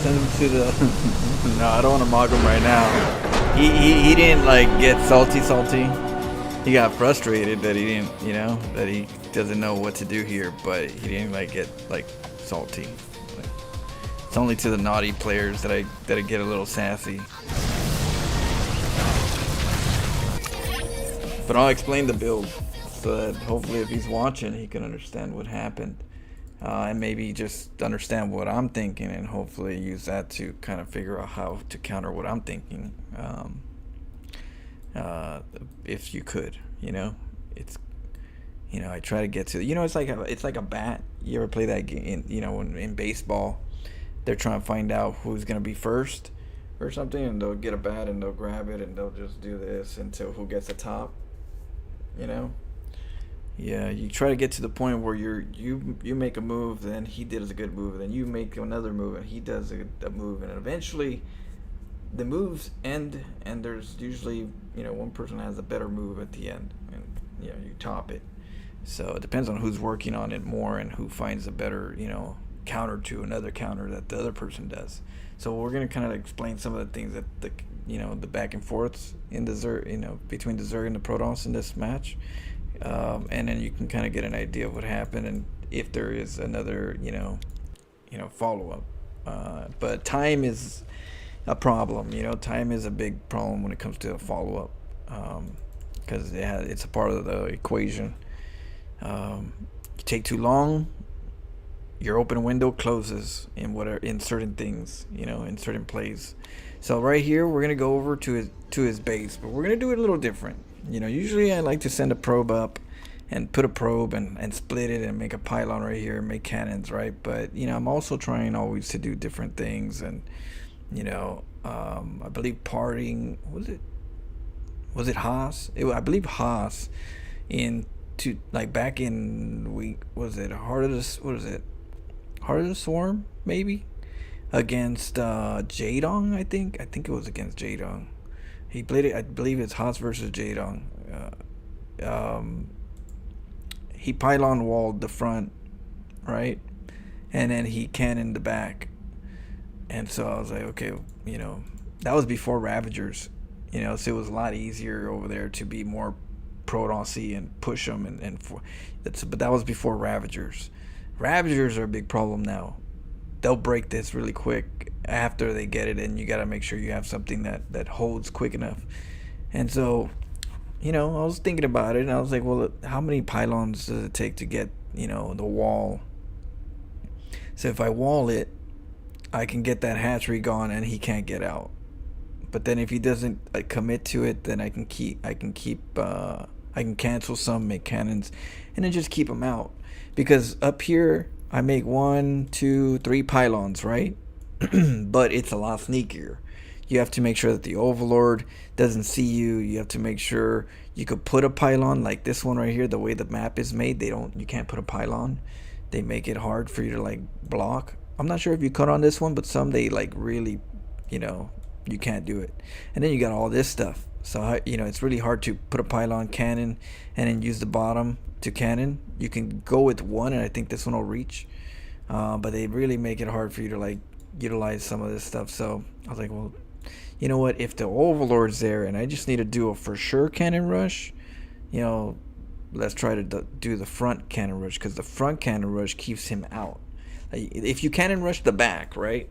send him to the. No, I don't want to mock him right now. He didn't like get salty. He got frustrated that he didn't, you know, that he doesn't know what to do here, but he didn't like get like salty. It's only to the naughty players that I get a little sassy. But I'll explain the build so that hopefully if he's watching he can understand what happened. And maybe just understand what I'm thinking and hopefully use that to kind of figure out how to counter what I'm thinking. If you could, you know, it's, you know, I try to get to, you know, it's like a bat. You ever play that game? You know, in baseball, they're trying to find out who's gonna be first or something, and they'll get a bat and they'll grab it and they'll just do this until who gets the top. You know. Yeah, you try to get to the point where you make a move, then he does a good move, then you make another move and he does a move, and eventually the moves end, and there's usually, you know, one person has a better move at the end, and you know, you top it. So it depends on who's working on it more and who finds a better, you know, counter to another counter that the other person does. So we're gonna kind of explain some of the things that the, you know, the back and forths in the Zerg, you know, between the Zerg and the Protoss in this match. And then you can kind of get an idea of what happened and if there is another, you know, follow-up. But time is a problem. You know, time is a big problem when it comes to a follow-up, because it's a part of the equation. You take too long, your open window closes in certain things, you know, in certain plays. So right here, we're gonna go over to his base, but we're gonna do it a little different. You know, usually I like to send a probe up and put a probe and split it and make a pylon right here and make cannons, right? But, you know, I'm also trying always to do different things. And, you know, I believe parting, was it Haas? I believe Haas back in Heart of the Swarm, maybe? Against Jaedong, I think it was against Jaedong. He played it, I believe it's Haas versus Jaedong. He pylon walled the front right? And then he cannoned the back. And so I was like, okay, you know, that was before Ravagers, you know, so it was a lot easier over there to be more pro-C and push them. But that was before Ravagers. Ravagers are a big problem now. They'll break this really quick after they get it, and you got to make sure you have something that holds quick enough. And so, you know, I was thinking about it, and I was like, well, how many pylons does it take to get, you know, the wall? So if I wall it, I can get that hatchery gone, and he can't get out. But then if he doesn't commit to it, then I can cancel some, make cannons, and then just keep him out. Because up here, I make 1, 2, 3 pylons, right? But it's a lot sneakier. You have to make sure that the Overlord doesn't see you. You have to make sure you could put a pylon like this one right here. The way the map is made, you can't put a pylon. They make it hard for you to like block. I'm not sure if you cut on this one, but some they like really, you know, you can't do it. And then you got all this stuff. So, you know, it's really hard to put a pylon cannon and then use the bottom to cannon. You can go with one, and I think this one will reach. But they really make it hard for you to like utilize some of this stuff. So I was like, well, you know what? If the Overlord's there and I just need to do a for sure cannon rush, you know, let's try to do the front cannon rush, because the front cannon rush keeps him out. Like, if you cannon rush the back, right?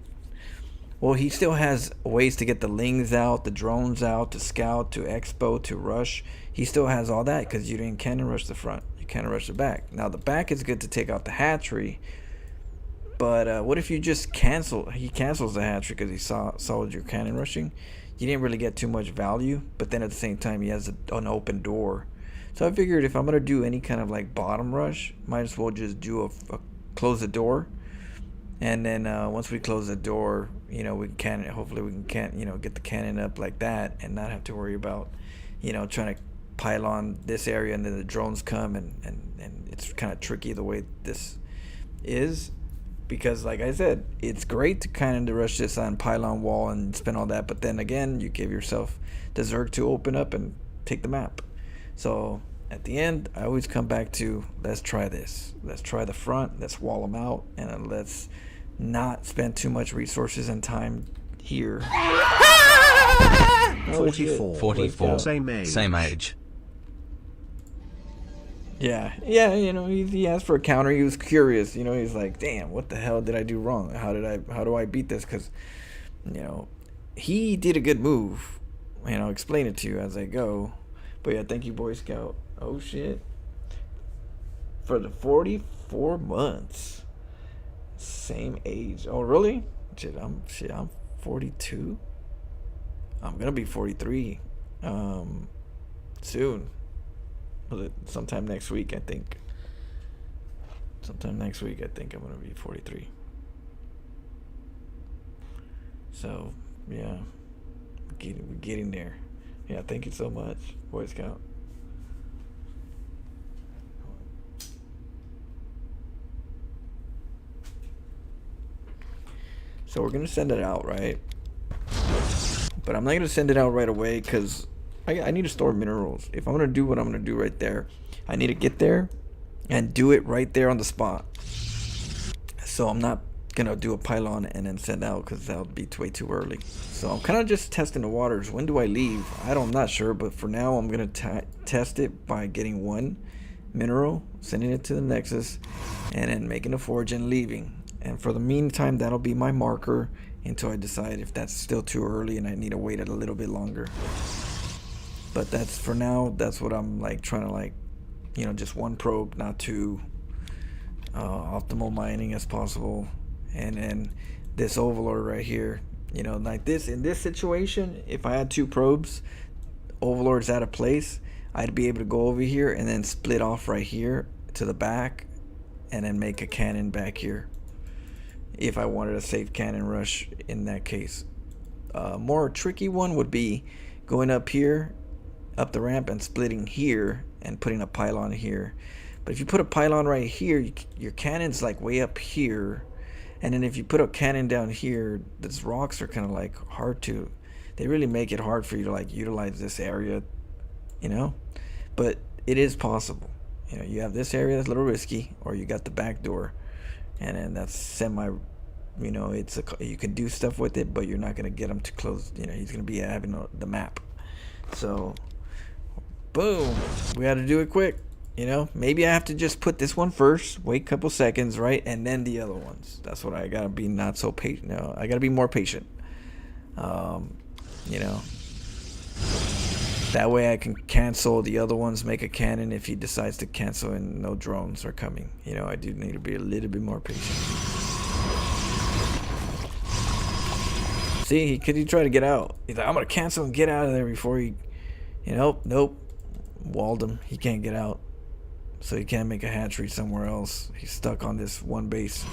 Well, he still has ways to get the lings out, the drones out, to scout, to expo, to rush. He still has all that because you didn't cannon rush the front. You cannon rush the back. Now, the back is good to take out the hatchery. But what if you just cancel? He cancels the hatchery because he saw your cannon rushing. You didn't really get too much value. But then at the same time, he has an open door. So I figured if I'm going to do any kind of like bottom rush, might as well just do a close the door. And then once we close the door, you know, we can hopefully we can you know, get the cannon up like that and not have to worry about, you know, trying to pile on this area and then the drones come and it's kind of tricky the way this is, because like I said, it's great to kind of rush this on pylon wall and spend all that, but then again, you give yourself the Zerg to open up and take the map. So at the end, I always come back to, let's try this. Let's try the front. Let's wall them out, and let's not spend too much resources and time here. 44. Same age. Yeah, you know, he asked for a counter. He was curious, you know. He's like, damn, what the hell did I do wrong? How do I beat this? Because, you know, he did a good move. You know, explain it to you as I go. But yeah, thank you, Boy Scout. Oh shit. For the 44 months. Same age. Oh really? I'm 42. I'm gonna be 43 soon. Sometime next week, I think. I'm gonna be 43. So yeah, we're getting there. Yeah, thank you so much, Boy Scout. So we're gonna send it out, right? But I'm not gonna send it out right away because I need to store minerals. If I'm gonna do what I'm gonna do right there, I need to get there and do it right there on the spot. So I'm not gonna do a pylon and then send out because that would be way too early. So I'm kind of just testing the waters. When do I leave? I'm not sure, but for now I'm gonna test it by getting one mineral, sending it to the Nexus, and then making a forge and leaving. And for the meantime, that'll be my marker until I decide if that's still too early and I need to wait a little bit longer. But that's for now. That's what I'm like trying to, like, you know, just one probe, not too optimal mining as possible. And then this Overlord right here, you know, like this, in this situation, if I had 2 probes, Overlord's out of place, I'd be able to go over here and then split off right here to the back and then make a cannon back here if I wanted a safe cannon rush in that case. More tricky one would be going up here, up the ramp, and splitting here and putting a pylon here. But if you put a pylon right here, your cannon's like way up here, and then if you put a cannon down here, these rocks are kind of like hard to, they really make it hard for you to like utilize this area, you know. But it is possible. You know, you have this area that's a little risky, or you got the back door. and then that's semi. You know, you can do stuff with it, but you're not gonna get him to close. You know, he's gonna be having the map. So, boom, we got to do it quick. You know, maybe I have to just put this one first, wait a couple seconds, right, and then the other ones. That's what I gotta be not so patient. No, I gotta be more patient. You know, that way I can cancel the other ones, make a cannon if he decides to cancel and no drones are coming. You know, I do need to be a little bit more patient. See, he tried to get out. He's like, I'm gonna cancel and get out of there before he, you know, nope, walled him. He can't get out, so he can't make a hatchery somewhere else. He's stuck on this one base.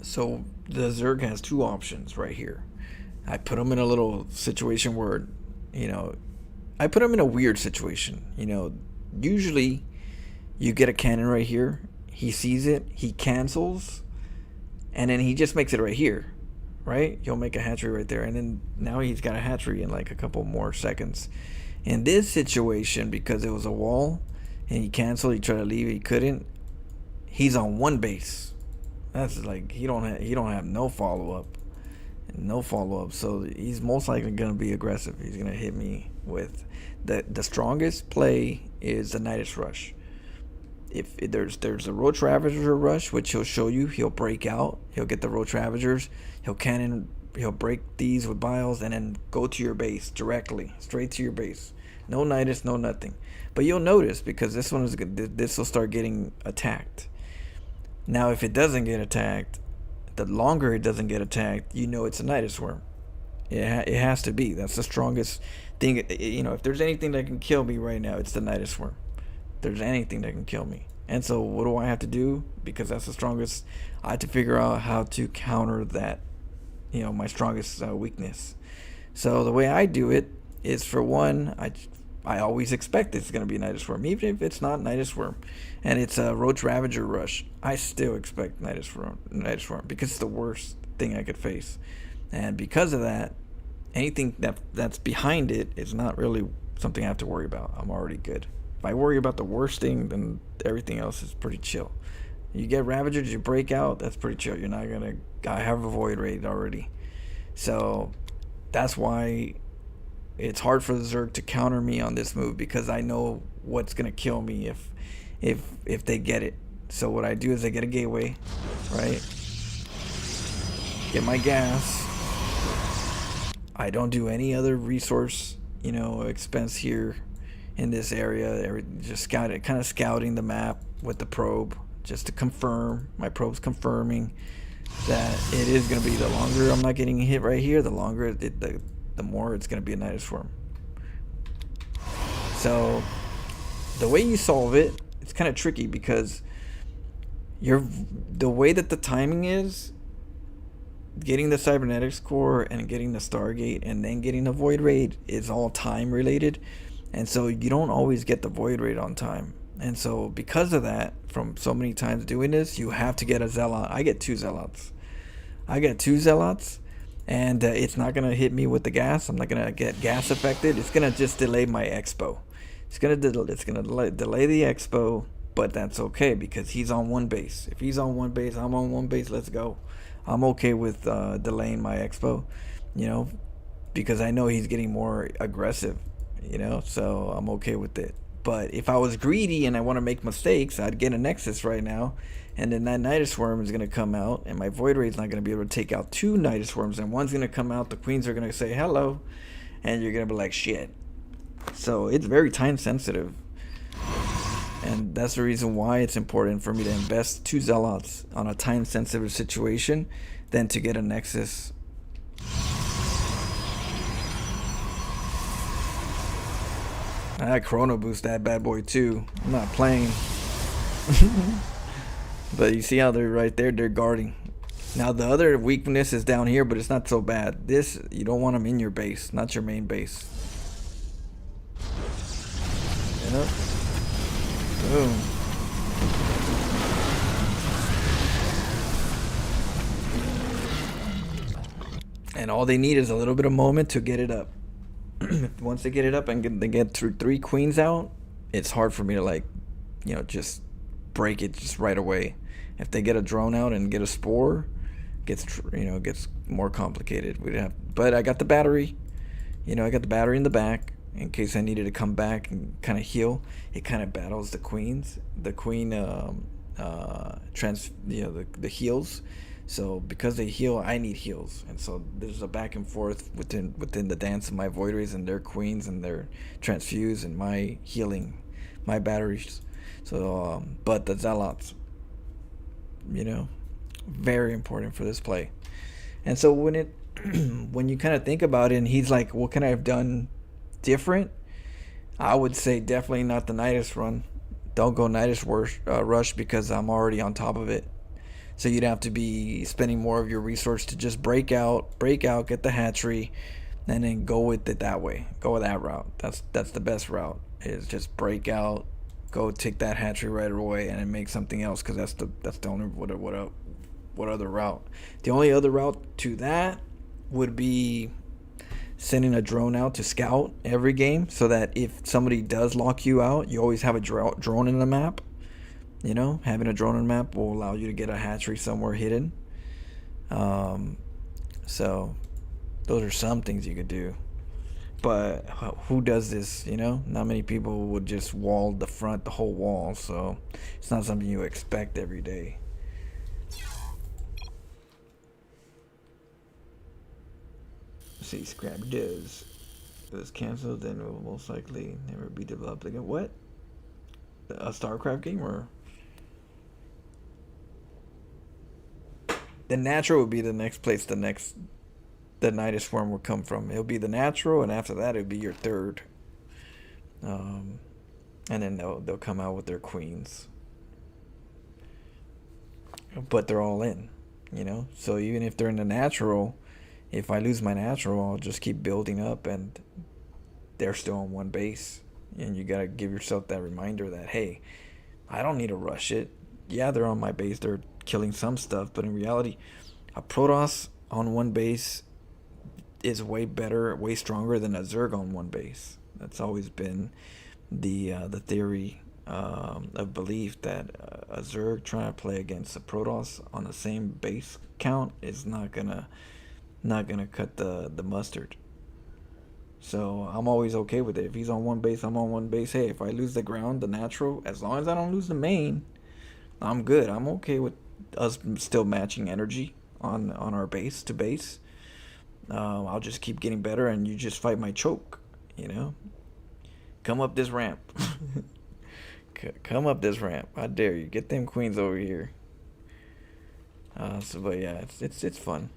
So the Zerg has two options right here. I put him in a little situation where, you know, I put him in a weird situation. You know, usually you get a cannon right here, he sees it, he cancels, and then he just makes it right here, right? He'll make a hatchery right there, and then now he's got a hatchery in like a couple more seconds. In this situation, because it was a wall, and he canceled, he tried to leave, he couldn't, he's on one base. That's like, he don't have no follow-up. No follow-up, so he's most likely going to be aggressive. He's going to hit me with... The strongest play is the Nidus Rush. If there's a Roach Ravager rush, which he'll show you, he'll break out, he'll get the Roach Ravagers, he'll break these with biles, and then go to your base directly, straight to your base. No Nidus, no nothing. But you'll notice, because this one is good, this will start getting attacked. Now, if it doesn't get attacked, the longer it doesn't get attacked, you know it's a Nidus Worm. It has to be. That's the strongest thing. You know, if there's anything that can kill me right now, it's the Nidus Worm. There's anything that can kill me. And so what do I have to do? Because that's the strongest. I have to figure out how to counter that, you know, my strongest weakness. So the way I do it is, for one, I always expect it's going to be Nidus Worm. Even if it's not Nidus Worm and it's a Roach Ravager rush, I still expect Nidus Worm because it's the worst thing I could face. And because of that, anything that's behind it is not really something I have to worry about. I'm already good. If I worry about the worst thing, then everything else is pretty chill. You get Ravagers, you break out, that's pretty chill. You're not gonna... I have a Void Raid already. So that's why it's hard for the Zerg to counter me on this move, because I know what's gonna kill me if they get it. So what I do is I get a gateway, right? Get my gas. I don't do any other resource, you know, expense here in this area. Just scouting the map with the probe, just to confirm. My probe's confirming that it is going to be, the longer I'm not getting hit right here, the longer the more it's going to be a Nidus Worm. So the way you solve it, it's kind of tricky, because the way that the timing is, getting the Cybernetics Core and getting the Stargate and then getting the Void Raid is all time related. And so you don't always get the Void Raid on time. And so because of that, from so many times doing this, you have to get a Zealot. I get two Zealots. And it's not going to hit me with the gas. I'm not going to get gas affected. It's going to just delay my expo. It's going to delay the expo, but that's okay, because he's on one base. If he's on one base, I'm on one base, let's go. I'm okay with delaying my expo, you know, because I know he's getting more aggressive, you know, so I'm okay with it. But if I was greedy and I want to make mistakes, I'd get a Nexus right now, and then that Nidus Worm is going to come out, and my Void Raid's not going to be able to take out two Nidus Worms, and one's going to come out, the queens are going to say hello, and you're going to be like, shit. So it's very time sensitive. And that's the reason why it's important for me to invest two Zealots on a time-sensitive situation than to get a Nexus. I Chrono Boost that bad boy too. I'm not playing. But you see how they're right there? They're guarding. Now the other weakness is down here, but it's not so bad. This, you don't want them in your base, not your main base. You know? Boom. And all they need is a little bit of moment to get it up. once they get it up and they get through 3 queens out, it's hard for me to like, just break it just right away. If they get a drone out and get a spore, gets more complicated. But I got the battery. I got the battery in the back in case I needed to come back and kind of heal. It kind of battles the queens. The queen the heals. So because they heal, I need heals, and so there's a back and forth within the dance of my Void Rays and their queens and their transfuse and my healing, my batteries. So but the zealots, very important for this play. And so when you kind of think about it, and he's like, what can I have done different? I would say definitely not the Nidus run. Don't go Nidus rush because I'm already on top of it. So you'd have to be spending more of your resource to just break out, get the hatchery, and then go with it that way. Go with that route. That's the best route. Is just break out, go take that hatchery right away, and then make something else. Because that's the only what other route. The only other route to that would be sending a drone out to scout every game, so that if somebody does lock you out, you always have a drone in the map. Having a drone on the map will allow you to get a hatchery somewhere hidden. So those are some things you could do. But who does this, Not many people would just wall the whole wall. So it's not something you expect every day. Let's see, scrap does. If it was canceled, then it will most likely never be developed again. What? A StarCraft game or? The natural would be the next place the Nidus Swarm would come from. It'll be the natural, and after that it'll be your third. And then they'll come out with their queens. But they're all in, So even if they're in the natural, if I lose my natural, I'll just keep building up, and they're still on one base. And you gotta give yourself that reminder that, hey, I don't need to rush it. Yeah, they're on my base. They're killing some stuff, but in reality, a Protoss on one base is way better, way stronger than a Zerg on one base. That's always been the theory of belief, that a Zerg trying to play against a Protoss on the same base count is not gonna cut the mustard. So I'm always okay with it. If he's on one base, I'm on one base. Hey, if I lose the ground, the natural, as long as I don't lose the main, I'm good. I'm okay with us still matching energy on our base to base. I'll just keep getting better, and you just fight my choke. Come up this ramp. Come up this ramp. I dare you. Get them queens over here. But yeah, it's fun.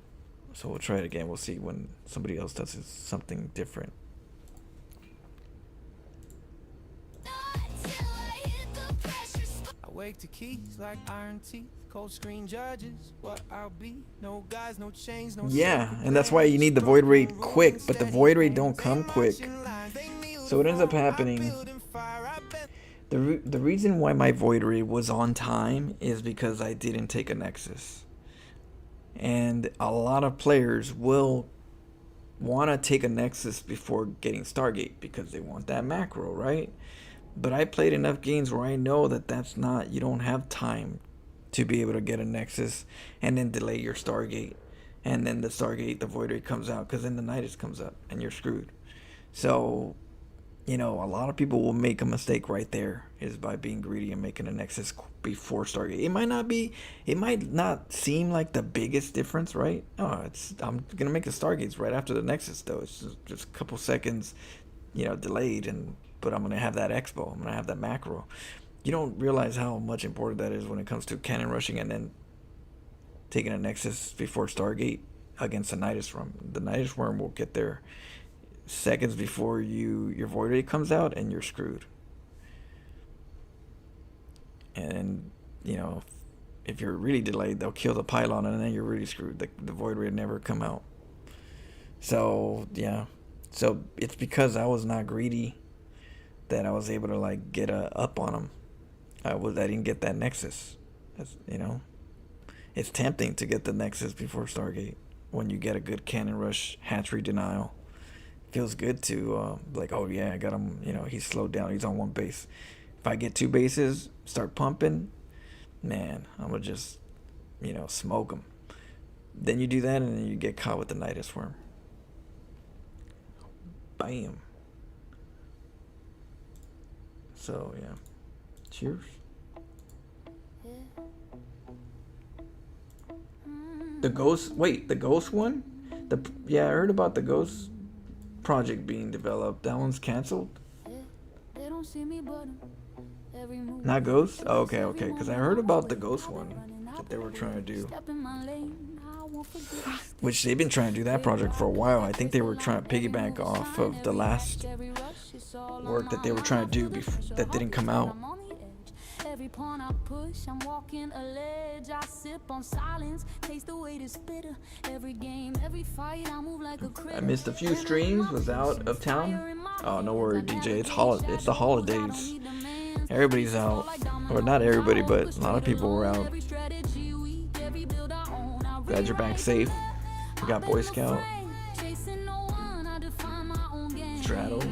So we'll try it again. We'll see when somebody else does something different. Wake to keys like iron teeth, cold screen judges. What I'll be, no guys, no chains, no. Yeah, and that's why you need the Void Raid quick, but the Void Raid don't come quick. So what ends up happening, the reason why my Void Raid was on time is because I didn't take a Nexus. And a lot of players will want to take a Nexus before getting Stargate because they want that macro, right? But I played enough games where I know that that's not, you don't have time to be able to get a Nexus and then delay your Stargate. And then the Stargate, the Void Raid comes out, because then the Nidus comes up and you're screwed. So, a lot of people will make a mistake right there, is by being greedy and making a Nexus before Stargate. It might not seem like the biggest difference, right? No, I'm going to make the Stargates right after the Nexus, though. It's just a couple seconds, delayed, but I'm going to have that expo. I'm going to have that macro. You don't realize how much important that is when it comes to cannon rushing and then taking a Nexus before Stargate against a Nidus Worm. The Nidus Worm will get there seconds before your Void Raid comes out, and you're screwed. And, if you're really delayed, they'll kill the pylon, and then you're really screwed. The Void Raid never come out. So, yeah. So, it's because I was not greedy that I was able to get up on them. I didn't get that Nexus. It's tempting to get the Nexus before Stargate when you get a good cannon rush hatchery denial, feels good to like, oh yeah, I got him. You know, he's slowed down. He's on one base. If I get 2 bases, start pumping, man, I'm gonna just, you know, smoke him. Then you do that, and then you get caught with the Nidus Worm. Bam. So yeah, cheers. The ghost. Wait, the ghost one. Yeah, I heard about the ghost project being developed. That one's canceled. Not ghost. Oh, okay. Because I heard about the ghost one that they were trying to do. Which they've been trying to do that project for a while. I think they were trying to piggyback off of the last work that they were trying to do that didn't come out. Every pawn I push, I'm walking a ledge. I sip on silence, taste the weight is bitter. Every game, every fight, I move like a critter. I missed a few streams, was out of town. Oh, no worry, DJ. It's the holidays. Everybody's out. Or not everybody, but a lot of people were out. Glad you're back safe. We got Boy Scout. Straddle.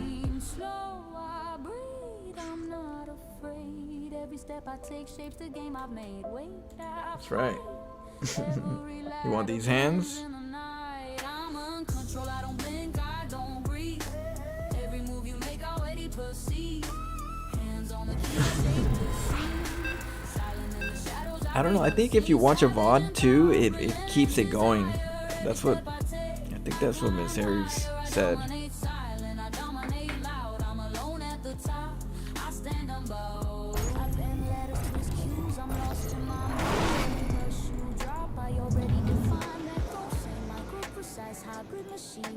That's right. You want these hands? I don't know. I think if you watch a VOD too, it keeps it going. I think that's what Miss Harris said.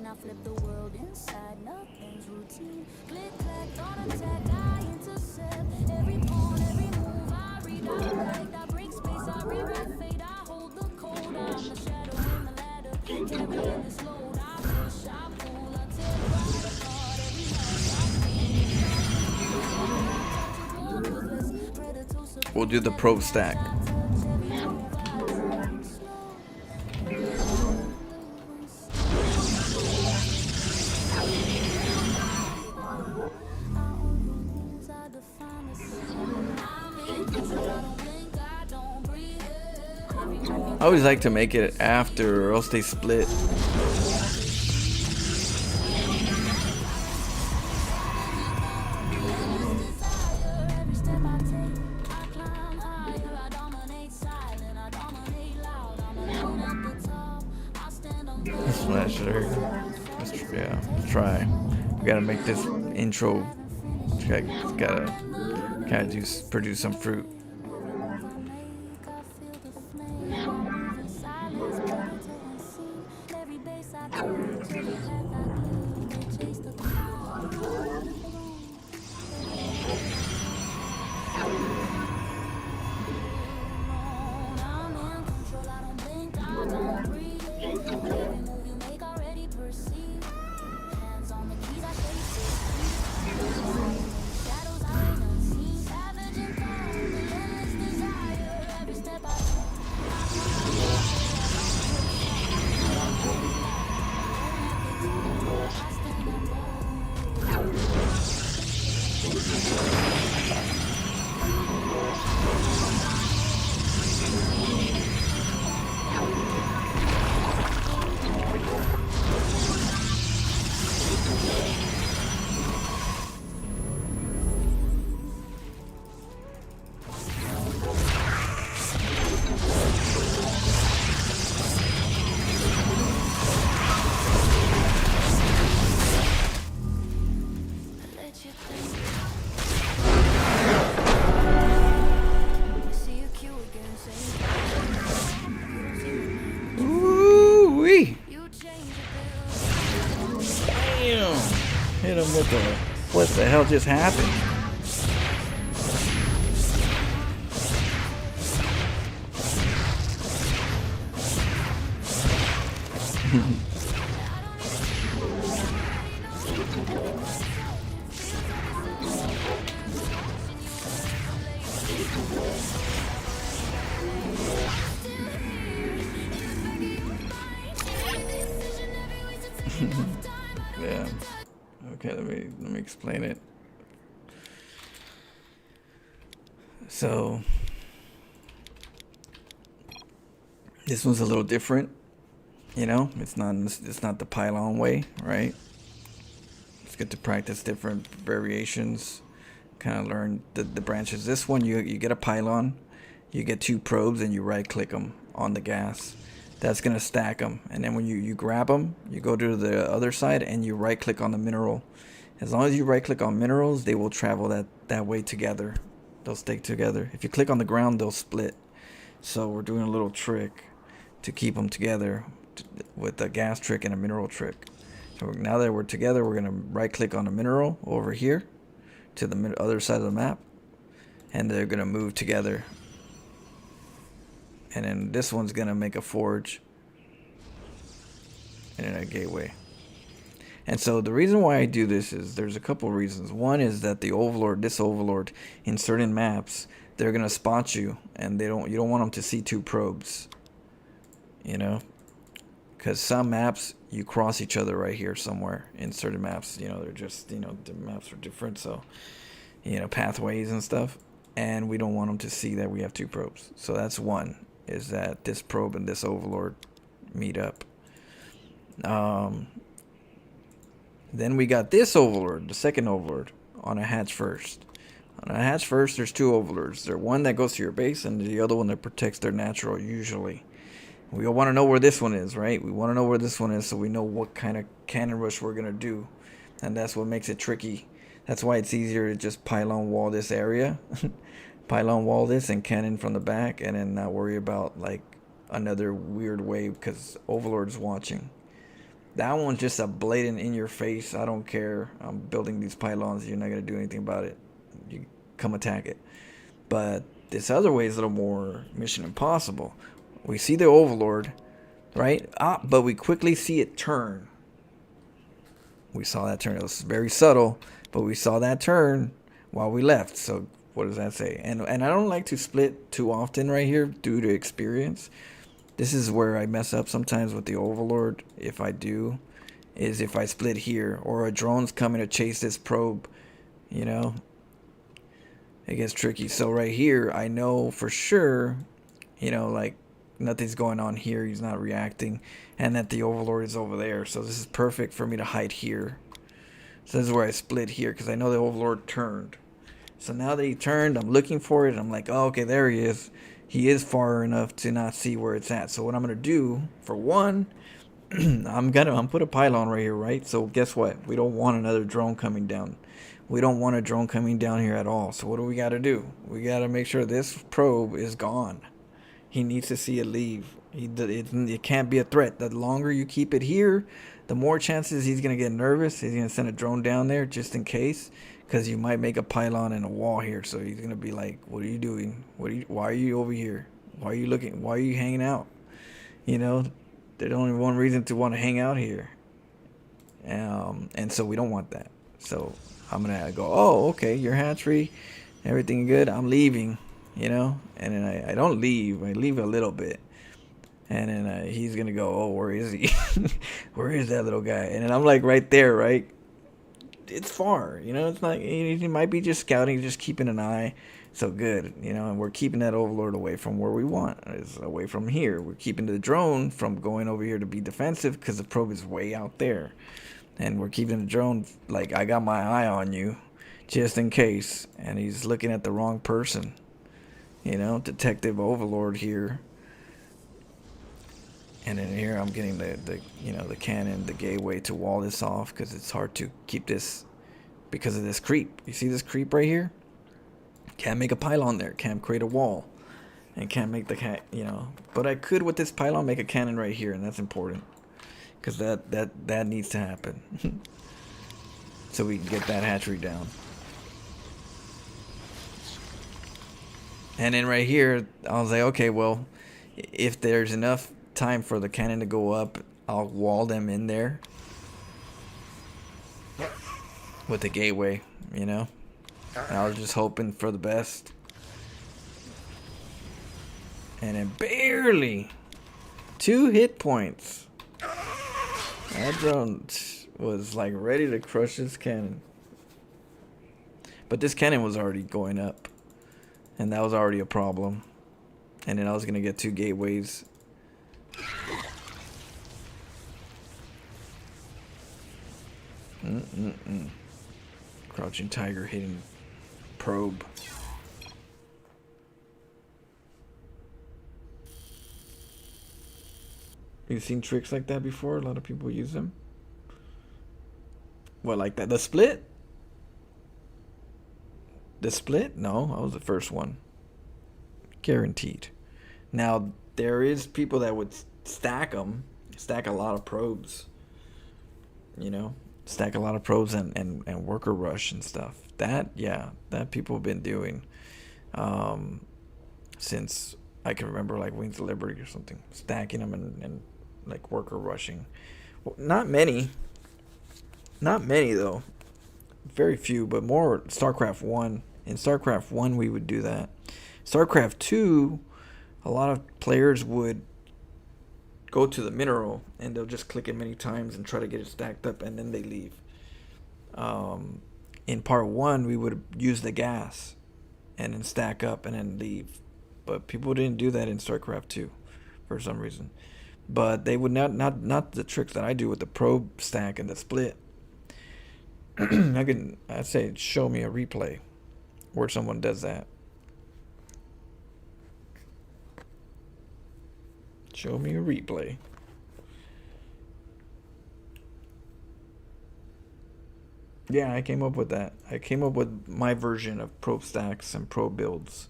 I flip the world inside, nothing's routine. Click, clack, don't attack, I intercept. Every pawn, every move, I redirect. I break space, I rewrite fate. I hold the code, I'm the shadow in the ladder. Carrying this load, I push, I pull, I tear right apart. We'll do the pro stack. I always like to make it after, or else they split. Smash her. Yeah, let's try. We gotta make this intro. Gotta produce some fruit. Hit him with the, what the hell just happened? Yeah. Okay, let me explain it. So this one's a little different, you know. It's not the pylon way, right? It's good to practice different variations, kind of learn the branches. This one, you get a pylon, you get 2 probes, and you right click them on the gas. That's gonna stack them, and then when you grab them, you go to the other side and you right click on the mineral. As long as you right click on minerals, they will travel that way together. They'll stick together. If you click on the ground, they'll split. So we're doing a little trick to keep them together with a gas trick and a mineral trick. So now that we're together, we're gonna right click on the mineral over here to the other side of the map, and they're gonna move together. And then this one's gonna make a forge and then a gateway. And so the reason why I do this is there's a couple reasons. One is that the overlord, this overlord, in certain maps, they're gonna spot you, and you don't want them to see 2 probes. You know, because some maps you cross each other right here somewhere. In certain maps, you know, they're just, you know, the maps are different, so, you know, pathways and stuff, and we don't want them to see that we have 2 probes. So that's one, is that this probe and this overlord meet up. Then we got this overlord, the second overlord, on a hatch first. On a hatch first, there's 2 overlords. There's one that goes to your base, and the other one that protects their natural, usually. We all want to know where this one is, right? We want to know where this one is so we know what kind of cannon rush we're going to do. And that's what makes it tricky. That's why it's easier to just pylon wall this area. Pylon wall this and cannon from the back, and then not worry about like another weird wave because Overlord's watching. That one's just a blatant in your face. I don't care. I'm building these pylons. You're not going to do anything about it. You come attack it. But this other way is a little more Mission Impossible. We see the Overlord, right? But we quickly see it turn. We saw that turn. It was very subtle, but we saw that turn while we left. So what does that say? And I don't like to split too often right here due to experience. This is where I mess up sometimes with the Overlord. If I do, is if I split here or a drone's coming to chase this probe, you know, it gets tricky. So right here, I know for sure, you know, like nothing's going on here. He's not reacting, and that the Overlord is over there. So this is perfect for me to hide here. So this is where I split here because I know the Overlord turned. So now that he turned, I'm looking for it. I'm like, oh, okay, there he is. He is far enough to not see where it's at. So what I'm gonna do, for one, I'm put a pylon right here, right? So guess what? We don't want another drone coming down. We don't want a drone coming down here at all. So what do we gotta do? We gotta make sure this probe is gone. He needs to see it leave. It can't be a threat. The longer you keep it here, the more chances he's gonna get nervous. He's gonna send a drone down there just in case. Because you might make a pylon and a wall here, so he's gonna be like, "What are you doing? Why are you over here? Why are you looking? Why are you hanging out?" You know, there's only one reason to want to hang out here, and so we don't want that. So I'm gonna go, "Oh, okay, your hatchery, everything good. I'm leaving," you know, and then I don't leave. I leave a little bit, and then he's gonna go, "Oh, where is he? Where is that little guy?" And then I'm like right there, right. It's far, you know, it's not, he might be just scouting, just keeping an eye. So good, you know, and we're keeping that Overlord away from where we want, is away from here. We're keeping the drone from going over here to be defensive because the probe is way out there. And we're keeping the drone, like, I got my eye on you just in case. And he's looking at the wrong person, you know, Detective Overlord here. And then here I'm getting the you know, the cannon, the gateway to wall this off because it's hard to keep this because of this creep. You see this creep right here? Can't make a pylon there. Can't create a wall. And can't make the you know. But I could with this pylon make a cannon right here, and that's important because that needs to happen. So we can get that hatchery down. And then right here, I was like, okay, well, if there's enough time for the cannon to go up, I'll wall them in there with the gateway, you know, and I was just hoping for the best. And then barely 2 hit points. That drone was like ready to crush this cannon. But this cannon was already going up. And that was already a problem. And then I was going to get 2 gateways. Crouching tiger hitting probe. You've seen tricks like that before? A lot of people use them. What, like that? The split? The split? No, that was the first one. Guaranteed. Now, there is people that would stack them. Stack a lot of probes. You know? Stack a lot of probes and worker rush and stuff. That, yeah, that people have been doing. Since I can remember, like Wings of Liberty or something. Stacking them and like worker rushing. Well, not many. Not many, though. Very few, but more StarCraft 1. In StarCraft 1, we would do that. StarCraft 2, a lot of players would go to the mineral, and they'll just click it many times and try to get it stacked up, and then they leave. In part 1, we would use the gas, and then stack up, and then leave. But people didn't do that in StarCraft 2, for some reason. But they would not the tricks that I do with the probe stack and the split. I'd say show me a replay where someone does that. Show me a replay. Yeah, I came up with that. I came up with my version of probe stacks and probe builds.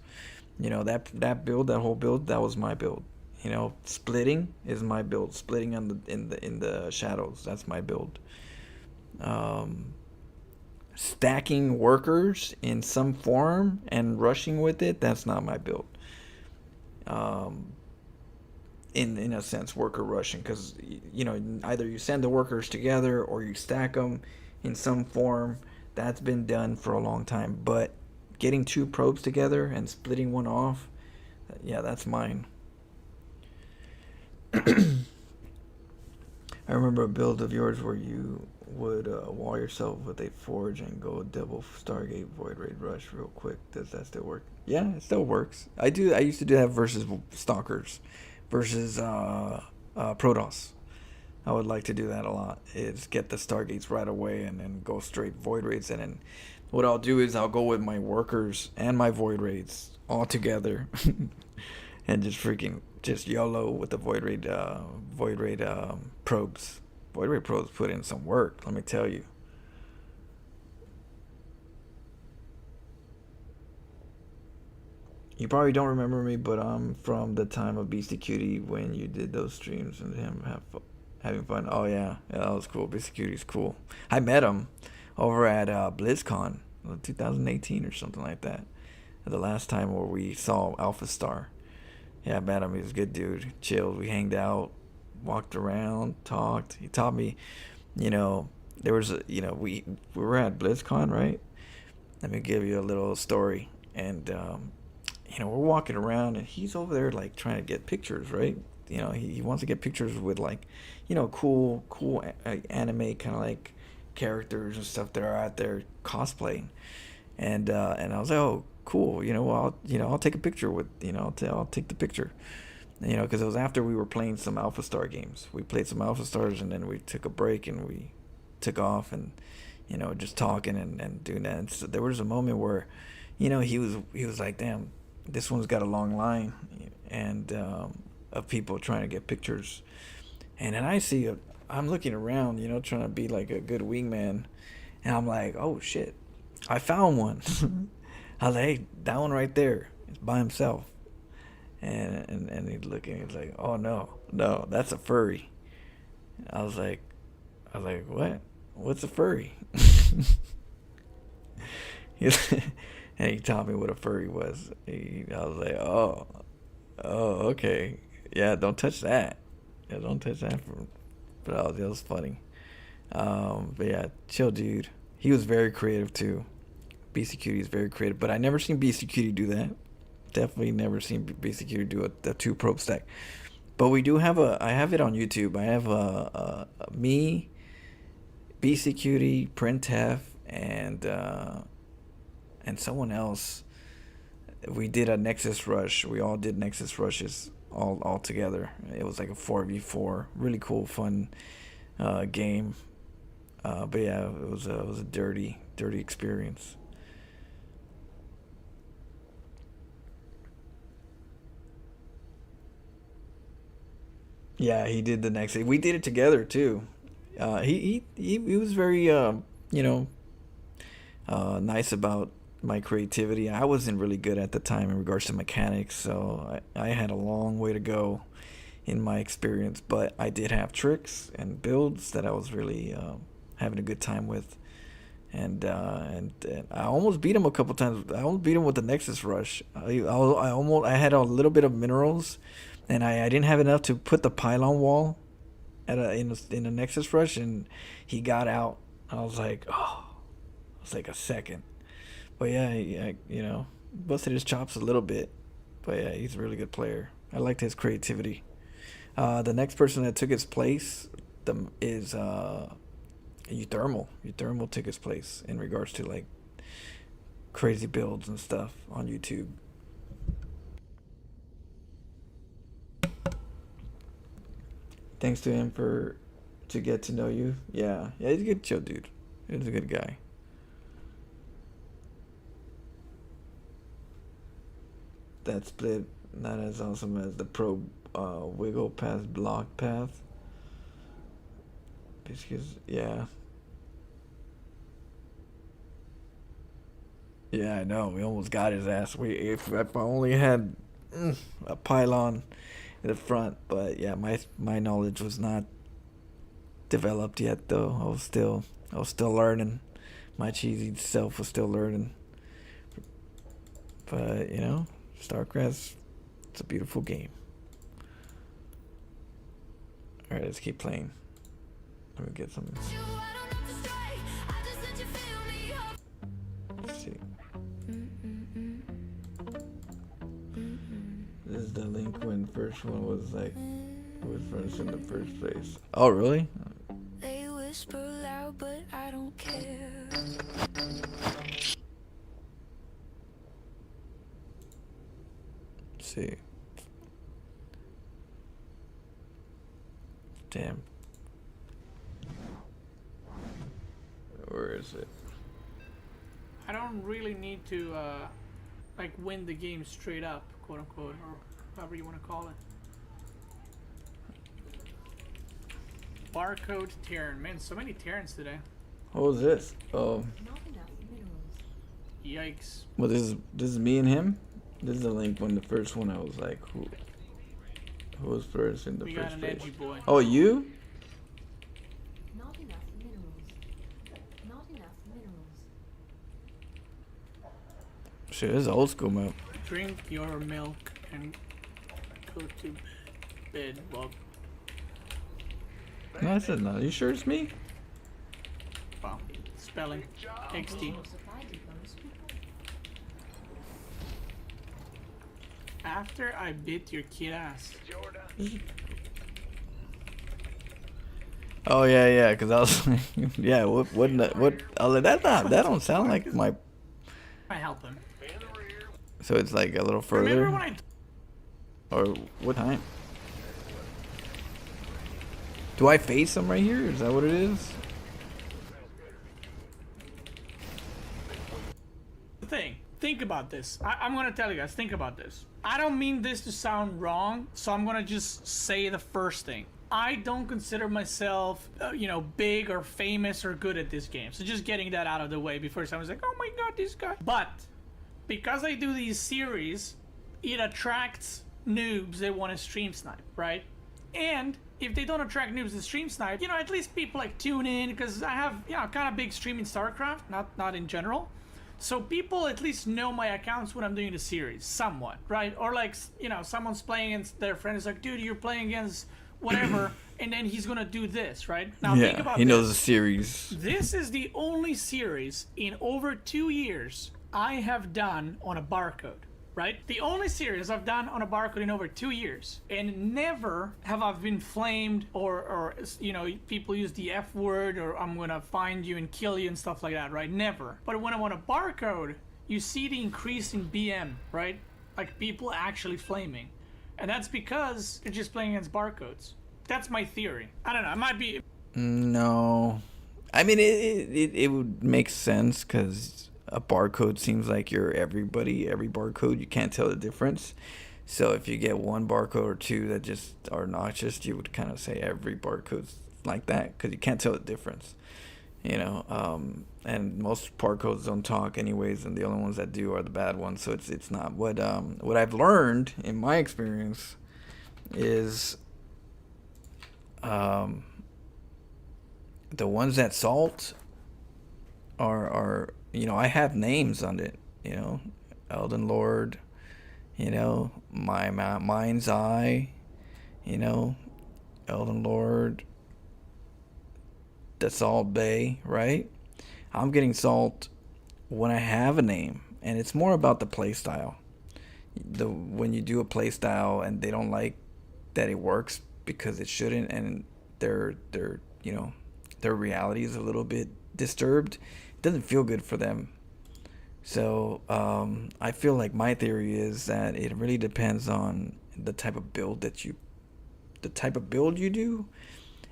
You know, that build, that whole build, that was my build. You know, splitting is my build. Splitting in the shadows, that's my build. Stacking workers in some form and rushing with it, that's not my build. In a sense, worker rushing, because you know, either you send the workers together or you stack them in some form. That's been done for a long time. But getting 2 probes together and splitting one off, yeah, that's mine. I remember a build of yours where you would wall yourself with a forge and go double Stargate Void Raid Rush real quick. Does that still work? Yeah, it still works. I used to do that versus Stalkers, versus Protoss. I would like to do that a lot. Is get the Stargates right away and then go straight Void Raids. And then what I'll do is I'll go with my workers and my Void Raids all together. And just YOLO with the Void Raid probes. Void Raid probes put in some work, let me tell you. You probably don't remember me, but I'm from the time of Beastie Cutie when you did those streams and him having fun. Oh yeah, that was cool. Beastie Cutie's cool. I met him over at BlizzCon 2018 or something like that. The last time where we saw Alpha Star. Yeah, I met him. He was a good dude. Chilled. We hanged out, walked around, talked. He taught me, you know, there was we were at BlizzCon, right? Let me give you a little story. And you know, we're walking around and he's over there like trying to get pictures, right? You know, he wants to get pictures with like, you know, cool anime kind of like characters and stuff that are out there cosplaying. And I was like, oh, cool. You know, I'll take a picture with, you know, I'll take the picture. You know, because it was after we were playing some Alpha Star games. We played some Alpha Stars and then we took a break and we took off and, you know, just talking and doing that. And so there was a moment where, you know, he was like, damn, this one's got a long line and of people trying to get pictures. And then I'm looking around, you know, trying to be like a good wingman. And I'm like, oh shit, I found one. I was like, hey, that one right there is by himself. And he's looking, he's like, oh no, that's a furry. I was like, what? What's a furry? And he taught me what a furry was. I was like, oh, okay. Yeah, don't touch that. Yeah, don't touch that. But it was funny. But yeah, chill dude. He was very creative too. Beastie Cutie is very creative. But I never seen Beastie Cutie do that. Definitely never seen Beastie Cutie do a 2 probe stack. But we do have I have it on YouTube. I have me BC Cutie, Printef, and someone else. We did a Nexus Rush. We all did Nexus Rushes all together. It was like a 4v4, really cool, fun game. But yeah, it was a dirty experience. Yeah, he did the next. We did it together too. He was very nice about my creativity. I wasn't really good at the time in regards to mechanics, so I had a long way to go in my experience. But I did have tricks and builds that I was really having a good time with, and I almost beat him a couple times. I almost beat him with the Nexus Rush. I had a little bit of minerals, and I didn't have enough to put the pylon wall in a Nexus Rush, and he got out. I was like, oh, it was like a second. But yeah, busted his chops a little bit. But yeah, he's a really good player. I liked his creativity. The next person that took his place is Euthermal. Euthermal took his place in regards to like crazy builds and stuff on YouTube. Thanks to him to get to know you. Yeah, he's a good chill dude. He's a good guy. That split not as awesome as the pro wiggle past block path. Because yeah, I know we almost got his ass. If I only had a pylon in the front, but yeah, my knowledge was not developed yet though. I was still learning. My cheesy self was still learning. But StarCraft, it's a beautiful game. Alright, let's keep playing. Let me get some. Let's see. This is the link when first one was like first in the first place. Oh really? They whisper loud, but I don't care. Let's see. Damn. Where is it? I don't really need to like win the game straight up, quote unquote, or however you want to call it. Barcode Terran. Man, so many Terrans today. What was this? Oh. Yikes. Well, this is me and him. This is the link when the first one I was like, who was first in the we first got an place? edgy boy. Oh, you? Not enough minerals. Not enough minerals. Shit, this is old school map. Drink your milk and go to bed, Bob. No, I said no. You sure it's me? Wow. Spelling. XD. After I bit your kid ass. Oh yeah, cause I was like, yeah, what? I was like, that don't sound like my. I help him. So it's like a little further. Remember when Or what time? Do I face him right here? Is that what it is? Think about this. I'm gonna tell you guys, think about this. I don't mean this to sound wrong, so I'm gonna just say the first thing. I don't consider myself, big or famous or good at this game. So just getting that out of the way before someone's like, oh my god, this guy. But because I do these series, it attracts noobs that want to stream snipe, right? And if they don't attract noobs to stream snipe, at least people like tune in, because I have, kind of big stream in StarCraft, not in general. So people at least know my accounts when I'm doing the series, somewhat, right? Or like, someone's playing against their friend is like, dude, you're playing against whatever, and then he's gonna do this, right? Now think about he knows the series. This is the only series in over 2 years I have done on a barcode, right? The only series I've done on a barcode in over 2 years, and never have I been flamed or you know, people use the F word or I'm gonna find you and kill you and stuff like that, right? Never. But when I want a barcode, you see the increase in BM, right? Like people actually flaming. And that's because they're just playing against barcodes. That's my theory. I don't know, it might be... No. I mean, it would make sense because a barcode seems like you're everybody, every barcode. You can't tell the difference. So if you get one barcode or two that just are noxious, you would kind of say every barcode's like that because you can't tell the difference. You know, and most barcodes don't talk anyways, and the only ones that do are the bad ones. So it's not what I've learned in my experience is the ones that salt are you know, I have names on it, you know, Elden Lord, you know, my Mind's Eye, you know, Elden Lord, the Salt Bay, right? I'm getting salt when I have a name, and it's more about the play style. When you do a play style and they don't like that it works because it shouldn't, and their you know, their reality is a little bit disturbed, it doesn't feel good for them. So I feel like my theory is that it really depends on the type of build you do,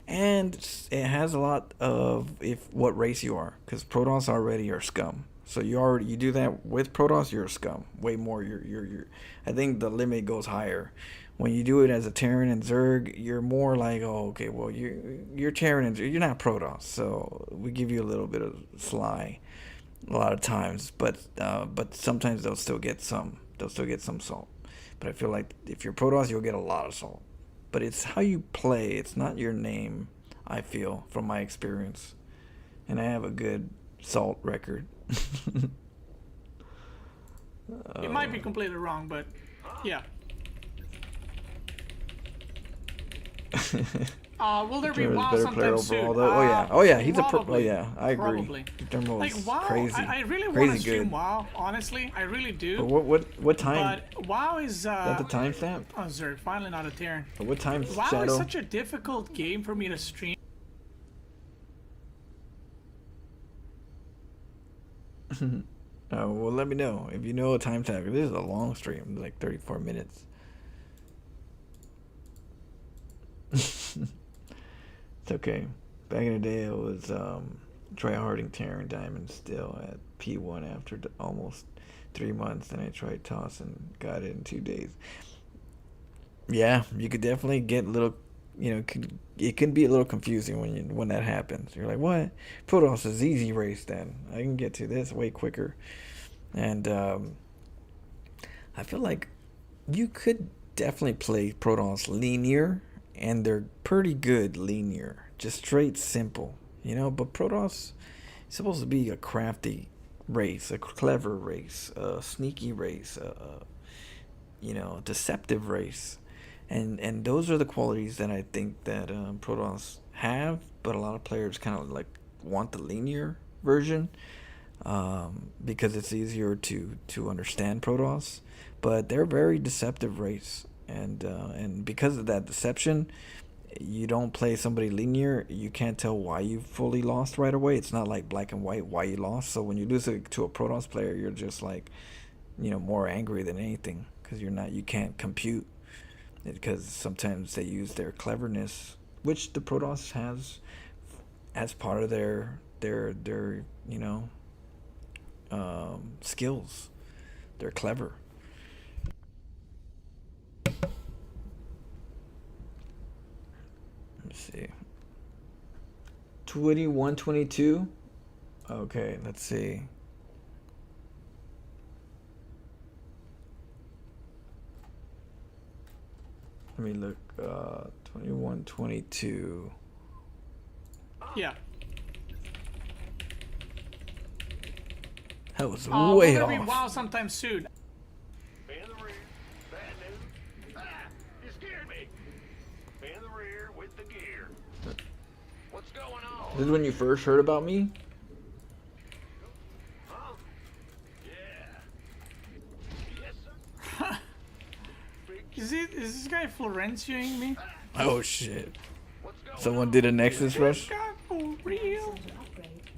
and it has a lot of what race you are, because Protoss already are scum. So you do that with Protoss, you're a scum. Way more, you're I think the limit goes higher. When you do it as a Terran and Zerg, you're more like, oh, okay, well, you're Terran and Zerg, you're not Protoss, so we give you a little bit of sly a lot of times, but sometimes they'll still get some salt. But I feel like if you're Protoss, you'll get a lot of salt. But it's how you play, it's not your name, I feel, from my experience. And I have a good salt record. It might be completely wrong, but yeah. Will there be WoW sometime soon? Oh yeah, he's probably, oh yeah, I agree. Probably. Like WoW, crazy. I really crazy want to stream good. WoW. Honestly, I really do. But what time? But WoW is. Is that the timestamp? Oh, Zerg, finally not a Terran. What time? WoW Shadow? is such a difficult game for me to stream. Well, let me know if you know a timestamp. This is a long stream, like 34 minutes. It's okay. Back in the day, I was try-harding Terran Diamond still at P1 after almost 3 months. Then I tried TOS and got it in 2 days. Yeah, you could definitely get a little, you know, it can be a little confusing when that happens. You're like, what? Protoss is easy race then. I can get to this way quicker. And I feel like you could definitely play Protoss linear, and they're pretty good linear. Just straight simple, you know? But Protoss is supposed to be a crafty race, a clever race, a sneaky race, you know, deceptive race. And those are the qualities that I think that Protoss have, but a lot of players kind of like want the linear version because it's easier to understand Protoss. But they're a very deceptive race, and because of that deception, you don't play somebody linear, you can't tell why you fully lost right away. It's not like black and white why you lost. So when you lose it to a Protoss player, you're just like, you know, more angry than anything because you can't compute. Because sometimes they use their cleverness, which the Protoss has as part of their you know, skills. They're clever. Let's see. 21-22. Okay, let's see. Let me look. 21-22. Yeah. That was We're way gonna be off. WoW sometime soon. Be in the rear. Bad news. You scared me. Be in the rear with the gear. What's going on? This is when you first heard about me? Huh? Yeah. Yes, sir. Is this guy Florencioing me? Oh shit. Someone did a Nexus rush? God, for real?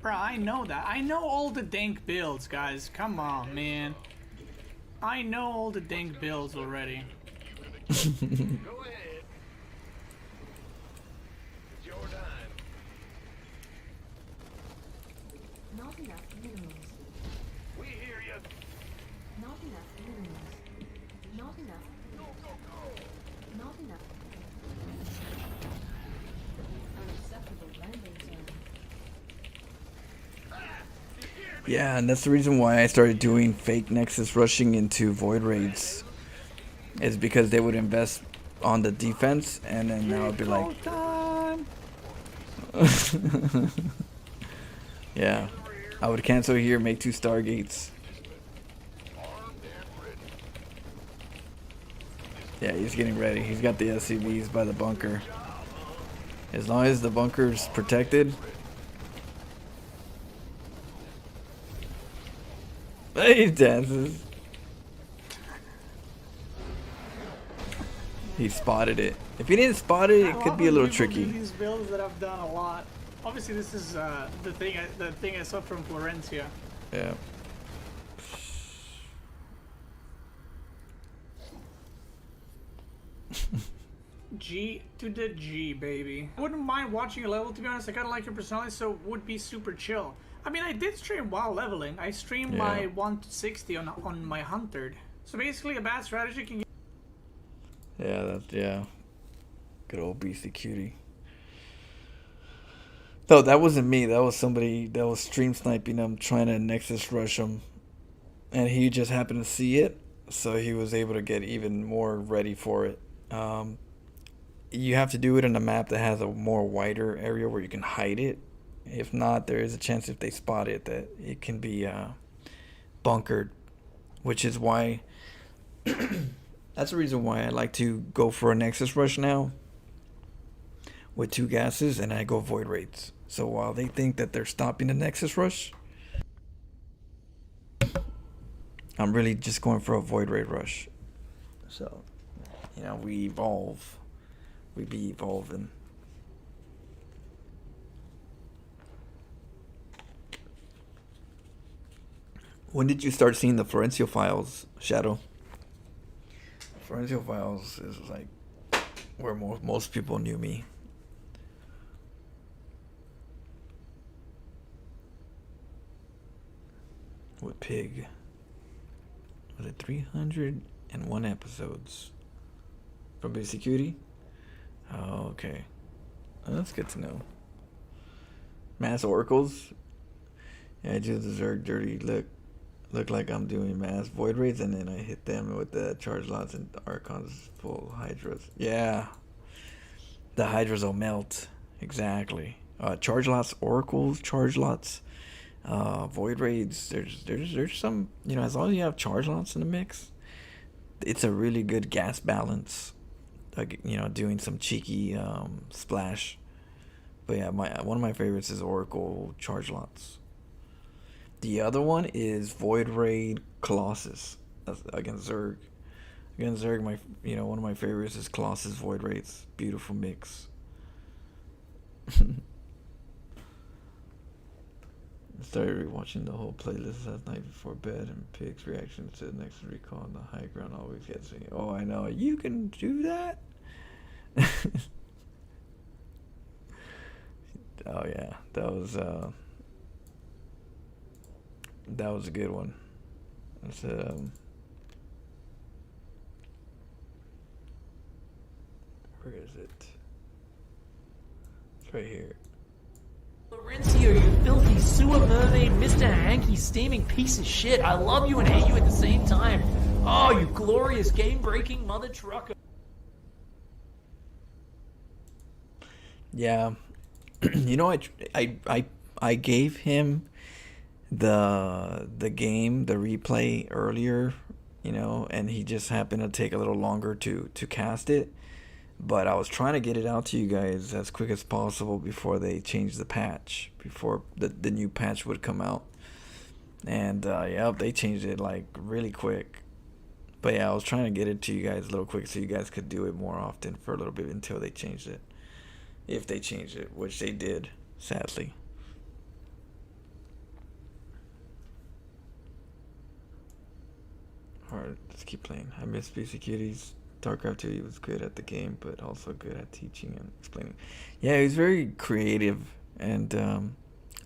Bro, I know that. I know all the dank builds, guys. Come on, man. I know all the dank builds already. Go ahead. It's your time. Not enough minerals. We hear you. Not enough minerals. Not enough. Go, go, go. Not enough. Unacceptable landing zone. Yeah, and that's the reason why I started doing fake Nexus rushing into Void Raids. Is because they would invest on the defense, and then now it'd be like... Yeah. I would cancel here, make 2 Stargates. Yeah, he's getting ready. He's got the SCVs by the bunker. As long as the bunker's protected... He dances. He spotted it. If he didn't spot it, it could be a little tricky. These builds that I've done a lot. Obviously, this is the thing I saw from Florencia. Yeah. G to the G, baby. I wouldn't mind watching your level, to be honest. I kind of like your personality, so would be super chill. I mean, I did stream while leveling. I streamed my 1 to 60 on my Huntered. So basically, a bad strategy can get... Yeah, that's, yeah. Good old beastie cutie. No, that wasn't me. That was somebody that was stream sniping him, trying to Nexus rush him. And he just happened to see it, so he was able to get even more ready for it. You have to do it in a map that has a more wider area where you can hide it. If not, there is a chance if they spot it that it can be bunkered, which is why that's the reason why I like to go for a Nexus rush now with 2 gases, and I go Void Raids. So while they think that they're stopping the Nexus rush, I'm really just going for a Void Raid rush. So, you know, we evolve. We be evolving. When did you start seeing the Florencio files, Shadow? Florencio files is like where most people knew me. With Pig. Was it 301 episodes? From Basic Cutie? Oh, okay. Oh, that's good to know. Mass Oracles? Yeah, I do the Zerg dirty look like I'm doing mass Void Raids, and then I hit them with the charge lots and Archons full Hydras. Yeah. The Hydras will melt. Exactly. Charge lots, Oracles, charge lots, Void Raids. There's some, you know, as long as you have charge lots in the mix, it's a really good gas balance. Like, you know, doing some cheeky splash. But yeah, one of my favorites is Oracle charge lots. The other one is Void Raid Colossus. That's against Zerg. Against Zerg, one of my favorites is Colossus Void Raids. Beautiful mix. I started rewatching the whole playlist last night before bed, and Pig's reaction to the next recall on the high ground always gets me. Oh, I know. You can do that? Oh yeah, that was a good one. I said, where is it? It's right here. Florencio, you filthy sewer mermaid, Mr. Hanky steaming piece of shit. I love you and hate you at the same time. Oh, you glorious game-breaking mother trucker. Yeah. You know, I gave him the game, the replay earlier, you know, and he just happened to take a little longer to cast it. But I was trying to get it out to you guys as quick as possible before they changed the patch, before the new patch would come out. And, yeah, they changed it, like, really quick. But yeah, I was trying to get it to you guys a little quick so you guys could do it more often for a little bit until they changed it. If they changed it, which they did, sadly. Alright, let's keep playing. I miss PC Cuties. StarCraft 2, he was good at the game, but also good at teaching and explaining. Yeah, he was very creative, and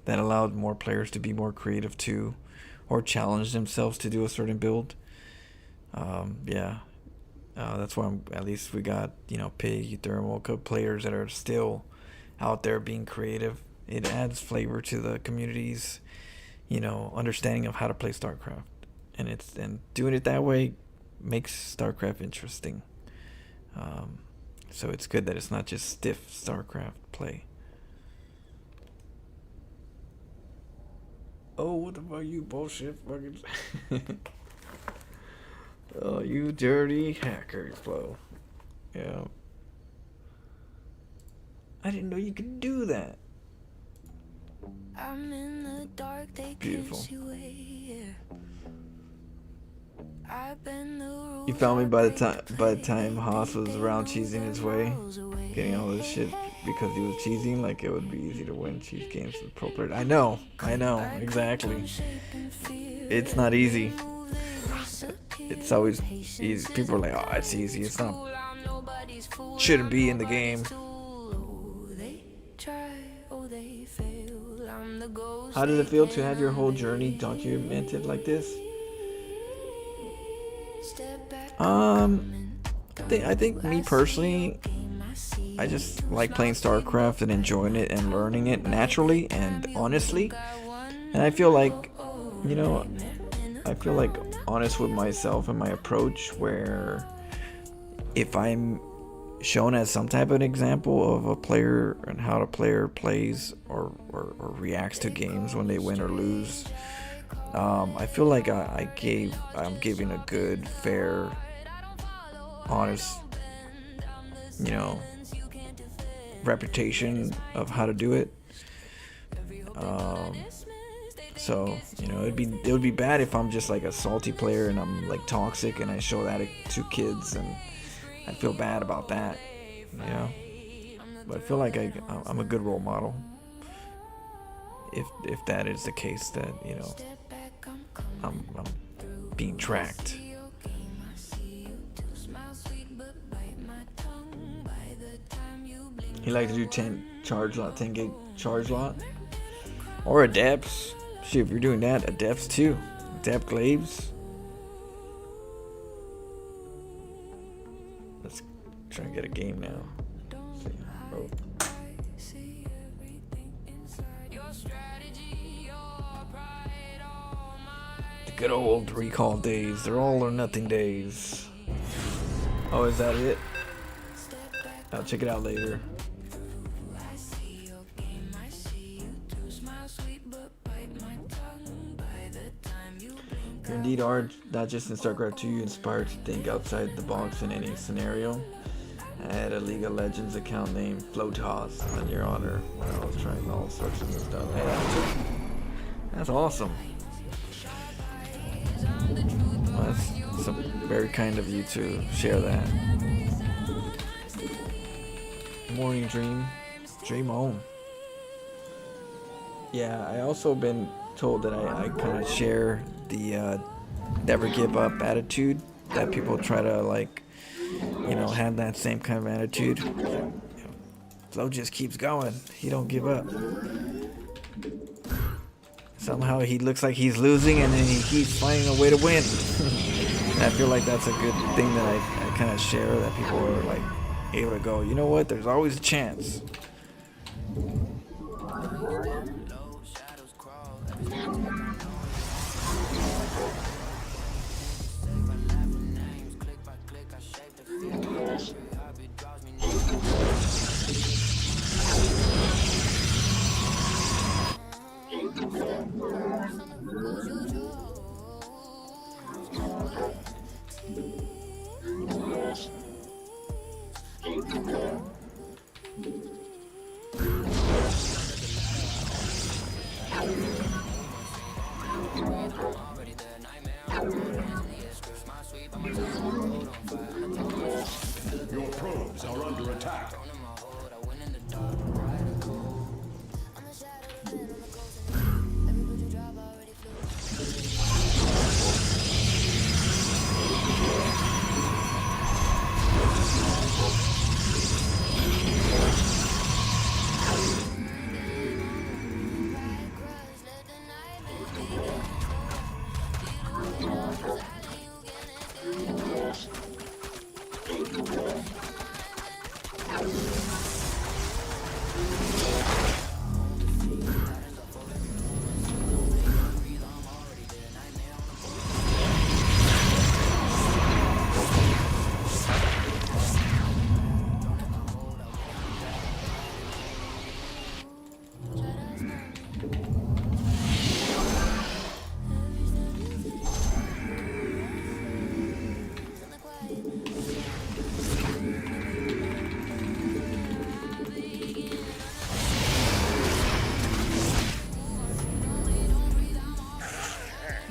that allowed more players to be more creative too, or challenge themselves to do a certain build. Yeah, that's why at least we got, you know, Pig, Thermal, players that are still out there being creative. It adds flavor to the community's, you know, understanding of how to play StarCraft, and doing it that way makes StarCraft interesting. So it's good that it's not just stiff StarCraft play. Oh, what the fuck, you bullshit fucking... Oh, you dirty hacker, Flo. Yeah. I didn't know you could do that. I'm in the dark, they Beautiful. can't see where. I've been the rules. You found me by the time Haas was around cheesing his way, getting all this shit because he was cheesing. Like, it would be easy to win cheese games with pro players. I know, exactly. It's not easy. It's always easy. People are like, oh, it's easy. It's not. Shouldn't be in the game. How did it feel to have your whole journey documented like this? I think me personally, I just like playing StarCraft and enjoying it and learning it naturally and honestly. And I feel like, you know, honest with myself and my approach, where if I'm shown as some type of an example of a player and how a player plays or reacts to games when they win or lose, I feel like I'm giving a good, fair, honest, you know, reputation of how to do it. So, you know, it would be bad if I'm just like a salty player and I'm like toxic and I show that to kids, and I feel bad about that, you know. But I feel like I'm a good role model. If that is the case, that, you know, I'm being tracked. You like to do 10 gig charge lot, or a depths. Shit, if you're doing that, a depths too, depth glaives. Let's try and get a game now. The good old recall days. They're all or nothing days. Oh, is that it? I'll check it out later. You indeed are, not just in StarCraft 2, you inspired to think outside the box in any scenario. I had a League of Legends account named Flotas on your honor when I was trying all sorts of new stuff. Hey, that's awesome. Well, that's very kind of you to share that. Morning dream on. Yeah, I also been told that I kind of share the never give up attitude, that people try to, like, you know, have that same kind of attitude. Flo just keeps going. He don't give up. Somehow he looks like he's losing and then he keeps finding a way to win. And I feel like that's a good thing that I kind of share, that people are like able to go, you know what, there's always a chance.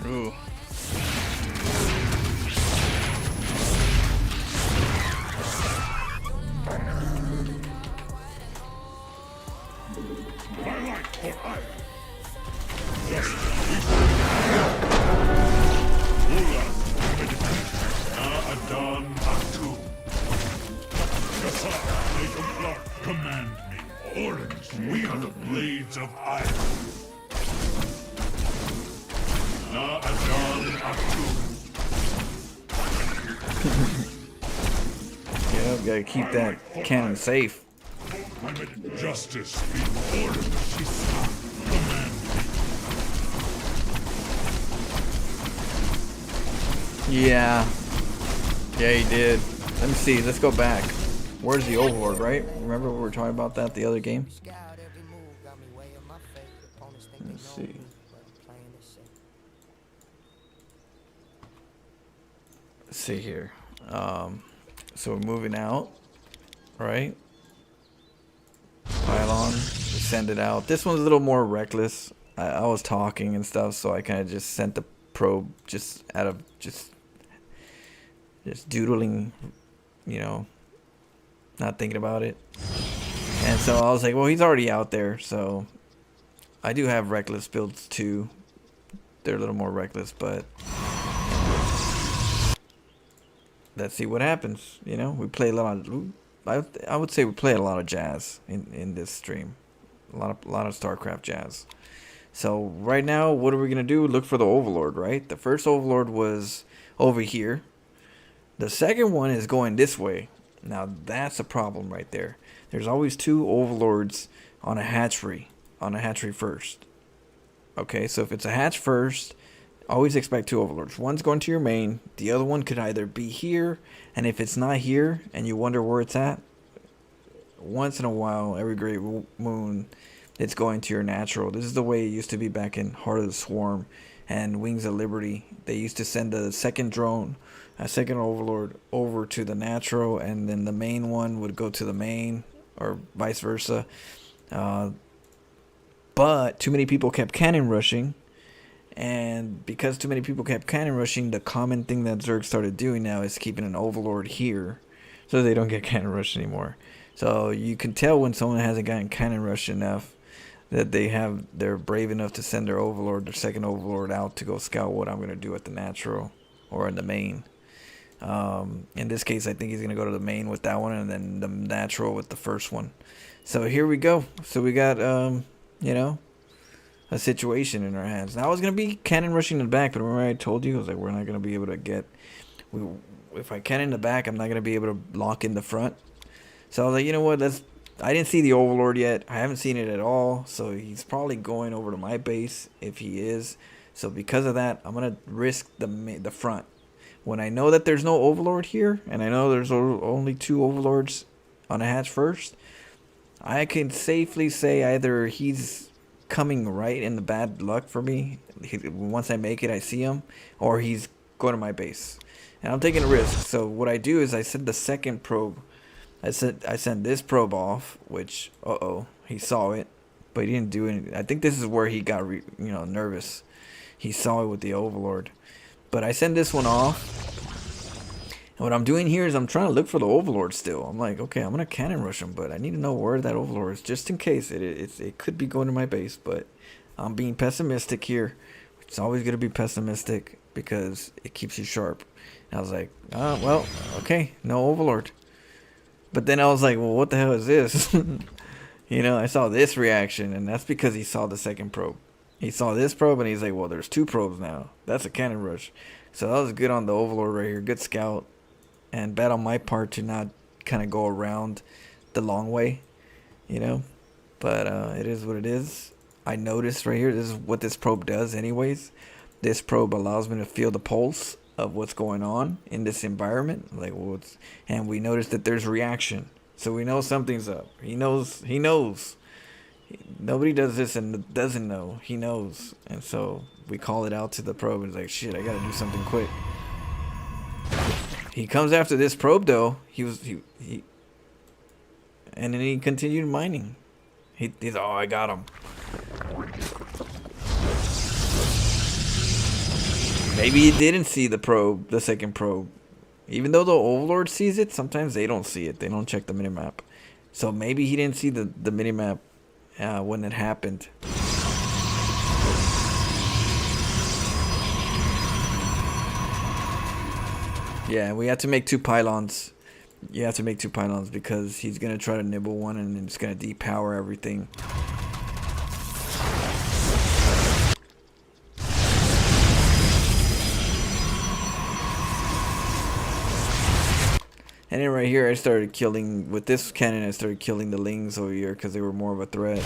Ooh. Command me. Orders. We are the blades of iron. Yeah, gotta keep that cannon safe. Justice be ordered. Command me. Yeah, he did. Let me see. Let's go back. Where's the Overlord, right? Remember we were talking about that the other game? Let's see. Let's see here. So we're moving out, right? Pylon, we send it out. This one's a little more reckless. I was talking and stuff, so I kind of just sent the probe just out of just doodling, you know, not thinking about it. And so I was like, well, he's already out there, so I do have reckless builds too. They're a little more reckless, but let's see what happens. You know, we play a lot of, I would say we play a lot of jazz in this stream. A lot of StarCraft jazz. So right now, what are we gonna do? Look for the Overlord, right? The first Overlord was over here. The second one is going this way. Now that's a problem right there. There's always two Overlords on a hatchery first. Okay, so if it's a hatch first, always expect two Overlords. One's going to your main, the other one could either be here, and if it's not here and you wonder where it's at, once in a while, every great moon, it's going to your natural. This is the way it used to be back in Heart of the Swarm and Wings of Liberty. They used to send a second drone, a second Overlord over to the natural, and then the main one would go to the main, or vice versa. But too many people kept cannon rushing, and because too many people kept cannon rushing, the common thing that Zerg started doing now is keeping an Overlord here so they don't get cannon rushed anymore. So you can tell when someone hasn't gotten cannon rushed enough that they're brave enough to send their Overlord, their second Overlord, out to go scout what I'm going to do at the natural or in the main. In this case, I think he's going to go to the main with that one and then the natural with the first one. So here we go. So we got, you know, a situation in our hands. Now I was going to be cannon rushing in the back, but remember I told you, I was like, we're not going to be able to get, if I cannon in the back, I'm not going to be able to lock in the front. So I was like, you know what, I didn't see the Overlord yet. I haven't seen it at all. So he's probably going over to my base if he is. So because of that, I'm going to risk the front. When I know that there's no Overlord here, and I know there's only two Overlords on a hatch first, I can safely say either he's coming right in the bad luck for me. Once I make it, I see him, or he's going to my base. And I'm taking a risk. So what I do is I send the second probe. I sent this probe off, which, he saw it, but he didn't do anything. I think this is where he got, nervous. He saw it with the Overlord. But I send this one off. What I'm doing here is I'm trying to look for the Overlord still. I'm like, okay, I'm gonna cannon rush him, but I need to know where that Overlord is, just in case it could be going to my base. But I'm being pessimistic here. It's always gonna be pessimistic because it keeps you sharp. And I was like, well, okay, no Overlord. But then I was like, well, what the hell is this? You know, I saw this reaction, and that's because he saw the second probe. He saw this probe, and he's like, well, there's 2 probes now. That's a cannon rush. So that was good on the Overlord right here. Good scout. And bad on my part to not kind of go around the long way, you know. But it is what it is. I noticed right here, this is what this probe does anyways. This probe allows me to feel the pulse of what's going on in this environment. Like, well, and we notice that there's reaction. So we know something's up. He knows. Nobody does this and doesn't know. He knows. And so we call it out to the probe. And it's like, shit, I got to do something quick. He comes after this probe though. He and then he continued mining. He's oh, I got him. Maybe he didn't see the probe, the second probe. Even though the Overlord sees it, sometimes they don't see it. They don't check the minimap. So maybe he didn't see the minimap when it happened. Yeah, we have to make 2 pylons. You have to make 2 pylons because he's going to try to nibble one and then it's going to depower everything. And then right here I started killing, with this cannon I started killing the lings over here because they were more of a threat.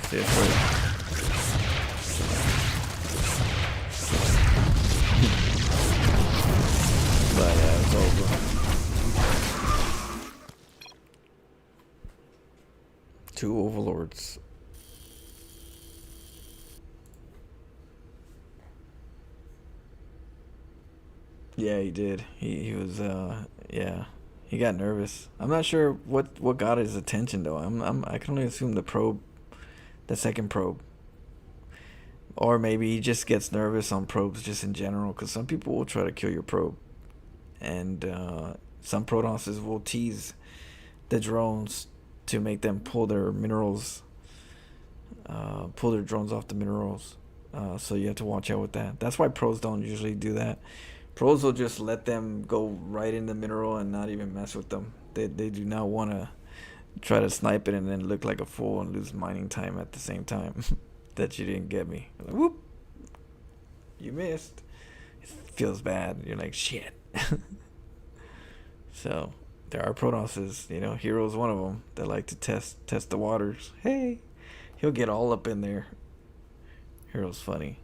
But yeah, it's over. 2 Overlords. Yeah, he did. He was yeah. He got nervous. I'm not sure what got his attention though. I can only assume the second probe. Or maybe he just gets nervous on probes just in general, because some people will try to kill your probe. And some Protoss will tease the drones to make them pull their minerals, pull their drones off the minerals. So you have to watch out with that. That's why pros don't usually do that. Pros will just let them go right in the mineral and not even mess with them. They do not want to try to snipe it and then look like a fool and lose mining time at the same time. That you didn't get me. Like, whoop! You missed. It feels bad. You're like, shit. So there are Protosses, you know, Hero's one of them that like to test the waters. Hey, he'll get all up in there. Hero's funny.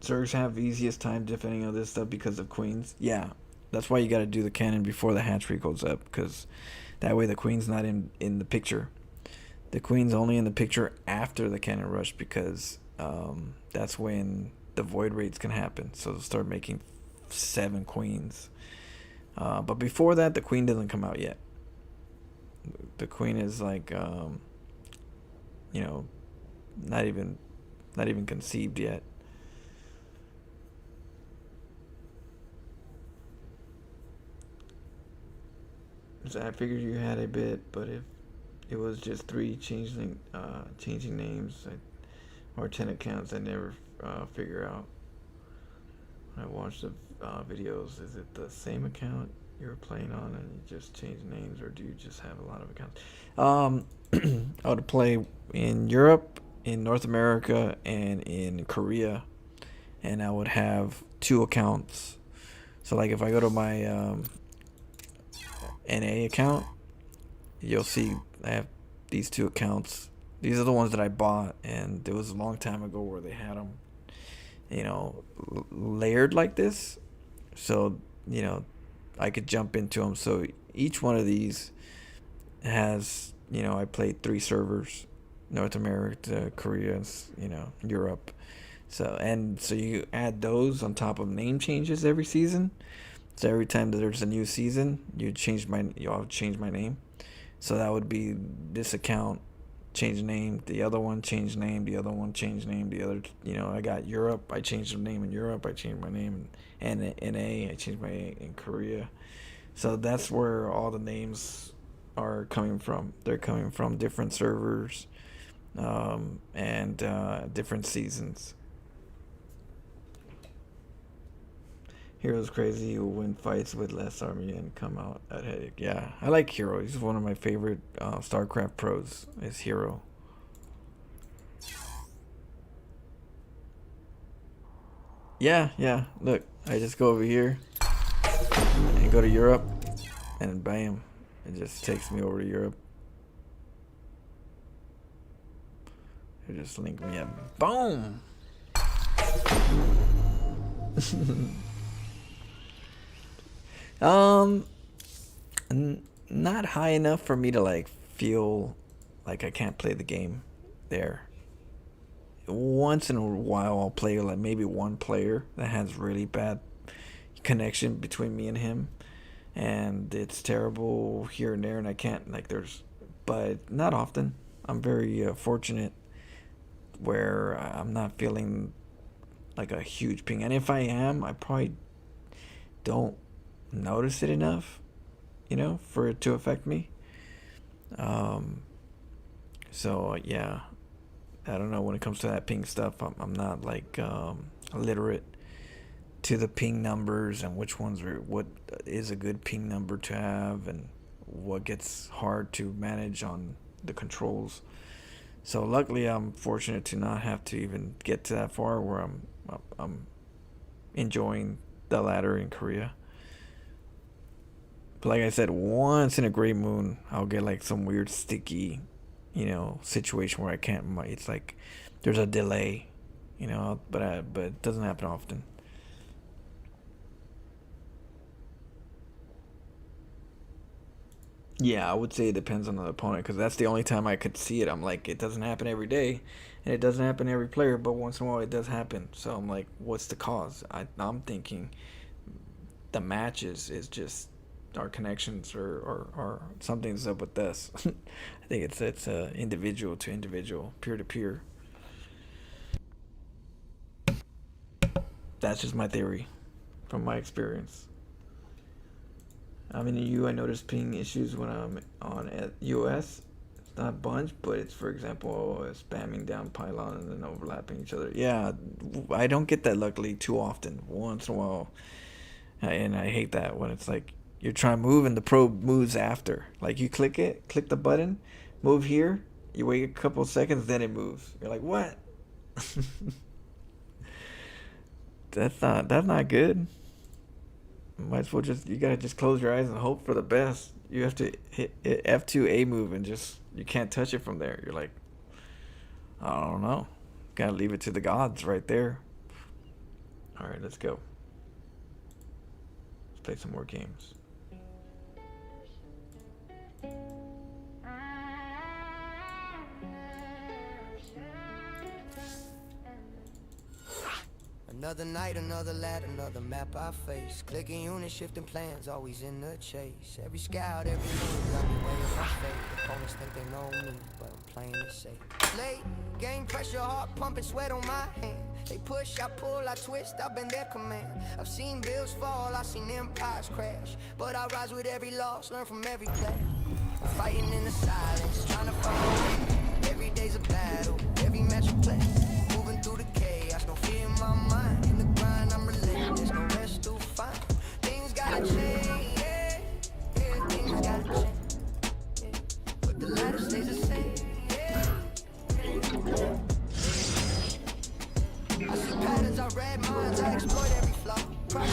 Zergs have easiest time defending all this stuff because of queens. Yeah, that's why you got to do the cannon before the hatchery goes up, because that way the queen's not in the picture. The queen's only in the picture after the cannon rush, because that's when the void raids can happen. So they'll start making 7 queens. But before that, the queen doesn't come out yet. The queen is like, you know, not even conceived yet. So I figured you had a bit, but if it was just 3 changing names or 10 accounts, I never figure out. When I watch the videos, is it the same account you're playing on and you just change names, or do you just have a lot of accounts? I would play in Europe, in North America, and in Korea, and I would have 2 accounts. So like if I go to my NA account, you'll see I have these 2 accounts. These are the ones that I bought, and it was a long time ago where they had them, you know, layered like this, so you know I could jump into them. So each one of these has, you know, I played 3 servers: North America, Korea, you know, Europe. So you add those on top of name changes every season. So every time that there's a new season, I'll change my name. So that would be this account, change name, the other one change name, the other one change name, the other, I got Europe, I changed the name in Europe, I changed my name in NA, I changed my name in Korea. So that's where all the names are coming from. They're coming from different servers, and different seasons. Hero's crazy. Who win fights with less army and come out ahead. Yeah, I like Hero. He's one of my favorite StarCraft pros. Is Hero. Yeah. Look, I just go over here and go to Europe, and bam, it just takes me over to Europe. It just link me up. Boom. Not high enough for me to like feel like I can't play the game there. Once in a while I'll play like maybe one player that has really bad connection between me and him, and it's terrible here and there, and I can't but not often. I'm very fortunate where I'm not feeling like a huge ping, and if I am, I probably don't notice it enough, for it to affect me. So yeah, I don't know, when it comes to that ping stuff, I'm not like illiterate to the ping numbers and what is a good ping number to have and what gets hard to manage on the controls. So luckily I'm fortunate to not have to even get to that far where I'm enjoying the ladder in Korea. But like I said, once in a great moon, I'll get like some weird sticky, situation where I can't. It's like there's a delay, but it doesn't happen often. Yeah, I would say it depends on the opponent, because that's the only time I could see it. I'm like, it doesn't happen every day, and it doesn't happen every player, but once in a while it does happen. So I'm like, what's the cause? I'm thinking the matches is just our connections or something's up with this. I think it's individual to individual, peer to peer. That's just my theory from my experience. I mean, I notice ping issues when I'm on US. It's not a bunch, but it's, for example, spamming down pylon and then overlapping each other. Yeah, I don't get that luckily too often. Once in a while, and I hate that when it's like you're trying to move and the probe moves after. Like you click the button, move here, you wait a couple of seconds, then it moves. You're like, what? That's not good. Might as well you gotta just close your eyes and hope for the best. You have to hit F2 A move and you can't touch it from there. You're like, I don't know. Gotta leave it to the gods right there. Alright, let's go. Let's play some more games. Another night, another lad, another map I face. Clicking units, shifting plans, always in the chase. Every scout, every move, got me weighing my fate. Opponents think they know me, but I'm playing it safe. Late, game pressure, heart pumping, sweat on my hand. They push, I pull, I twist, I've been their command. I've seen bills fall, I've seen empires crash. But I rise with every loss, learn from every play. Fighting in the silence, trying to find a way. Every day's a battle, every match I play. Moving through the chaos, no fear in my mind. In the grind, I'm relentless, no rest to find. Things gotta change, yeah, things gotta change, yeah. But the ladder stays the same, yeah. I see patterns, I read minds, I exploit every flaw. I've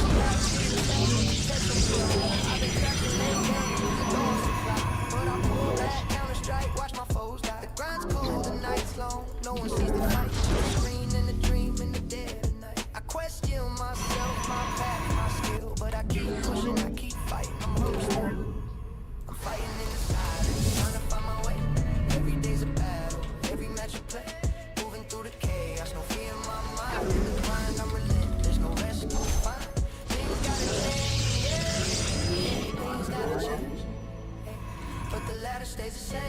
been tracking their games, the door supply. But I pull back, counter strike, watch my foes die. The grind's cold, the night's long, no one sees the fight. The screen and the dream and the dead of night. I stays the same.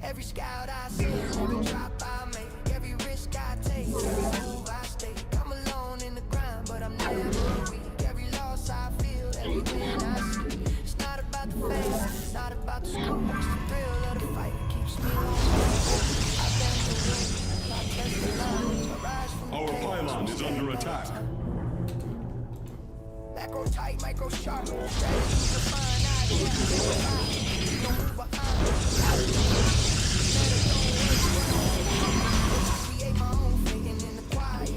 Every scout I see, every drop I make, every risk I take, every move I stay. I'm alone in the grind, but I'm never weak. Every loss I feel, every win I see. It's not about the fame, it's not about the score. It's the thrill of the fight that keeps me on. I bend the wind, I test the lines, I rise from the Our pylon is under attack. Macro tight, micro sharp, strategy to find ideas. Don't move behind. Create my own fate in the quiet.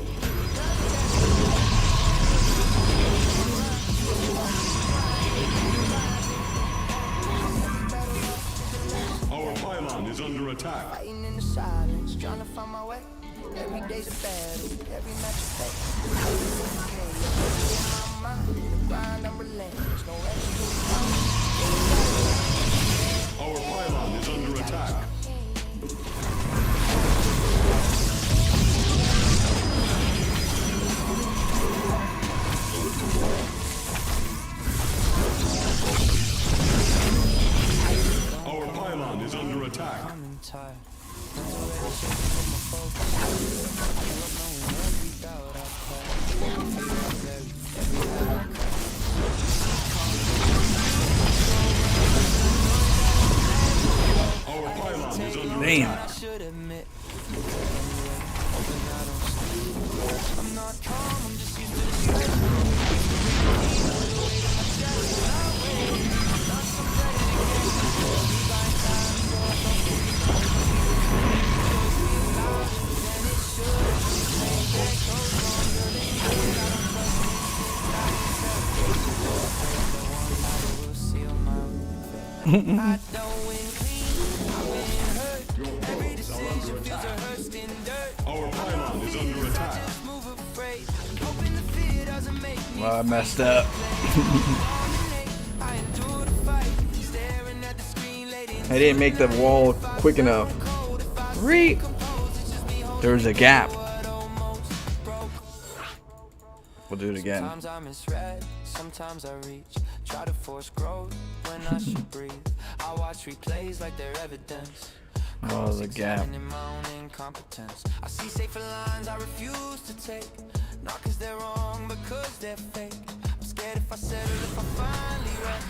Our pylon is under attack. Fighting in the silence, trying to find my way. Every day's a battle, every match a fate. In my mind, the grind, I'm relentless, no extra. Our pylon is under attack. Our pylon is under attack. I'm tired. Friends already shaking from my focus. I grew up knowing every doubt I passed. Every Our pylon is under Damn. I should admit. I'm not calm, I'm just used to the stress. I don't win clean, I win hurt. Every decision feels rehearsed in dirt. Our pylon is under attack. Move afraid, hoping the fear doesn't make me. Well, I messed up. I endure the fight, staring at the screen late in I didn't make the wall quick enough. There's a gap. We'll do it again. Sometimes I misread, sometimes I reach. Try to force growth when I should breathe. I watch replays like they're evidence. Oh, the gap. In my own incompetence. I see safer lines I refuse to take. Not cause they're wrong, but cause they're fake. I'm scared if I settle, if I finally rest,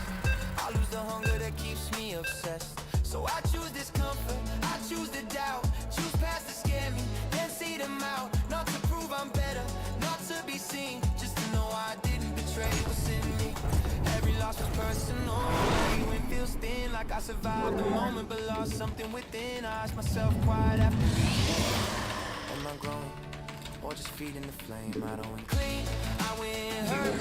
I'll lose the hunger that keeps me obsessed. So I choose discomfort, I choose the doubt. Choose past to scare me, then see them out. Not to prove I'm better, not to be seen, just to know I didn't betray what's in me. Every loss was personal, every win feels thin. Like I survived the moment but lost something within. I ask myself quiet after. Am I growing? Or just feeding the flame? I don't win clean, I win hurt.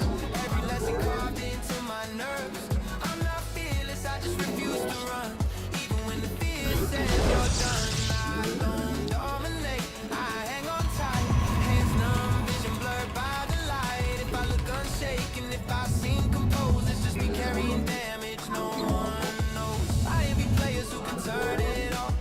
Every lesson carved into my nerves. I'm not fearless, I just refuse to run. Even when the fear says you're done, I don't dominate, I hang on tight. Hands numb, vision blurred by the light. If I look unshaken, if I seem composed, it's just me carrying damage no one knows. I envy players who can turn it off,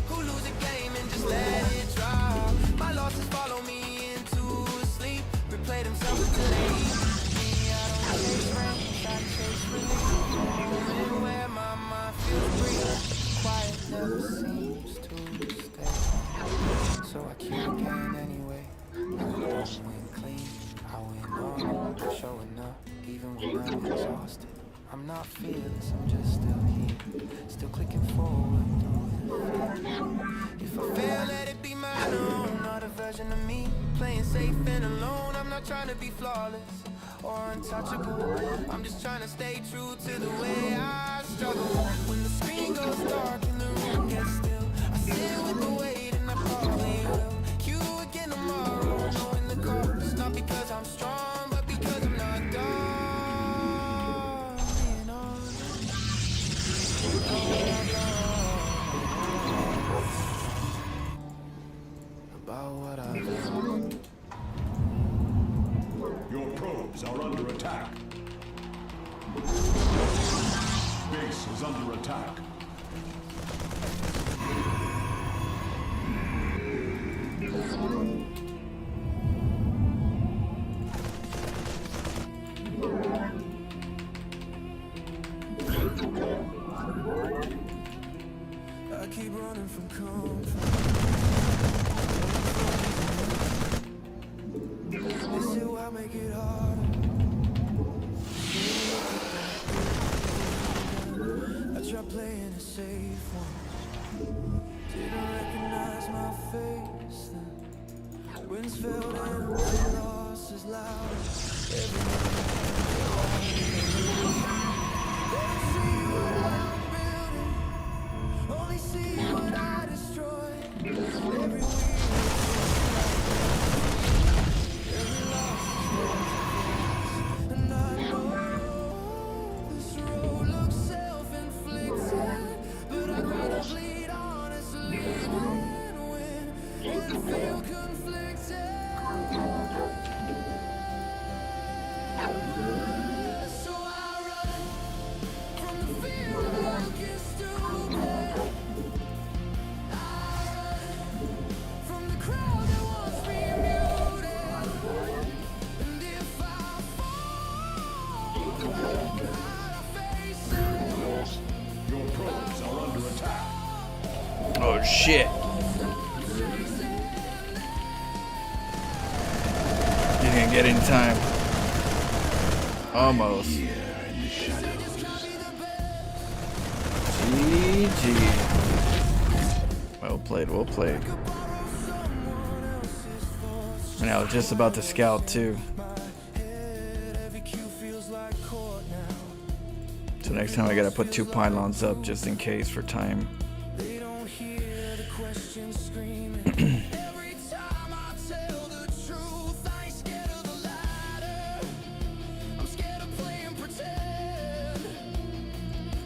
who lose a game and just let it drop. My losses follow me into sleep, replay themselves until they eat me. I don't chase ranks, I chase relief. Moment where my mind feels free. Quiet never seems to stay, so I keep again anyway. I don't win clean, I win on. Showing up even when I'm exhausted. I'm not fearless, I'm just still here, still clicking forward. If I fail, let it be my own. Not a version of me, playing safe and alone. I'm not trying to be flawless or untouchable. I'm just trying to stay true to the way I struggle. When the screen goes dark and the room gets still, I sit with the weight and I probably will cue again tomorrow, knowing the cost. Not because I'm strong, but because I'm not done being honest. About what I've done. Your probes are under attack. Base is under attack. running from comfort. They say why make it harder? I tried playing it safe once. Didn't recognize my face then. Winds fell down, the loss is loud. Only see what I destroy. Every week, every loss is and I know this road looks self-inflicted, but I'd rather bleed honestly than win and feel conflicted. So I run from the fear of looking stupid. From the crowd that wants me muted. And if I fall, I face it. Your probes are under attack. Oh shit. You didn't get in time. Almost. GG. Well played, well played. And I was just about to scout too. So next time I gotta put 2 pylons up just in case for time. They don't hear the questions screaming. Every time I tell the truth, I ain't scared of the ladder. I'm scared of playing pretend.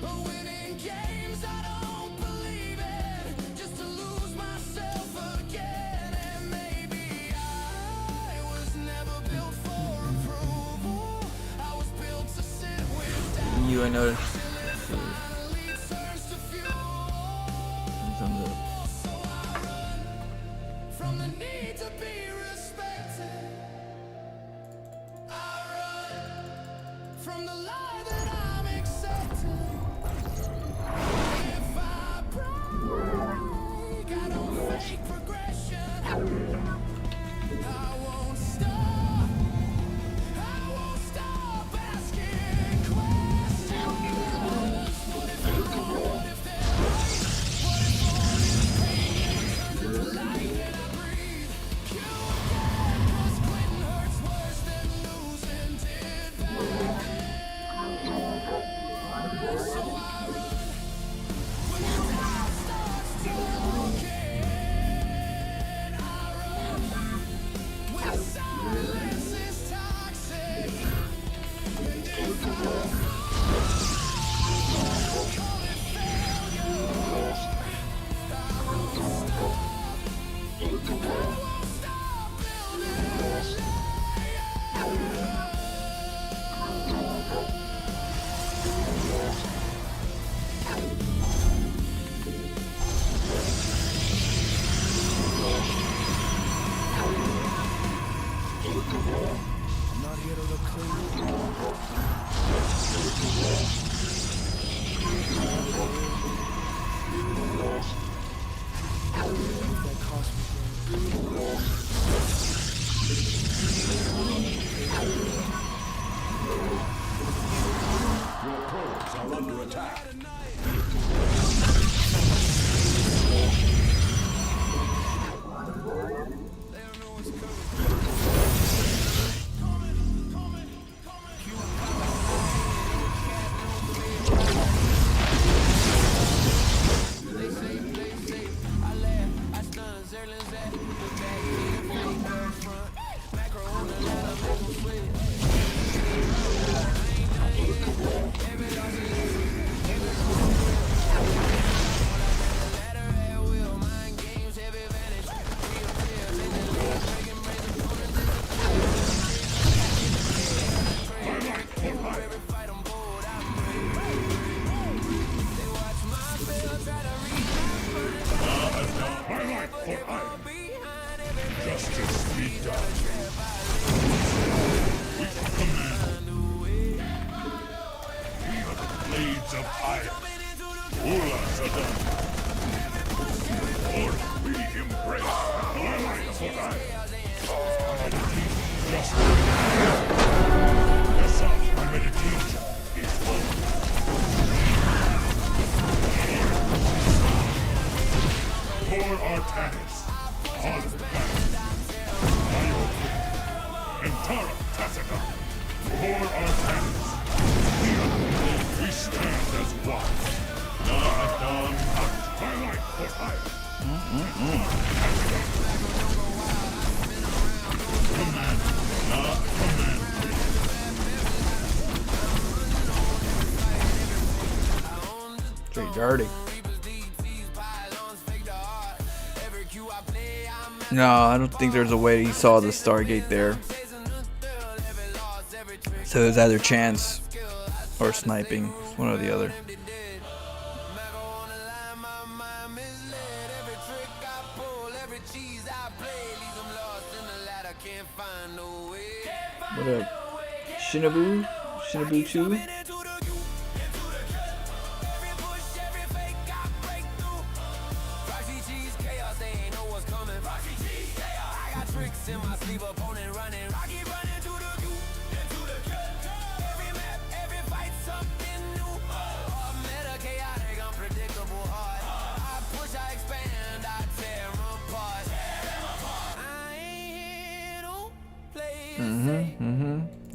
But winning games, I don't believe it. Just to lose myself again. And maybe I was never built for approval. I was built to sit with doubt. You, I noticed. From the need to be respected, I run from the lie that I'm accepting. If I break, I don't fake progression. I won't stop. I won't stop asking questions. What if you're wrong? What if they're right? What if all this pain never turns into light and I breathe? You again, 'cause quitting hurts worse than losing did back then. So I run when the doubt starts talking. I run when the silence is toxic. And if I fall, call it failure. I won't stop. I won't stop building. I'm not here to look clean. That cost me Your probes are under attack. Justice be done. We are the blades of iron. Rulers are done. For Artanis, on battle. Antara Tassaka, for Artanis. We stand as one. Na'adan Hunt, twilight for hire. Command, command. Pretty dirty. No, I don't think there's a way he saw the Stargate there. So it was either chance or sniping, one or the other. What up? Shinobu? Shinobu 2?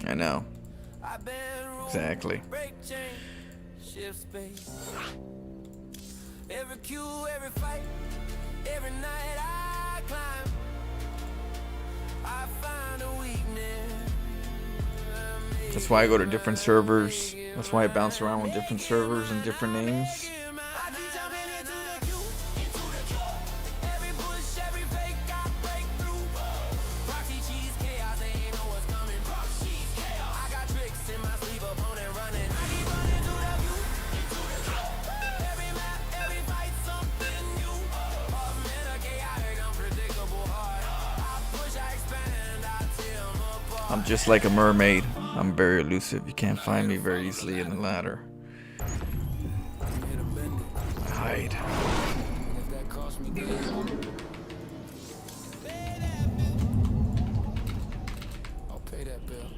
I know. Exactly. Every queue, every fight, every night I climb, I find a weakness. That's why I go to different servers. That's why I bounce around with different servers and different names. I'm just like a mermaid. I'm very elusive. You can't find me very easily in the ladder. I hide. I'll pay that bill.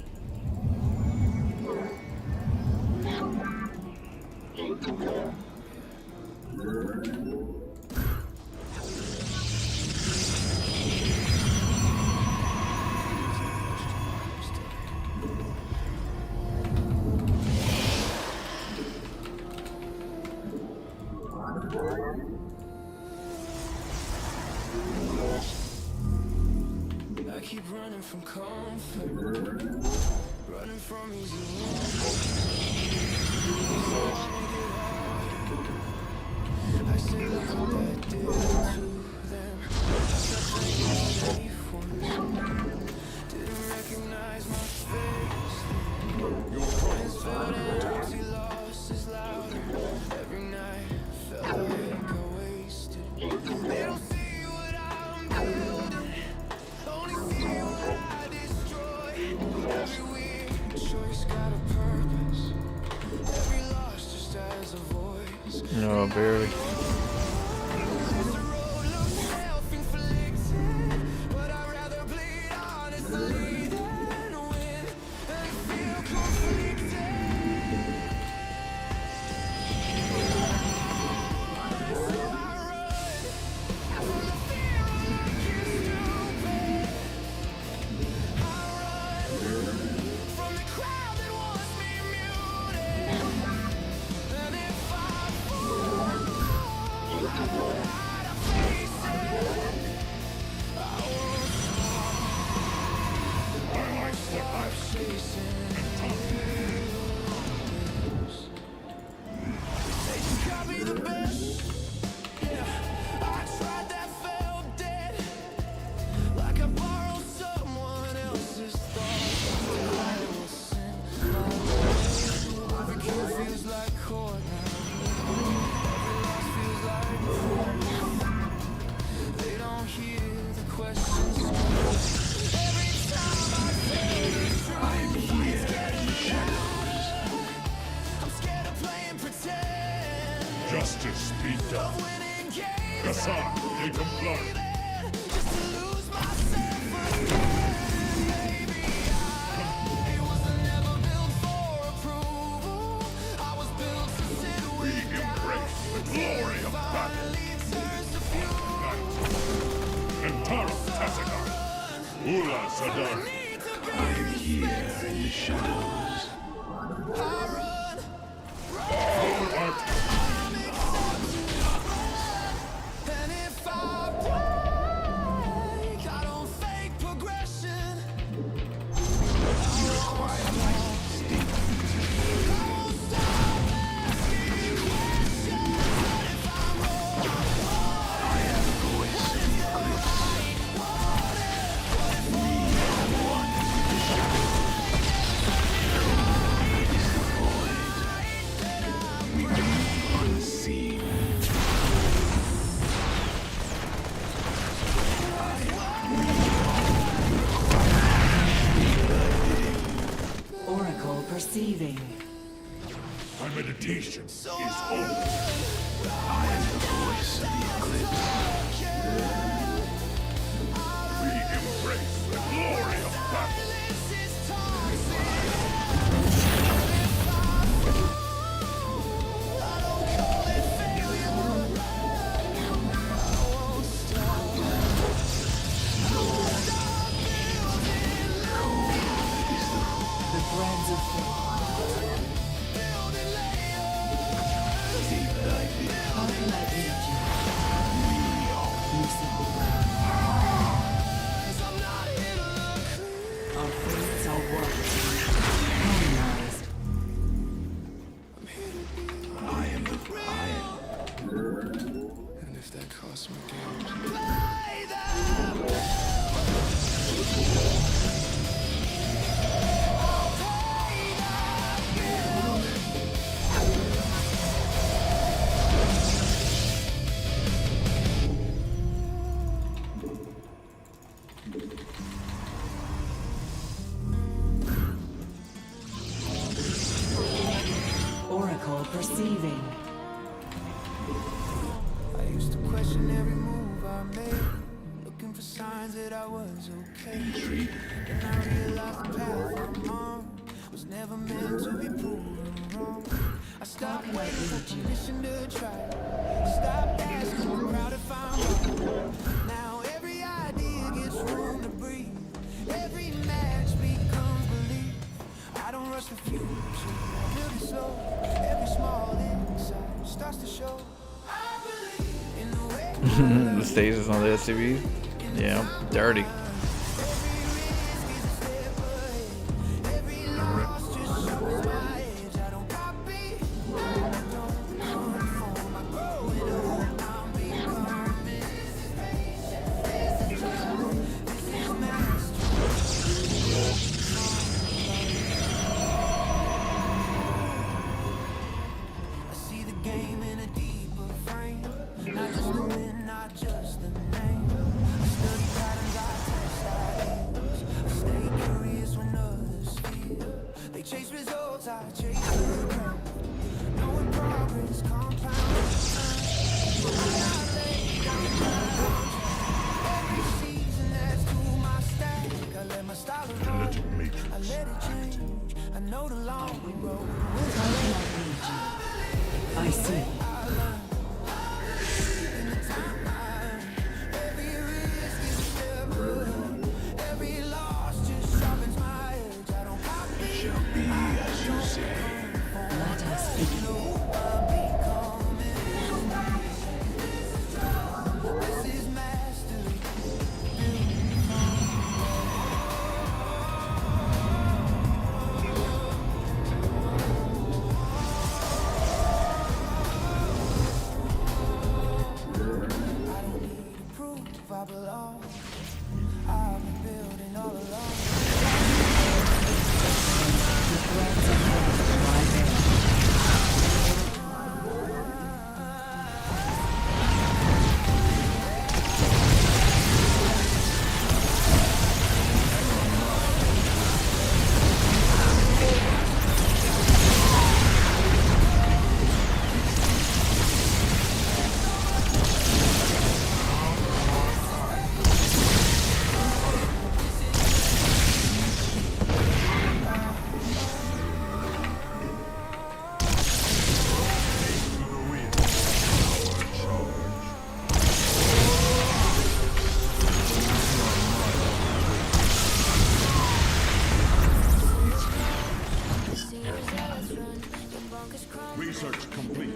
I keep running from comfort, running from easy I say look what that did to them. Didn't recognize my face. Your friends felt empty, lost is louder. Every night felt like I wasted. They don't see what I'm building, only see what I destroy. Every weird choice got a purpose. Every loss just has a voice. No, barely. Justice be done. Custome, they comply. We embrace the glory of battle. Kentaro Tasuga, Ula Sadar. I am here in the shadows. Our art. You require my Oracle perceiving. My meditation is over. I am the voice of the eclipse. We embrace the glory of battle. The brands of fate. How can I aid you? Lucifer. Our fates are one. Harmonized. I am the lion. And if that costs me games. Oracle perceiving. I used to question every move I made, looking for signs that I was okay. And I realized the path I'm on was never meant to be proven wrong. I stopped waiting for permission to try. Stopped asking the crowd if I'm wrong. Now every idea gets room to breathe. Every match becomes belief. I don't rush the future, I live it slow. Every small insight starts to show. I believe in the way. The stages on the SCV. Yeah, dirty. I see. Let us begin. Research complete.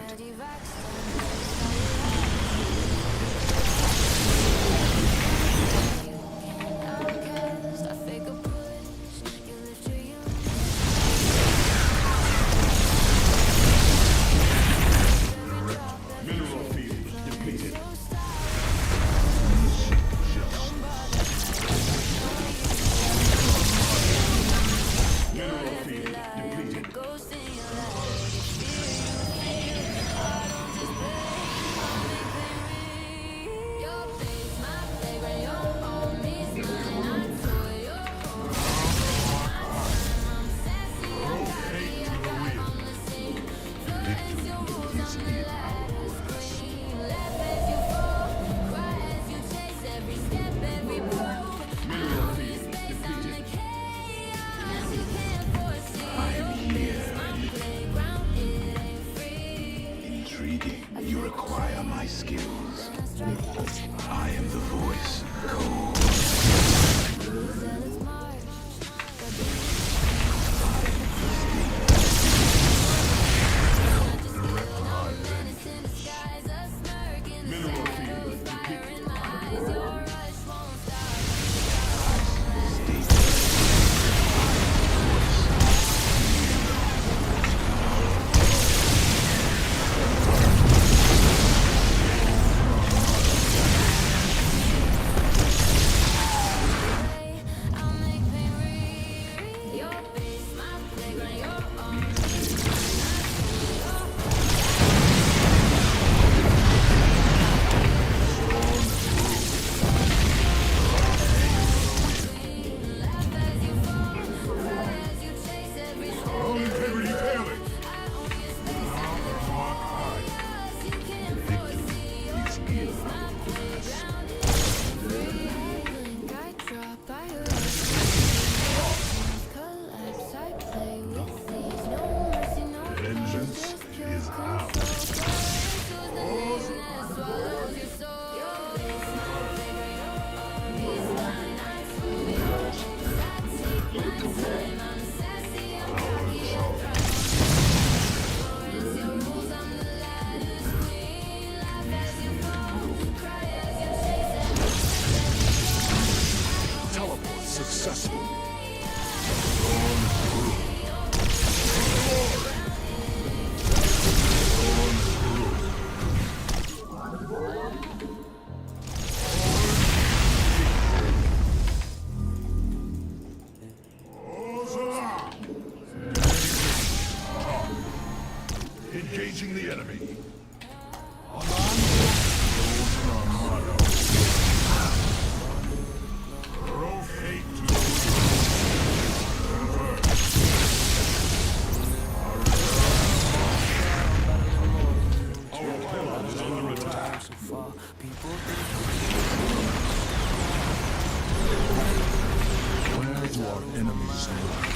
Mineral field depleted. Mineral field depleted. You require my skills. I am the voice. Mineral field depleted. Successful. Engaging the enemy. Where do our enemies lie?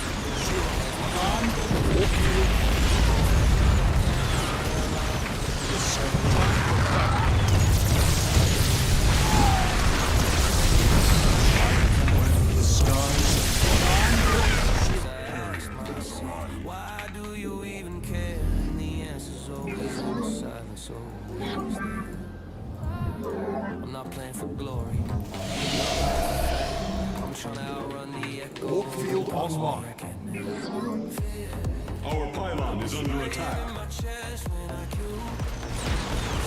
The skies. Why do you even care? And the answer's always on the silence, always there. I'm not playing for glory. I'm trying to outrun the echo. Warp field online. Our pylon is under attack.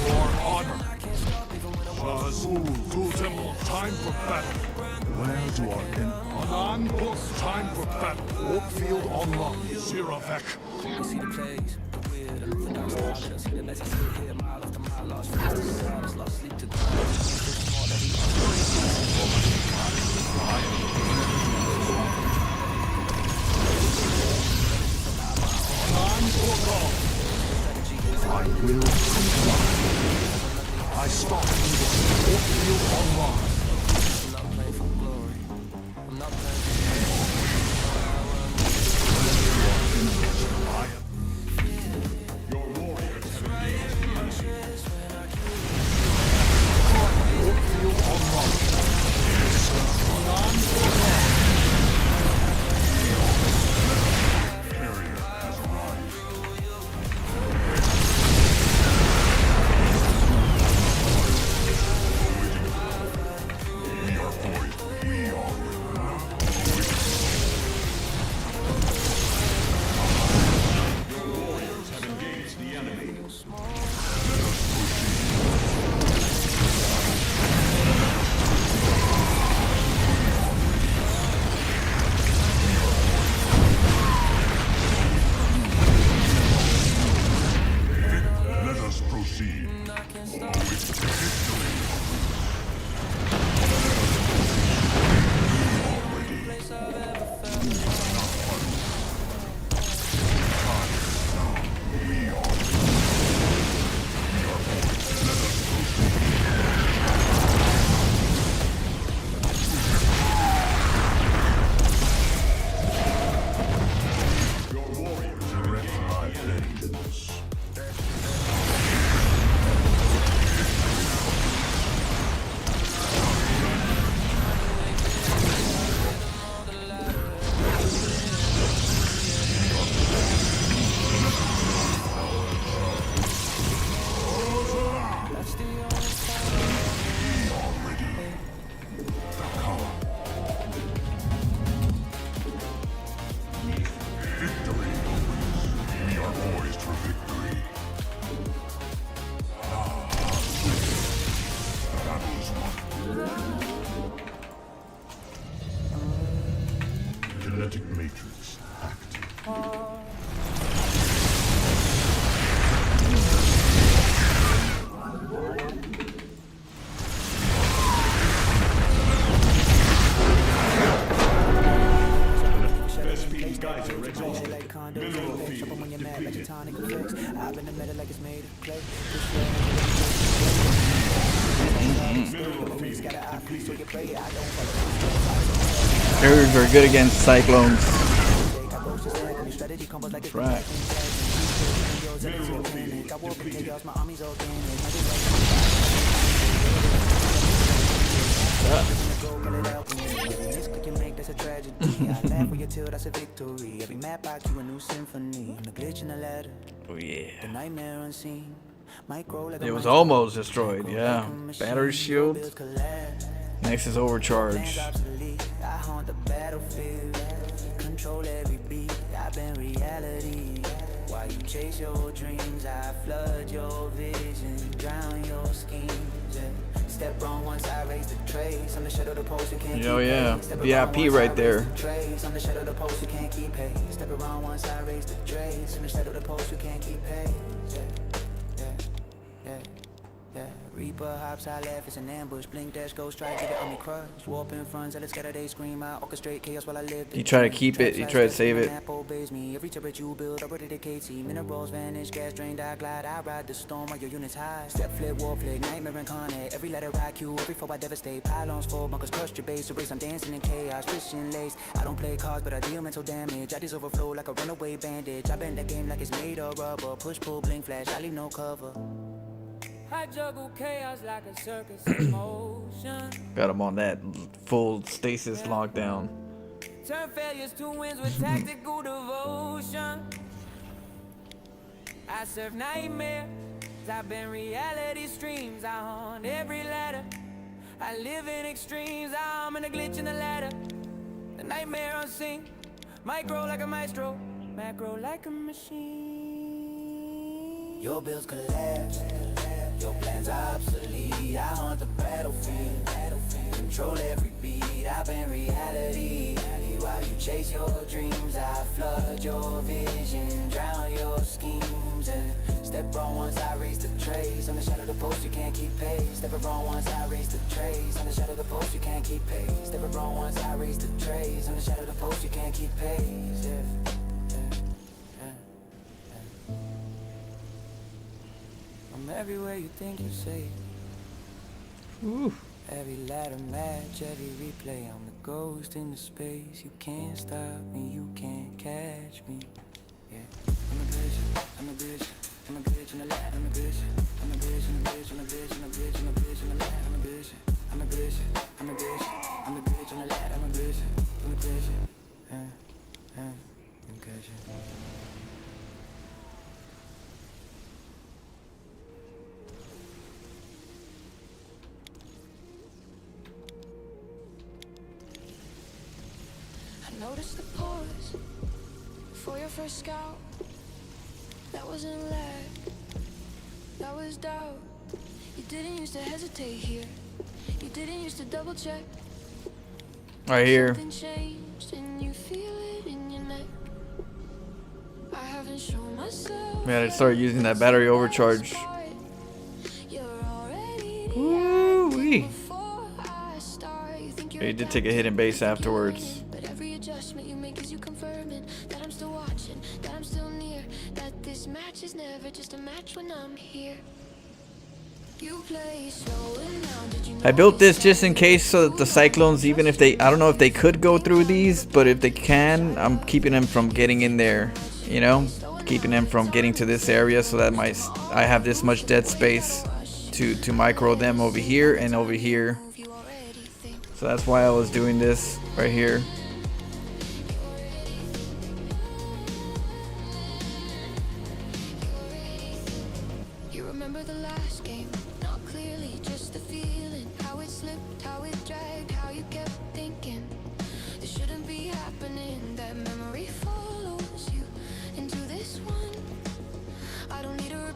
For honor. Ghoul Temple, time for battle. Where do our enemies? Time for battle. Warp field online. Ziravek. You see the plays, the weird, and the dark side. I see the messy sit here, mile after mile, lost fast to silence, lost sleep to I will I stop you. Warp field online. I'm not playing for glory. I'm not playing Your warriors Carrier has arrived. Kinetic matrix active. SP geyser exhausted. Mineral field depleted. I've been the middle like it's made of clay. Mineral field depleted. They're very good against cyclones. That's right. Mineral field depleted. That's a tragedy. I laugh when you tell that's a victory. Every map I you a new symphony. I'm the glitch in the ladder. Oh yeah. The nightmare unseen. It was almost destroyed, yeah. Battery shield. Nexus overcharge. I haunt the battlefield. Control every beat. I've been reality. While you chase your dreams, I flood your vision, drown your schemes. Step wrong once I raise the trace. On the shadow of the post you can't Oh yeah, VIP right there. On the shadow of the post you can't keep pace. Step around once I raise the trace. On the shadow of the post you can't keep pace. Reaper hops, I laugh, it's an ambush. Blink dash, go strike, get it on me crush. Warp in front, let's get they scream out. Orchestrate chaos while I live. You try to keep it, you try to save it. Every turret you build, I dedicate. Minerals vanish, gas drained, I glide. I ride the storm while your units high. Step flip, war flick, nightmare incarnate. Every letter I cue, every foe I devastate. Pylons full, bunkers crushed your base. Erase, I'm dancing in chaos, fishing lace. I don't play cards, but I deal mental damage. I just overflow like a runaway bandage. I bend the game like it's made of rubber. Push, pull, blink, flash, I leave no cover. I juggle chaos like a circus in motion. Got him on that full stasis lockdown. Turn failures to wins with tactical devotion. I serve nightmares. I've been reality streams. I haunt every letter. I live in extremes. I'm in a glitch in the ladder. The nightmare unseen. Micro like a maestro. Macro like a machine. Your bills collapse. Your plans are obsolete. I haunt the battlefield. Control every beat. I've been reality. While you chase your dreams, I flood your vision, drown your schemes. And step wrong once I raise the trace. On the shadow of the post you can't keep pace. Step wrong once I raise the trace. On the shadow of the post you can't keep pace. Step wrong once I raise the trace. On the shadow of the post you can't keep pace. I'm everywhere you think you're safe. Every ladder match, every replay. I'm the ghost in the space. You can't stop me, you can't catch me. Yeah, I'm a bitch, I'm a bitch, I'm a bitch in the ladder. I'm a bitch, I'm a bitch, I'm a bitch, I'm a bitch, I'm a bitch, I'm a bitch in the ladder. I'm a bitch, I'm a bitch, I'm a bitch, I'm a bitch in the ladder. I'm a bitch, I'm a bitch, you catch it. Notice the pause for your first scout. That wasn't lag, that was doubt. You didn't used to hesitate here. You didn't used to double check. Right here. Something changed and you feel it in your neck. I haven't shown myself. Man, I started using that battery overcharge. Woo-wee. He did take a hit in base afterwards. Adjustment you make is you confirming that I'm still watching, that I'm still near, that this match is never just a match when I'm here. You play slow and now did you know I built this just in case so that the cyclones, even if they, I don't know if they could go through these, but if they can, I'm keeping them from getting in there, you know, keeping them from getting to this area so that I have this much dead space to micro them over here and over here. So that's why I was doing this right here.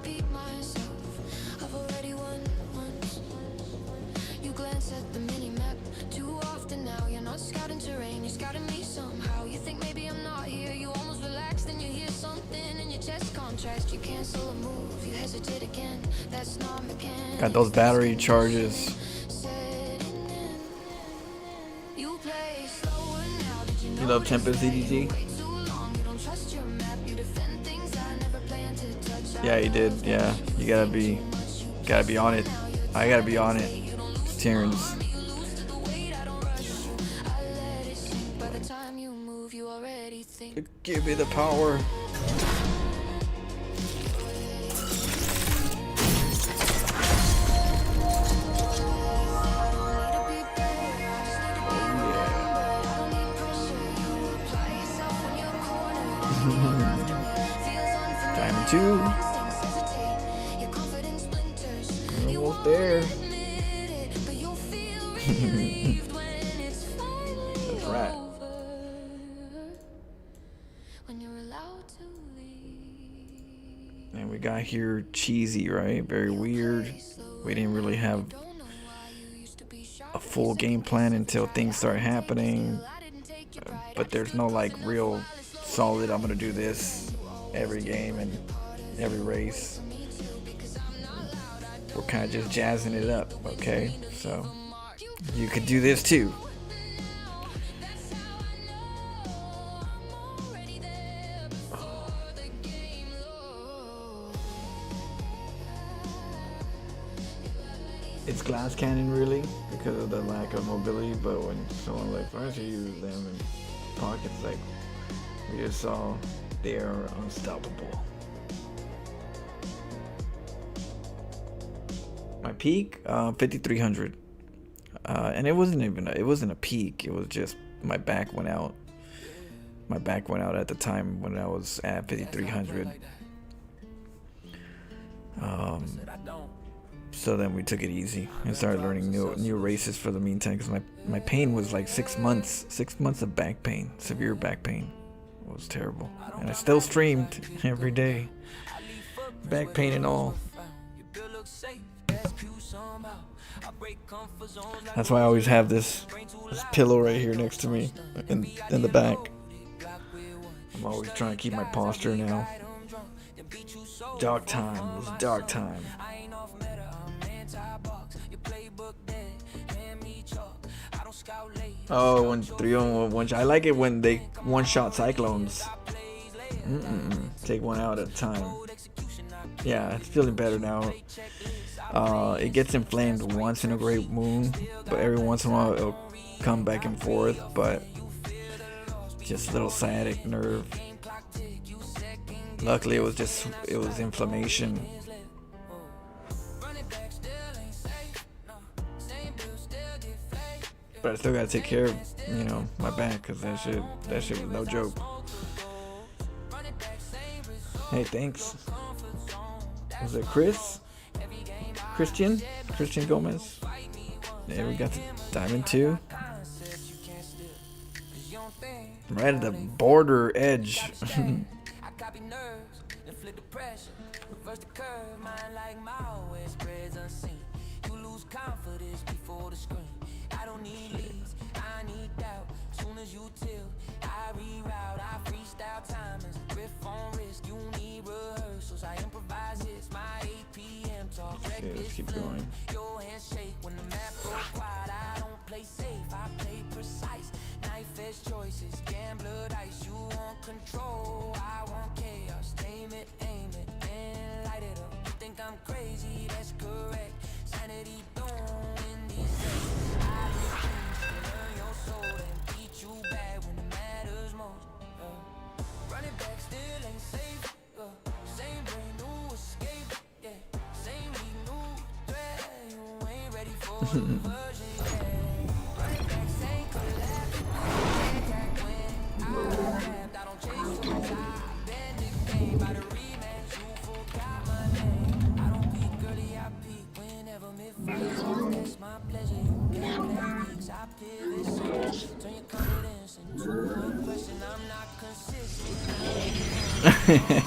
repeat myself. I've already won once. You glance at the mini-map too often now. You're not scouting terrain, you're scouting me somehow. You think maybe I'm not here, you almost relax, then you hear something in your chest contrast. You cancel a move, you hesitate again. That's not mechanical. Got those battery charges. You love Tempest EDG? Yeah, he did. Yeah, you gotta be on it. I gotta be on it. It's Terrence. Give me the power. Diamond 2. Almost there. That's right. And we got here cheesy, right? Very weird. We didn't really have a full game plan until things start happening. But there's no like real solid, I'm gonna do this every game and every race. We're kind of just jazzing it up, okay? So you could do this too. It's glass cannon really because of the lack of mobility, but when someone like Francis uses them in pockets, like we just saw, they are unstoppable. My peak, 5,300, and it wasn't a peak. It was just my back went out. My back went out at the time when I was at 5,300. So then we took it easy and started learning new races for the meantime, because my pain was like 6 months. 6 months of back pain, severe back pain. It was terrible, and I still streamed every day, back pain and all. That's why I always have this pillow right here next to me in the back. I'm always trying to keep my posture now. Dog time. It was dog time. Oh, when 3-on-1, I like it when they one-shot cyclones. Take one out at a time. Yeah, it's feeling better now. It gets inflamed once in a great moon, but every once in a while it'll come back and forth. But just a little sciatic nerve. Luckily, it was inflammation. But I still gotta take care of, my back, cause that shit was no joke. Hey, thanks. Was it Christian Gomez? Yeah, we got the Diamond 2. Right at the border edge. I don't need leads, I need doubt. Soon as you tilt, I reroute. I freestyle timings, riff on risk. You need rehearsals, I improvise. It's my 8 p.m. talk. Okay, let's keep going. Your hands shake when the map goes quiet. I don't play safe, I play precise. Knife edge choices, gambler dice. You want control, I want chaos. Aim it, and light it up. You think I'm crazy, that's correct. Sanity don't win these days.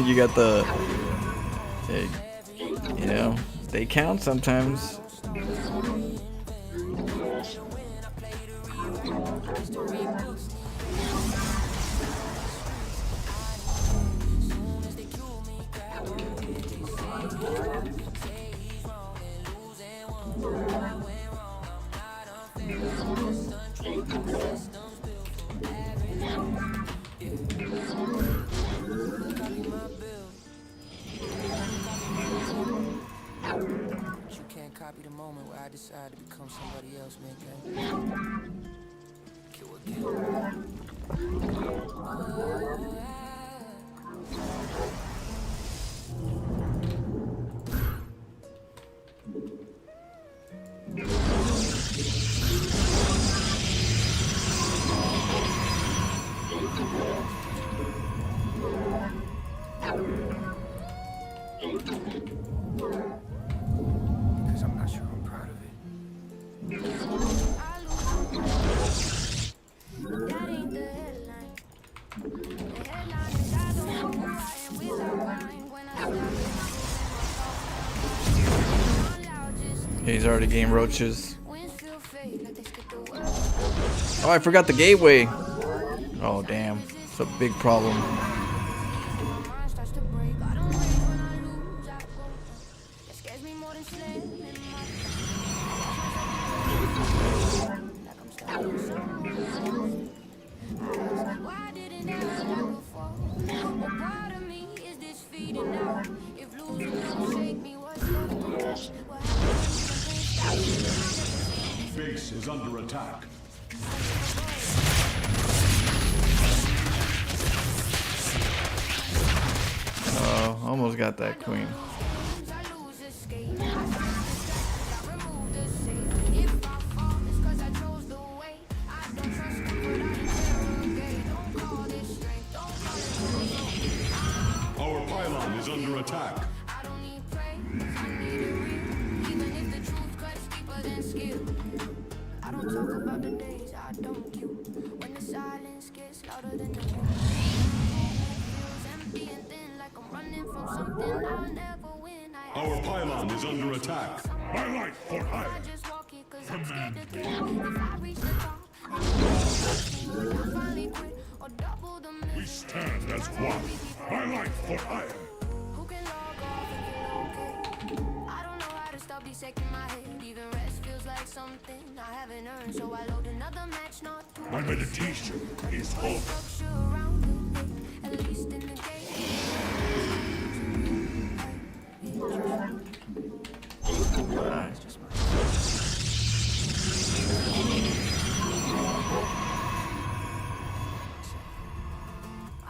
You got the You know, they count sometimes. You can't copy the moment where I decide to become somebody else, man. Kill again. Because I'm not sure I'm proud of it. That ain't the headline. The headline is I don't know who I am without rhyme. When I He's already game roaches. Oh, I forgot the gateway. Oh, damn. It's a big problem. Why didn't I have before? What part of me is this feeding now? If losing don't shake me, what's left to touch? Base is under attack. Oh, almost got that queen. Our pylon is under attack. I don't need praise, I need a real. Even if the truth cuts deeper than skill. I don't talk about the days I don't kill. When the silence gets louder than the wind. Feels empty and thin, like I'm running from something I'll never win. Our pylon is under attack. My life for hire. I just walk it 'cause I'm scared to kill. If I reach the top, and I finally quit or double the We stand as one. My life for hire. who can log off and feel okay? I don't know how to stop dissecting my head. Even rest feels like something I haven't earned. So I load another match, not two. My meditation is over. Structure around the day, at least in the game.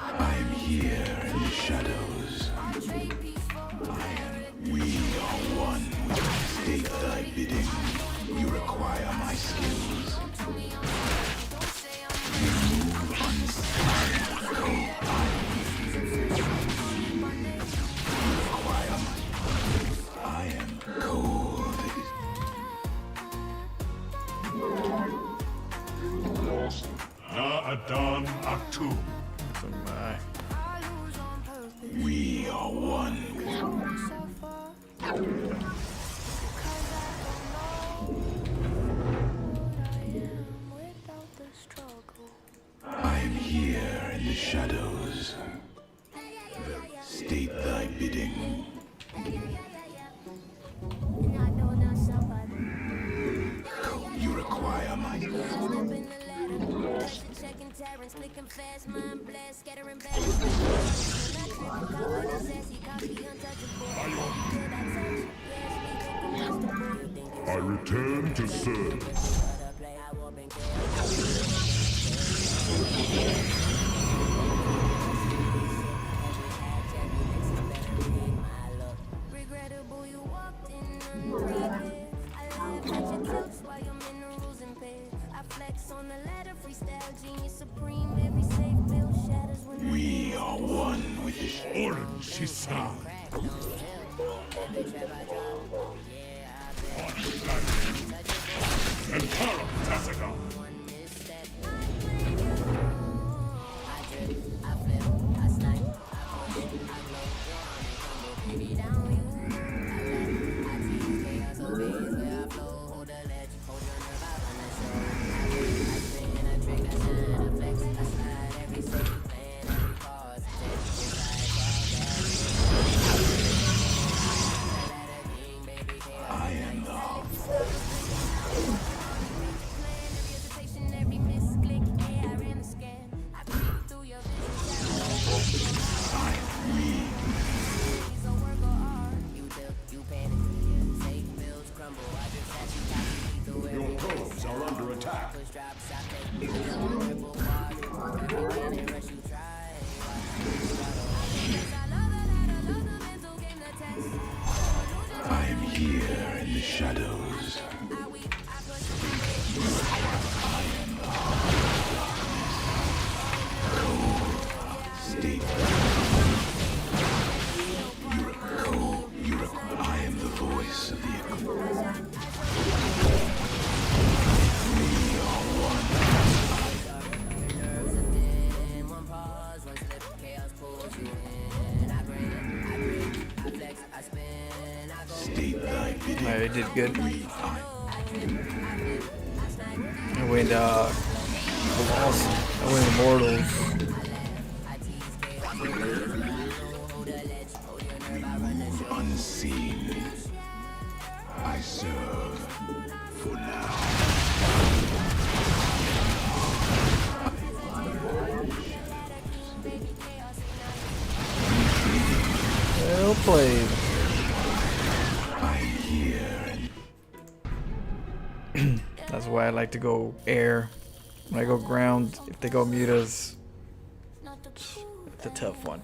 I'm here in the shadows. We are one with state thy bidding. You require my skills. You move unstoppable. You require my... I am cold. Na'adan Atum. We are one. I am here in the shadows. State thy bidding. You require my... I return to serve. Regrettable you walked in unprepared. I laugh at your jokes while your minerals impaired. I flex on the ladder, freestyle genius supreme. Every safe bill shatters when We are one with the Orange Shisan. And Tara Tassaga. here in the shadows. I am the heart of darkness. Cold, steep. I am the voice of the echo. I did good. I went Immortals. Unseen, I serve for now. Well played. That's why I like to go air. When I go ground, if they go mutas, it's a tough one.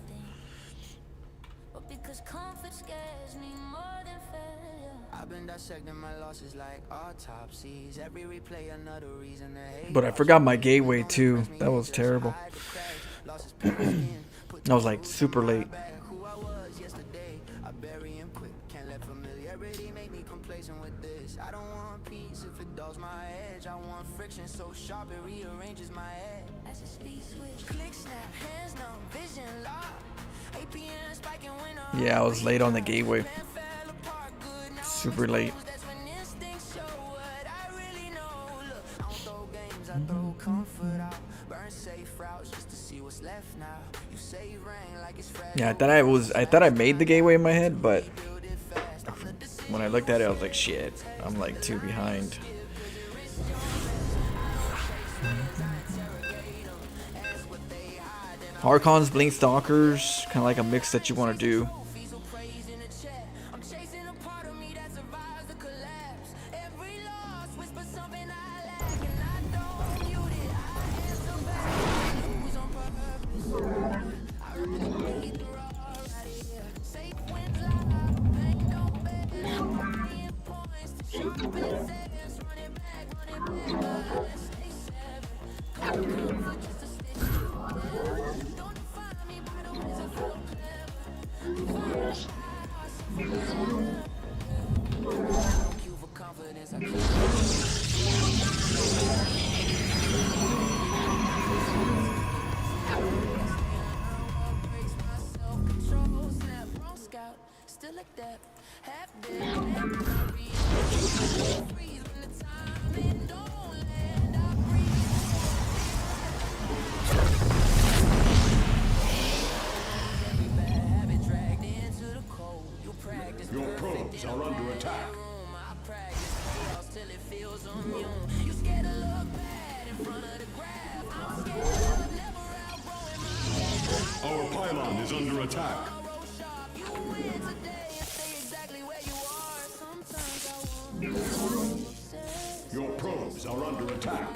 But I forgot my gateway too. That was terrible. I was like super late. I don't want peace if it dulls my edge. I want friction so sharp it rearranges my head. As a speed switch, click snap, hands numb, vision lock. APN spiking when Yeah, I was late on the gateway. Super late. Yeah, I thought I made the gateway in my head, but when I looked at it, I was like, shit, I'm like 2 behind. Archons, Blink Stalkers, kind of like a mix that you want to do. Your probes are under attack. Our pylon is under attack. Your probes are under attack.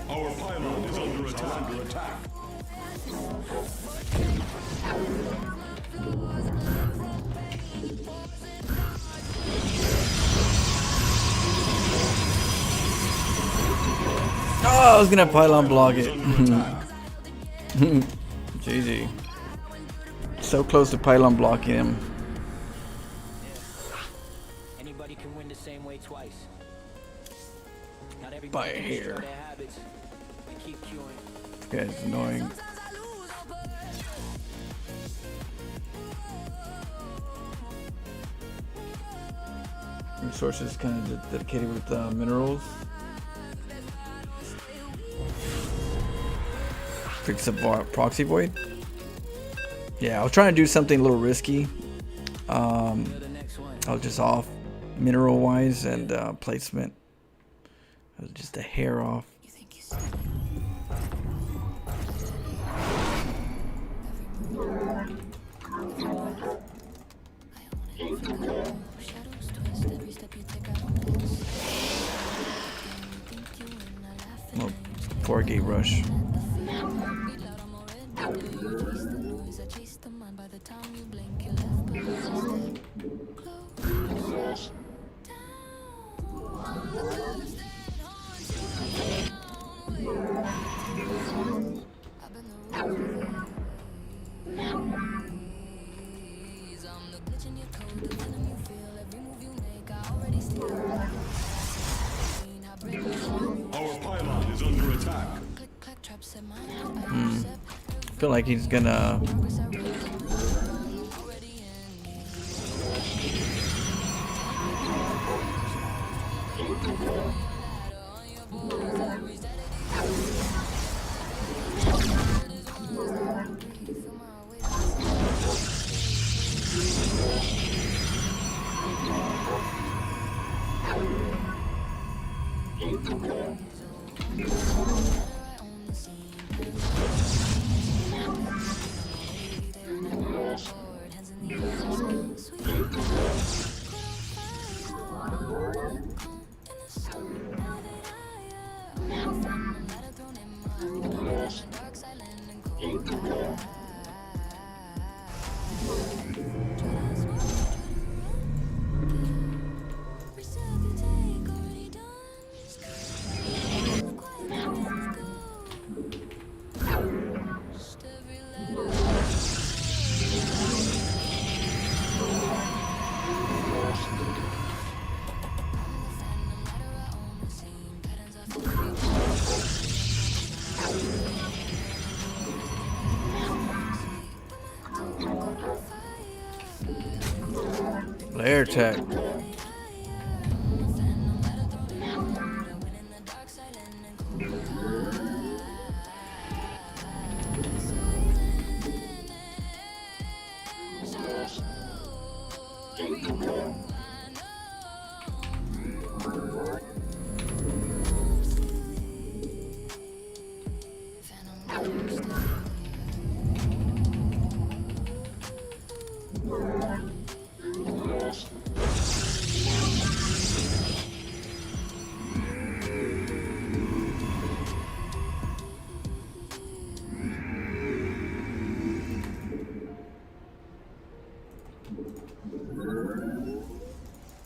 Our pylon is under attack. Oh, I was gonna pylon block it. GG. So close to pylon blocking him. Anybody can win the same way twice. Not everybody By can hair. destroy their habits. We keep queuing. This guy's annoying. Resources kind of dedicated with minerals. Fix a proxy void. Yeah, I was trying to do something a little risky. I was just off mineral wise and placement. I was just a hair off. before Gate Rush. Our pylon is under attack. I feel like he's gonna air attack.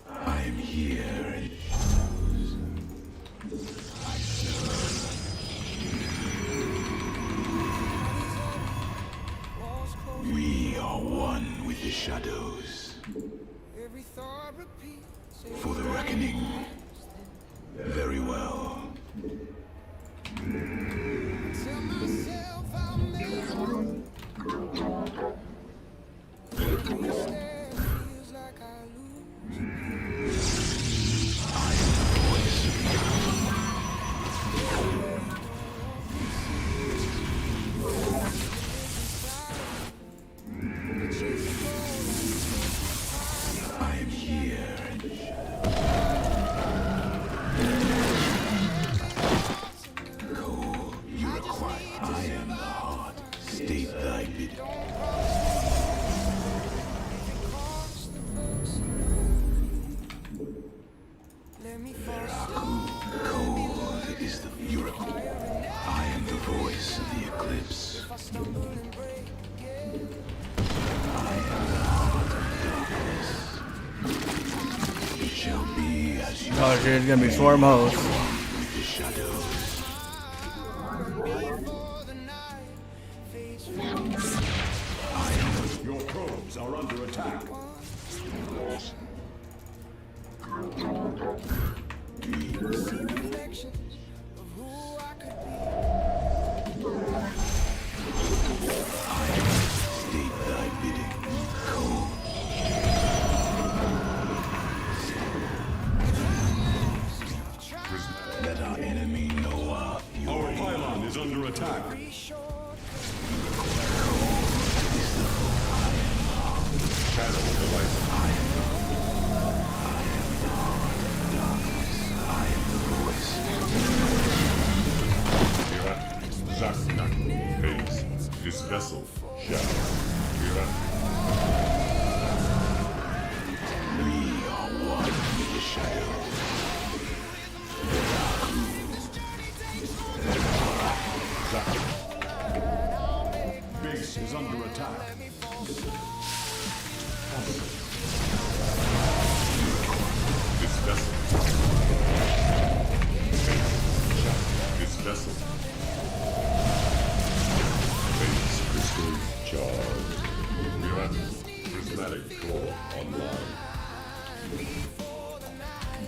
I am here in We are one with the shadows. For the reckoning. Very well. I am here. Cold, you require. I am the heart. State thy bidding. Cold is the you require. I am the voice of the eclipse. I am the heart of darkness. It shall be as you Oh shit, it's gonna be swarm host. with the shadows. Your probes are under attack. State thy bidding. Cold. Let our enemy know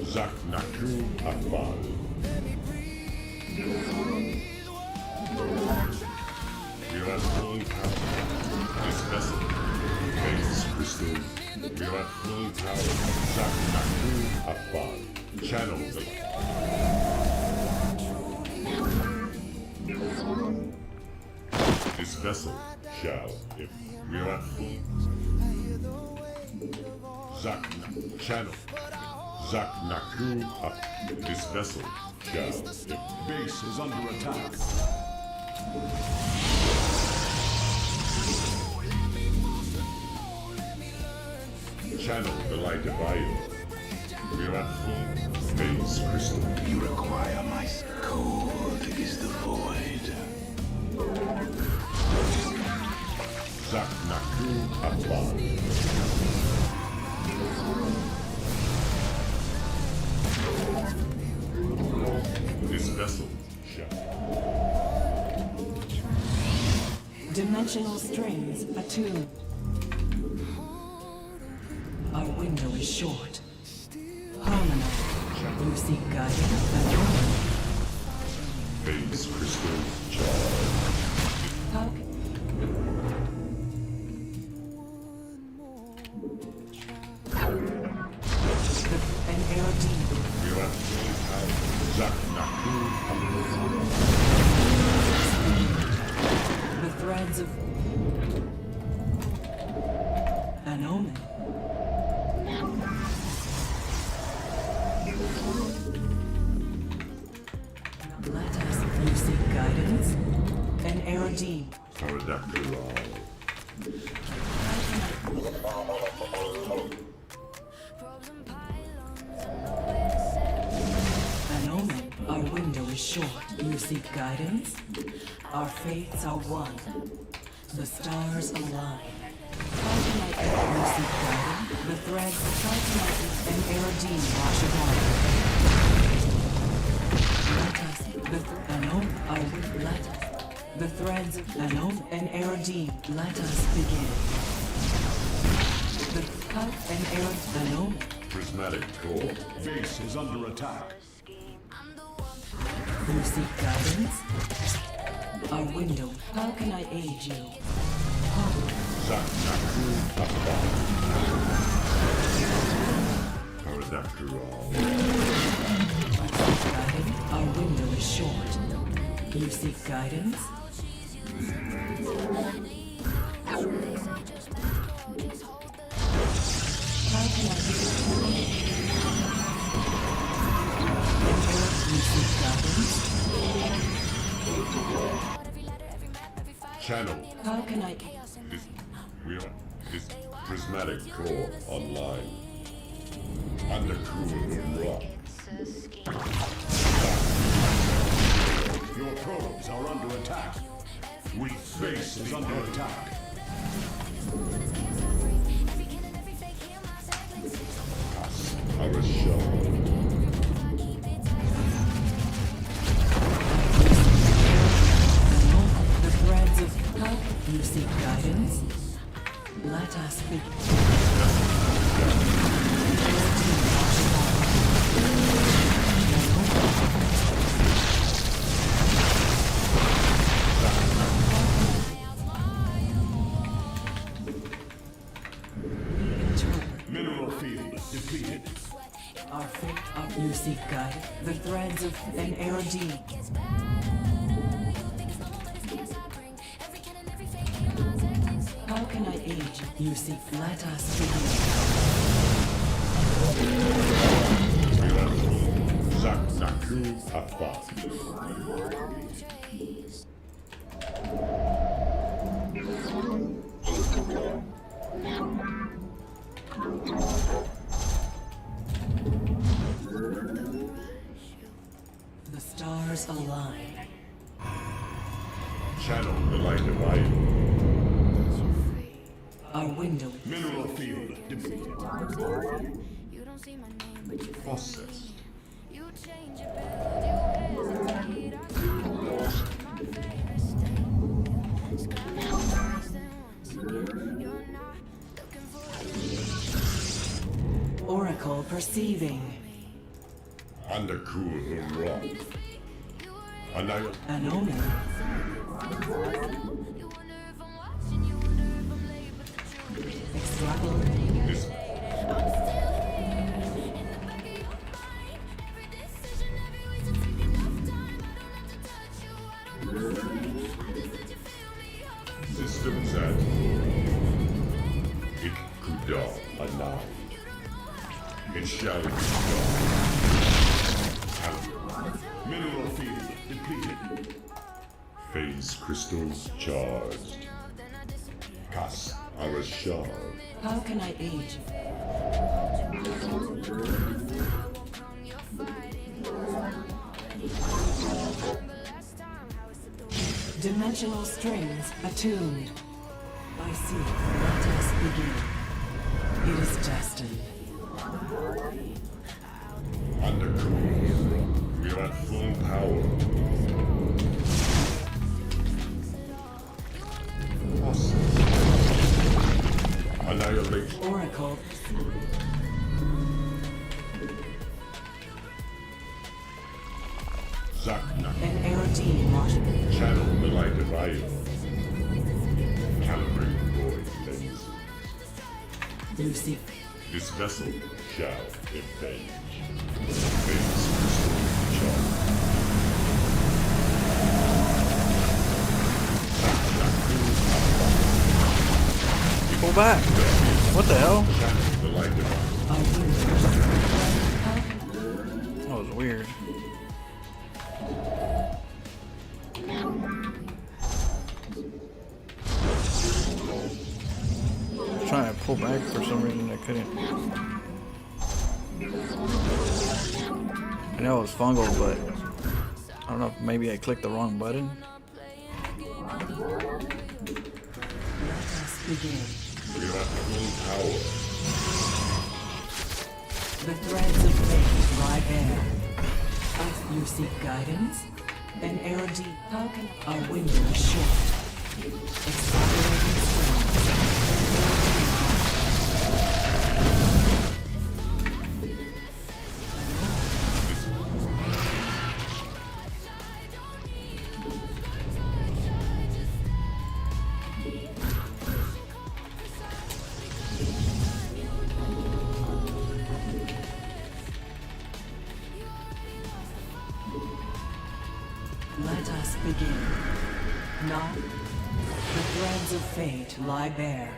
Zak Naku Akbar. You have fully powered this vessel. Base crystal. You have fully powered Zak Naku Akbar. Channel the this vessel shall, if we are fully Zak channel Zak Naku up. This vessel shall, if base is under attack. Channel the light of Io. We are full base crystal. You require my cold is the void. Zak Naku Akbar. This vessel shall. Dimensional strings attuned. Our window is short. Harmonize. You seek guidance and order. Base crystal charge. How an ARD. You have fully powered Zak Naku Akbar. The threads of an omen. Let us, you seek guidance. An ARD. An omen. Our window is short. You seek guidance. Our fates are one. The stars align. You seek guidance. The threads tighten and ARD wash upon. Let us. An omen. Our window. Let us. The threads an omen and ARD. Let us begin. The cut and ARD. An omen. Prismatic core. Base is under attack. You seek guidance? Our window. How can I aid you? Zak Naku Akbar. Powered after all. Our window is short. You seek guidance? How can I give you? You seek guidance? Channel. How can I? This prismatic core online. Undercooled rock. Your probes are under attack. Base is under attack. Our show. The threads of how you seek guidance? Let us be. Mineral field depleted. Our fate of you seek guide. The threads of an ARD. How can I aid you? You seek. Let us begin. Zak Naku Akbar. The stars align. Channel the light of Io. Our window. Mineral field depleted. Process. Oracle perceiving. Undercool rock. Annihilate. An omen. Extrapolate. This system set. It could dawn alive. It shall be done. Mineral field depleted. Phase crystals charged. Cast our shard. How can I aid you? Dimensional strings attuned. I see. Let us begin. It is destined. Undercool. We are at full power. Awesome. Annihilate. Oracle. Zakna. An Aerodine module. Channel the light of Io. Calibrate void lenses. Lucy. This vessel shall avenge. Phase crystal charge. Pull back. What the hell? Channel the light of That was weird. I was trying to pull back for some reason I couldn't. I know it was fungal, but I don't know if maybe I clicked the wrong button. Begin. We are at full power. The threads of fate lie bare. You seek guidance? An Aerodine. How can our window is short? Accelerating Let us begin. Not the threads of fate lie bare.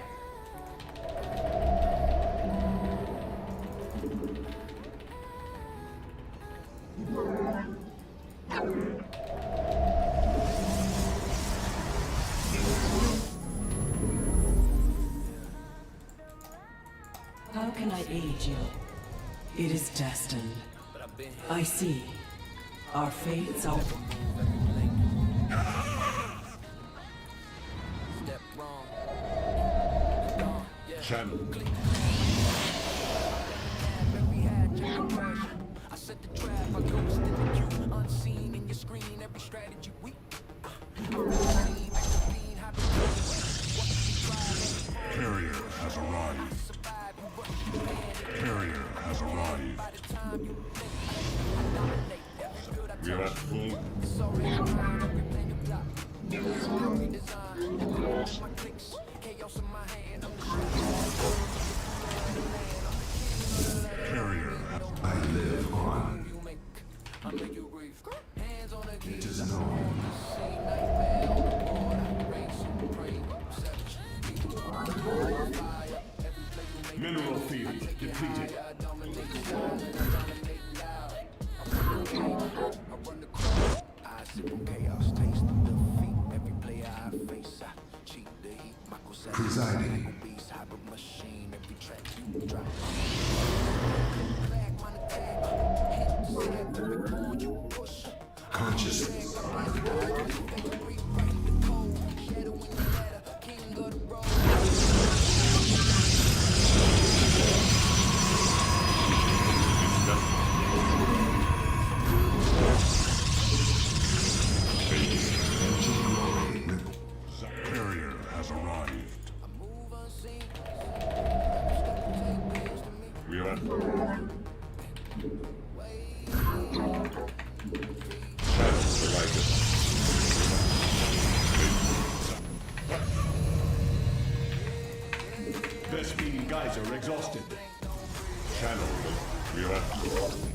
How can I aid you? It is destined. I see. Our fates are... Channel. I set the trap, I ghosted the queue, unseen in your screen, every strategy weak. Carrier has arrived. Carrier has arrived. We are at full. Carrier, I live on. It is known. Mineral field depleted. Presiding. Consciousness. Carrier has arrived. We are at exhausted. Channel reactive.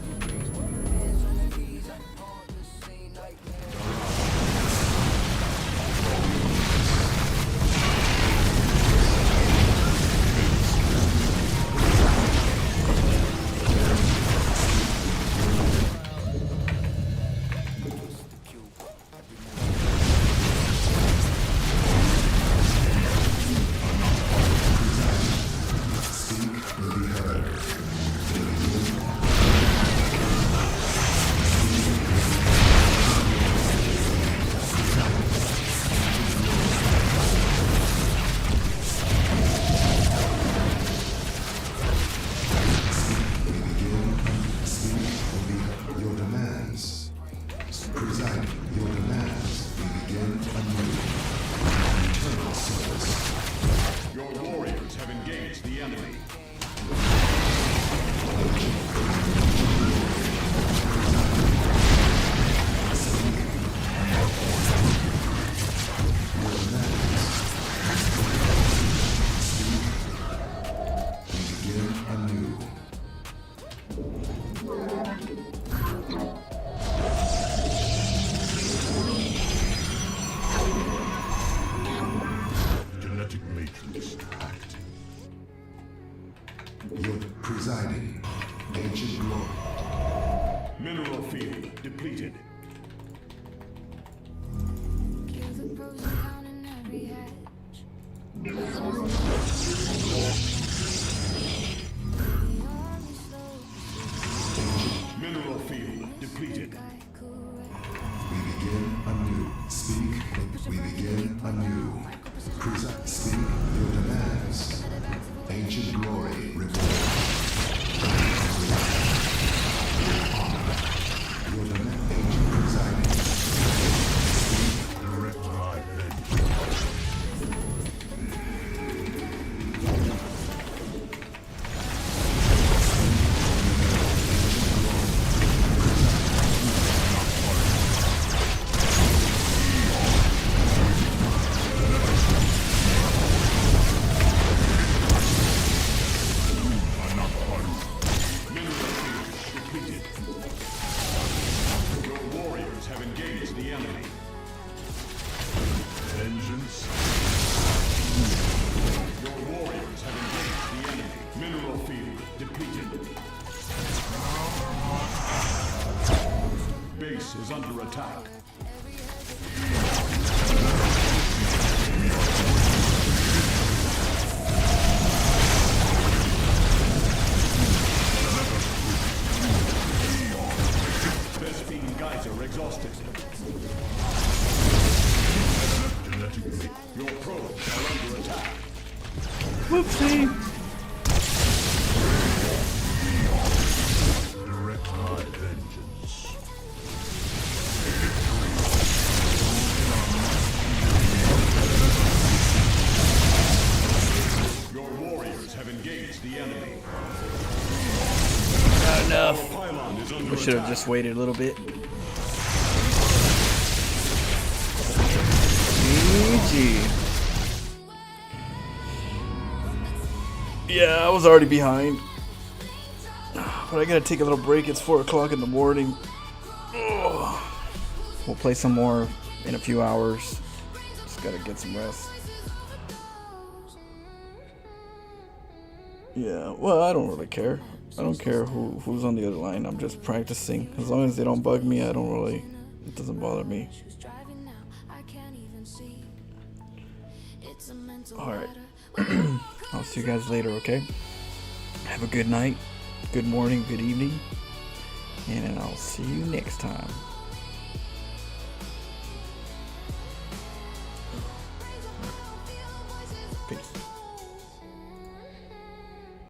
Presiding. Ancient glory. Mineral field depleted. Mineral field depleted. We begin anew. Speak. We begin anew. Speak your demands. Ancient glory reborn. Your demand. Ancient presiding. Direct my is under attack. Vespine Geyser exhausted. Your probes are under attack. Whoopsie. Direct my vengeance. Your warriors have engaged the enemy. Not enough. We should have just waited a little bit. GG. Yeah, I was already behind. But I gotta take a little break. It's 4 o'clock in the morning. Ugh. We'll play some more in a few hours. Just gotta get some rest. Yeah, well, I don't really care. I don't care who's on the other line. I'm just practicing. As long as they don't bug me, it doesn't bother me. Alright. I'll see you guys later, okay? Have a good night, good morning, good evening, and I'll see you next time.